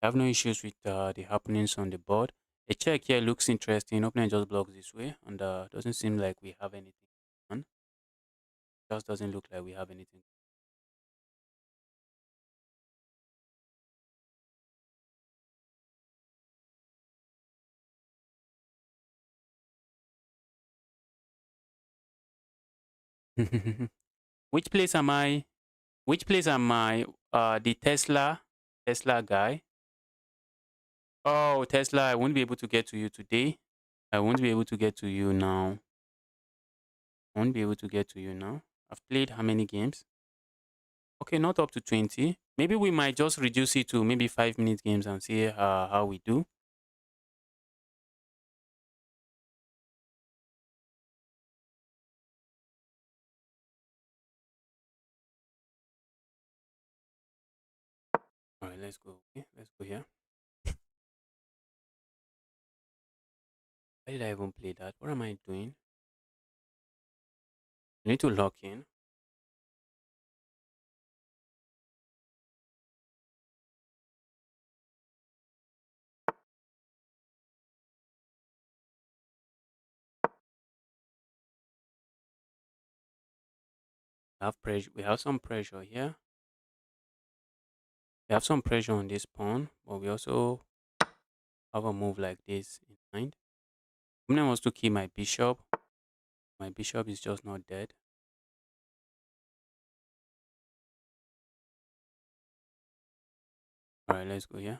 A: I have no issues with the happenings on the board. A check here looks interesting. Opponent just blocks this way, and doesn't seem like we have anything on. Just doesn't look like we have anything. Which place am I? Which place am I? The Tesla guy. Oh, Tesla! I won't be able to get to you today. I won't be able to get to you now. I won't be able to get to you now. I've played how many games? Okay, not up to 20. Maybe we might just reduce it to maybe 5 minute games and see how we do. All right, let's go. Okay, let's go here. Why did I even play that? What am I doing? I need to lock in. We have pressure. We have some pressure here. We have some pressure on this pawn, but we also have a move like this in mind. Opponent wants to kill my bishop. My bishop is just not dead. All right, let's go here.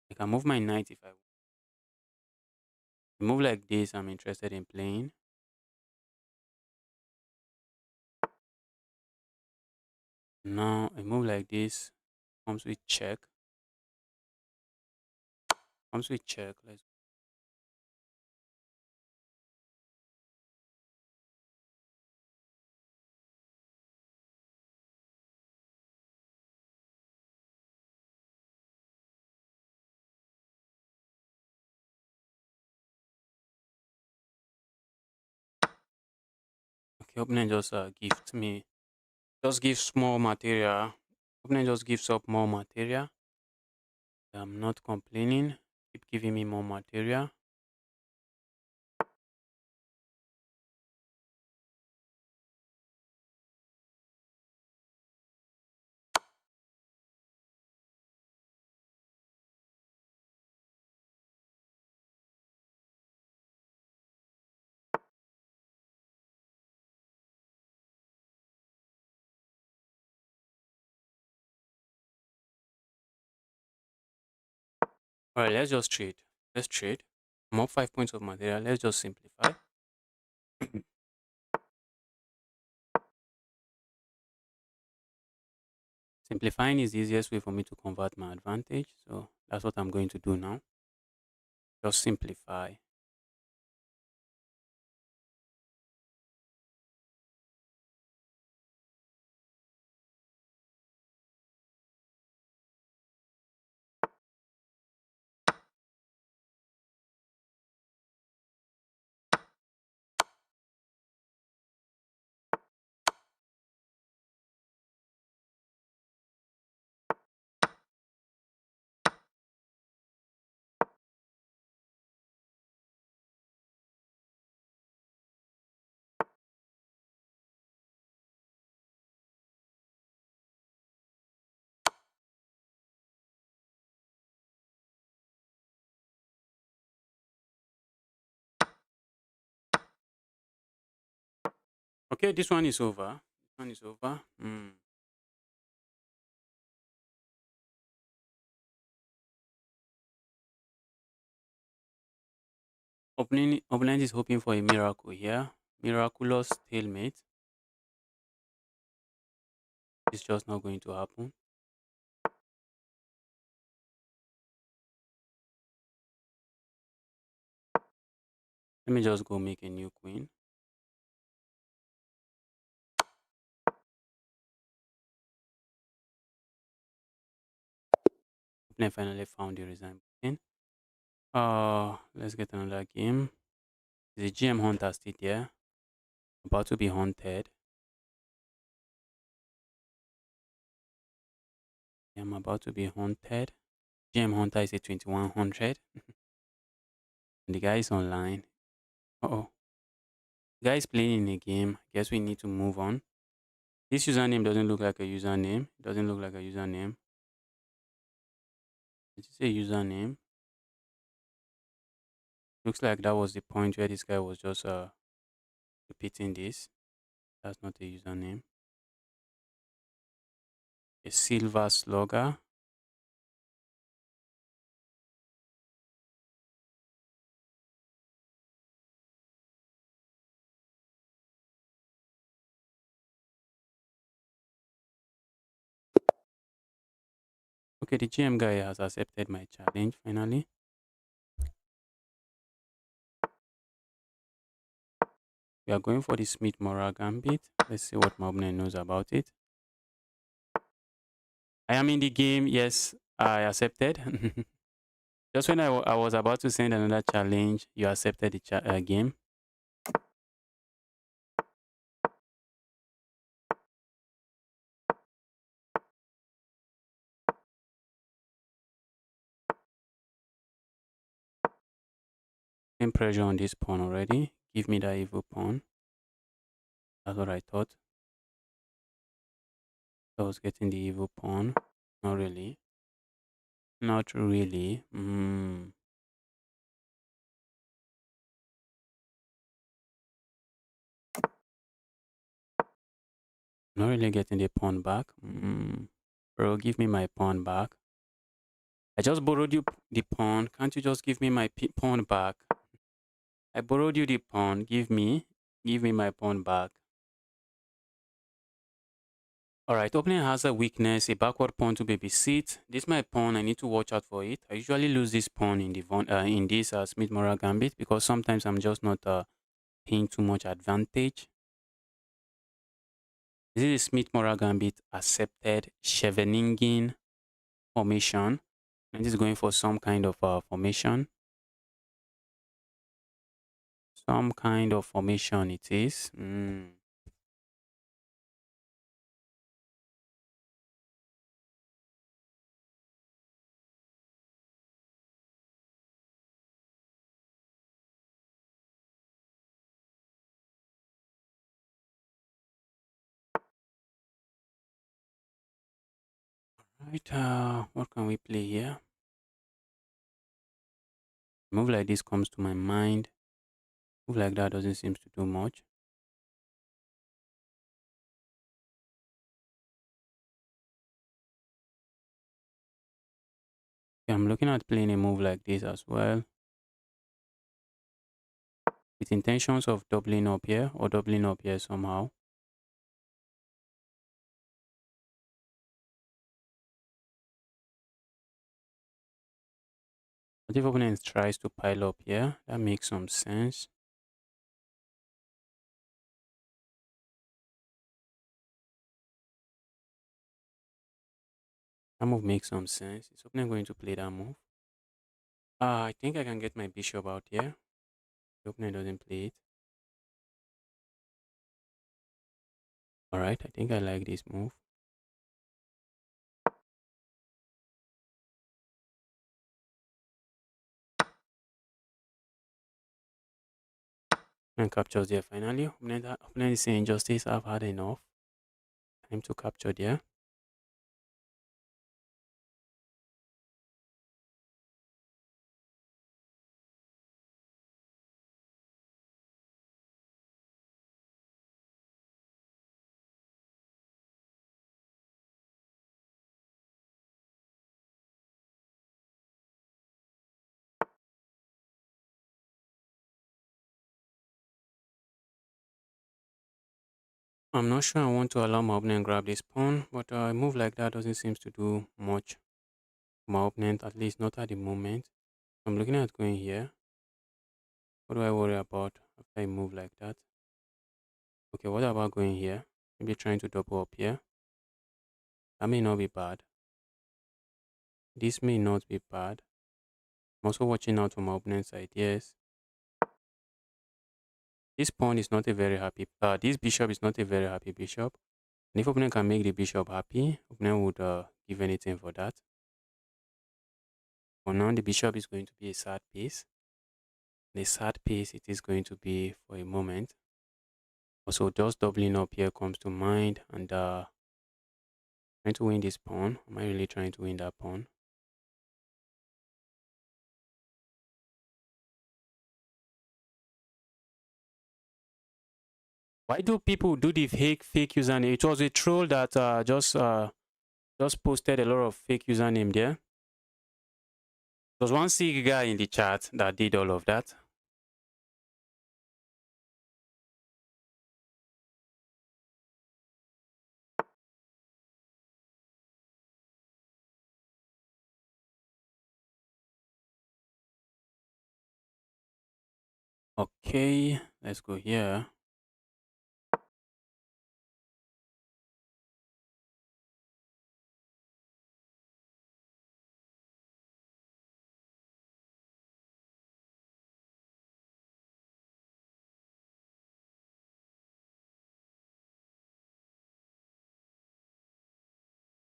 A: I can move my knight if I want. A move like this, I'm interested in playing. Now, a move like this comes with check. Comes with check. Let's. Okay, opponent just gift me. Just gives more material. Opponent just gives up more material. I'm not complaining. Keep giving me more material. All right, let's just trade. Let's trade. I'm up 5 points of material. Let's just simplify. Simplifying is the easiest way for me to convert my advantage. So that's what I'm going to do now. Just simplify. Okay, this one is over. This one is over. Opponent is hoping for a miracle here. Miraculous stalemate. It's just not going to happen. Let me just go make a new queen. Then finally found the resign button. Let's get another game. The GM Hunter still there. About to be haunted. I'm about to be haunted. GM Hunter is a 2100. And the guy is online. Oh, the guy is playing in a game. Guess we need to move on. This username doesn't look like a username. It doesn't look like a username. Did you say username? Looks like that was the point where this guy was just repeating this. That's not a username. A silver slugger. Okay, the GM guy has accepted my challenge finally. We are going for the Smith Mora Gambit. Let's see what my opponent knows about it. I am in the game. Yes, I accepted. Just when I was about to send another challenge, you accepted the game. Putting pressure on this pawn already. Give me that evil pawn. That's what I thought. I was getting the evil pawn. Not really. Not really. Not really getting the pawn back. Bro, give me my pawn back. I just borrowed you the pawn. Can't you just give me my pawn back? I borrowed you the pawn. Give me my pawn back. Alright, opponent has a weakness, a backward pawn to babysit. This is my pawn. I need to watch out for it. I usually lose this pawn in the in this Smith Mora Gambit because sometimes I'm just not paying too much advantage. This is Smith Mora Gambit accepted Scheveningen formation. And this is going for some kind of formation. Some kind of formation it is. Right, what can we play here? Move like this comes to my mind. Move like that doesn't seem to do much. Okay, I'm looking at playing a move like this as well. With intentions of doubling up here or doubling up here somehow. But if opponent tries to pile up here, that makes some sense. That move makes some sense. Is opponent going to play that move? I think I can get my bishop out here. The opponent doesn't play it. Alright, I think I like this move. And captures there finally. Opponent is saying justice, I've had enough. Time to capture there. I'm not sure I want to allow my opponent grab this pawn, but a move like that doesn't seem to do much for my opponent, at least not at the moment. I'm looking at going here. What do I worry about after a move like that? Okay, what about going here? Maybe trying to double up here. That may not be bad. This may not be bad. I'm also watching out for my opponent's ideas. This pawn is not a very happy. This bishop is not a very happy bishop. And if opponent can make the bishop happy, opponent would give anything for that. For now, the bishop is going to be a sad piece. The sad piece it is going to be for a moment. Also, just doubling up here comes to mind, and trying to win this pawn. Am I really trying to win that pawn? Why do people do the fake username? It was a troll that just posted a lot of fake username there. There was one sick guy in the chat that did all of that. Okay, let's go here.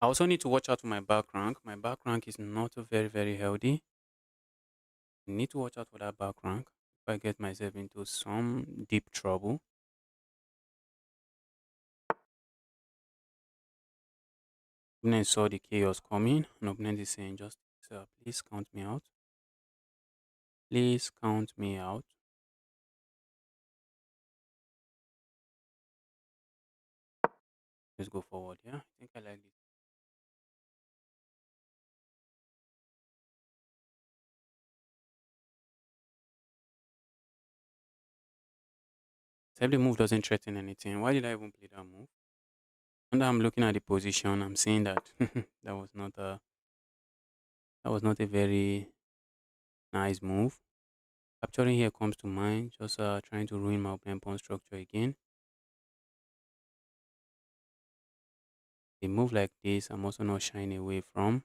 A: I also need to watch out for my back rank. My back rank is not very, very healthy. I need to watch out for that back rank if I get myself into some deep trouble. Opponent saw the chaos coming, and opponent is saying, just please count me out. Please count me out. Let's go forward, yeah? I think I like this. Except the move doesn't threaten anything. Why did I even play that move? And I'm looking at the position, I'm seeing that that was not a very nice move. Capturing here comes to mind, just trying to ruin my opening pawn structure again. A move like this, I'm also not shying away from.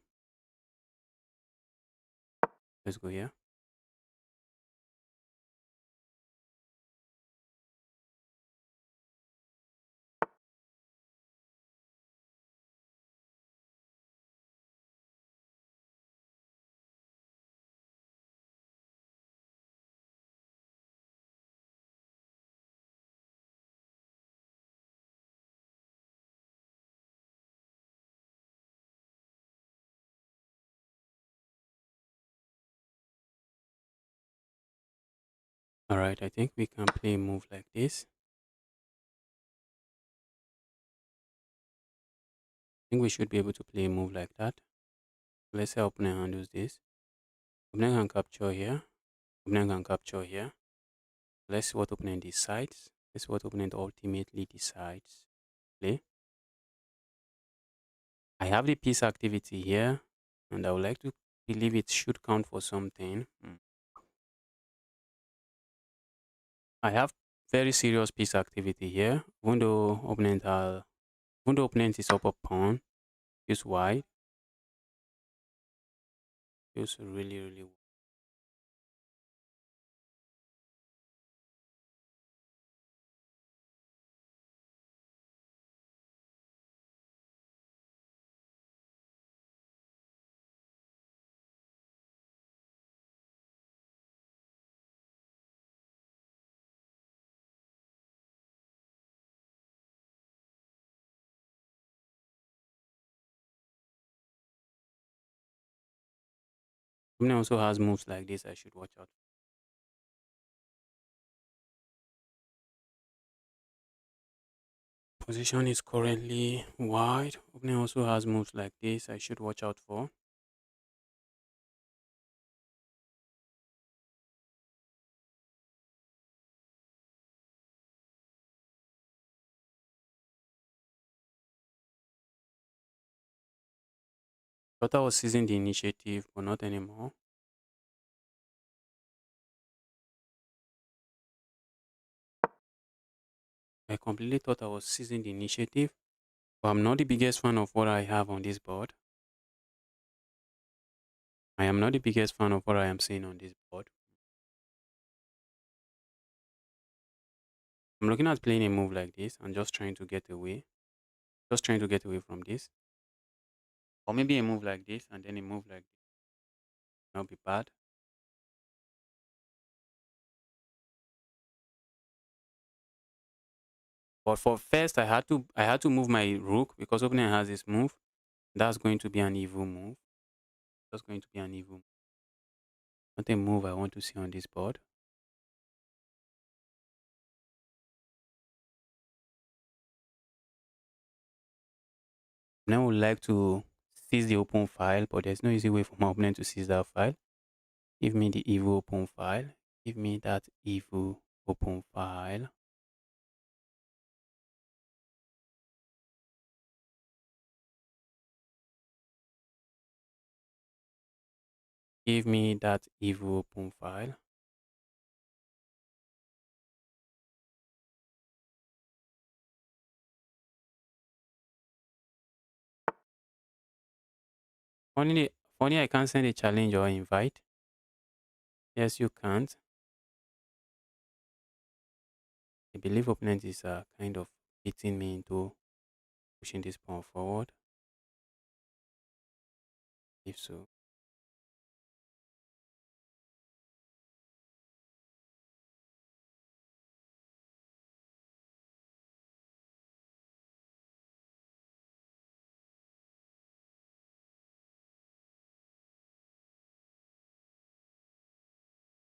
A: Let's go here. Alright, I think we can play a move like this. I think we should be able to play a move like that. Let's see how opponent handles this. Opponent can capture here. Opponent can capture here. Let's see what opponent decides. Let's see what opponent ultimately decides. Play. I have the piece activity here, and I would like to believe it should count for something. I have very serious piece activity here. Even though opponent is up a pawn, feels wide. Feels really, really wide. Opponent also has moves like this I should watch out. Position is currently wide. Opponent also has moves like this I should watch out for. Thought I was seizing the initiative, but not anymore. I completely thought I was seizing the initiative, but I'm not the biggest fan of what I have on this board. I am not the biggest fan of what I am seeing on this board. I'm looking at playing a move like this and just trying to get away. Just trying to get away from this. Or maybe a move like this and then a move like this. Not be bad. But for first I had to move my rook because opening has this move. That's going to be an evil move. That's going to be an evil. Not a move I want to see on this board. Now I would like to seize the open file, but there's no easy way for my opponent to seize that file. Give me the evil open file. Give me that evil open file. Give me that evil open file. Funny, funny, I can't send a challenge or invite. Yes, you can't. I believe opponent is kind of beating me into pushing this pawn forward. If so,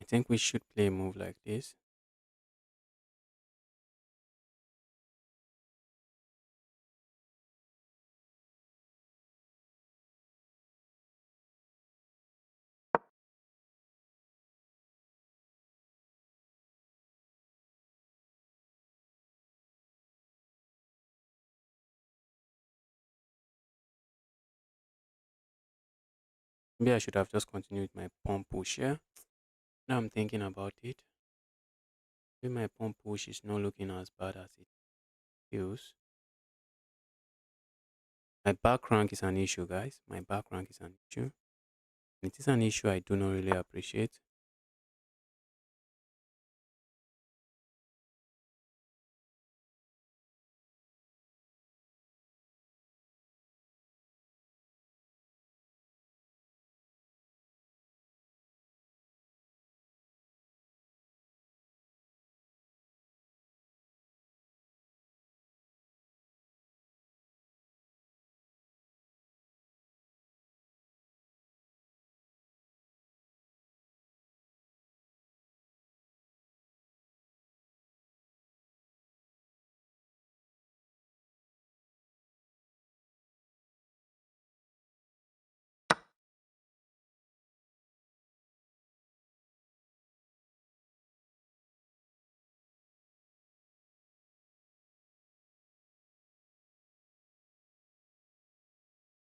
A: I think we should play a move like this. Maybe I should have just continued my pawn push here. Now I'm thinking about it. Maybe my pawn push is not looking as bad as it feels. My back rank is an issue, guys. My back rank is an issue. It is an issue I do not really appreciate.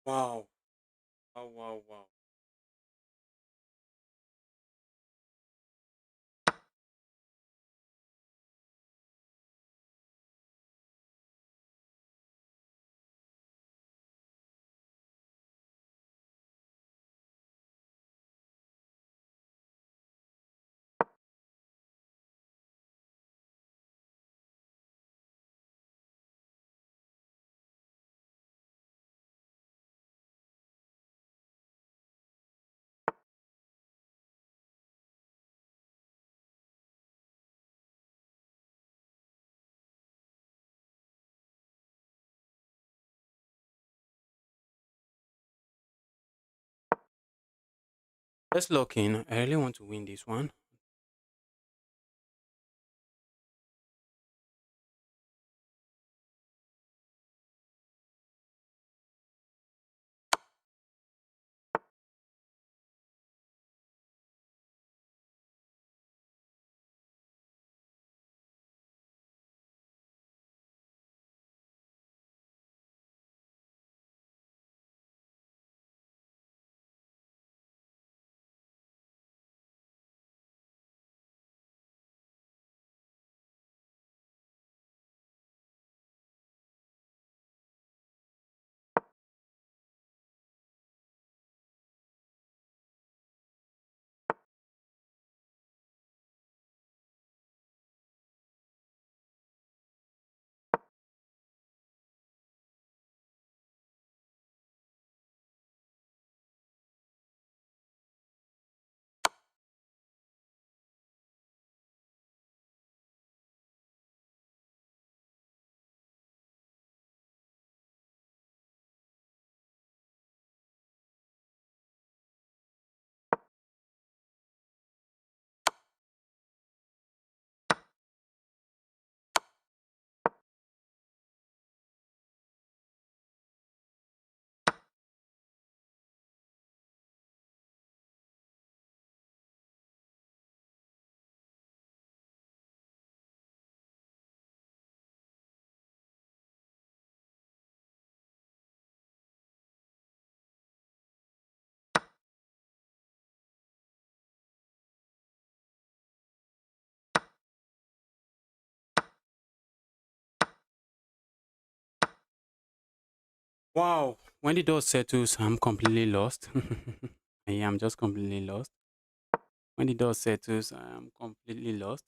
A: Wow. Wow, wow, wow. Let's lock in. I really want to win this one. Wow. When the dust settles, I'm completely lost. Yeah, I'm just completely lost. When the dust settles, I'm completely lost.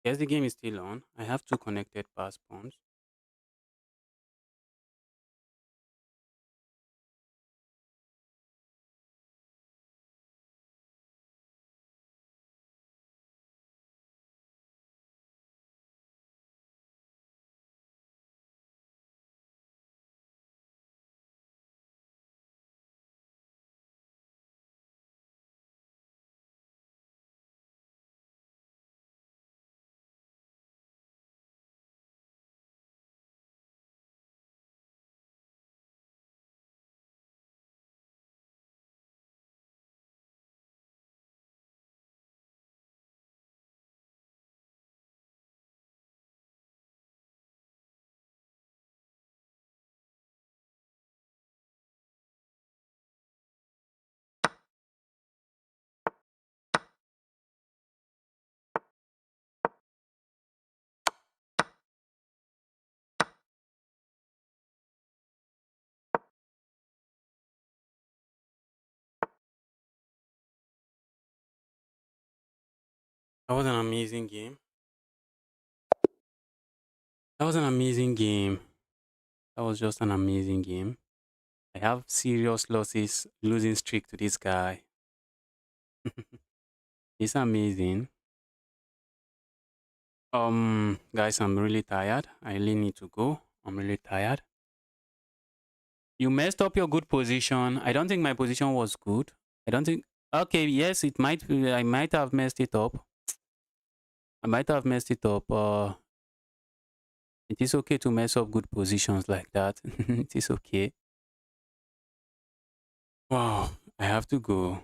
A: Yes, the game is still on. I have two connected pass pawns. That was an amazing game. That was an amazing game. That was just an amazing game. I have serious losses, losing streak to this guy. It's amazing. Guys, I'm really tired. I really need to go. I'm really tired. You messed up your good position. I don't think my position was good. I don't think. Okay, yes, it might. I might have messed it up. I might have messed it up. It is okay to mess up good positions like that. It is okay. Wow, I have to go.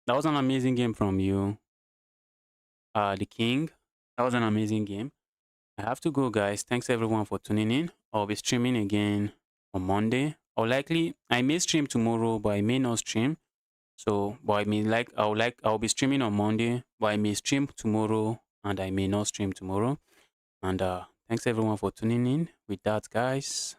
A: That was an amazing game from you, the King. That was an amazing game. I have to go, guys. Thanks everyone for tuning in. I'll be streaming again on Monday. Or likely, I may stream tomorrow, but I may not stream. So, but I mean, I'll be streaming on Monday, but I may stream tomorrow, and I may not stream tomorrow. And thanks everyone for tuning in. With that, guys,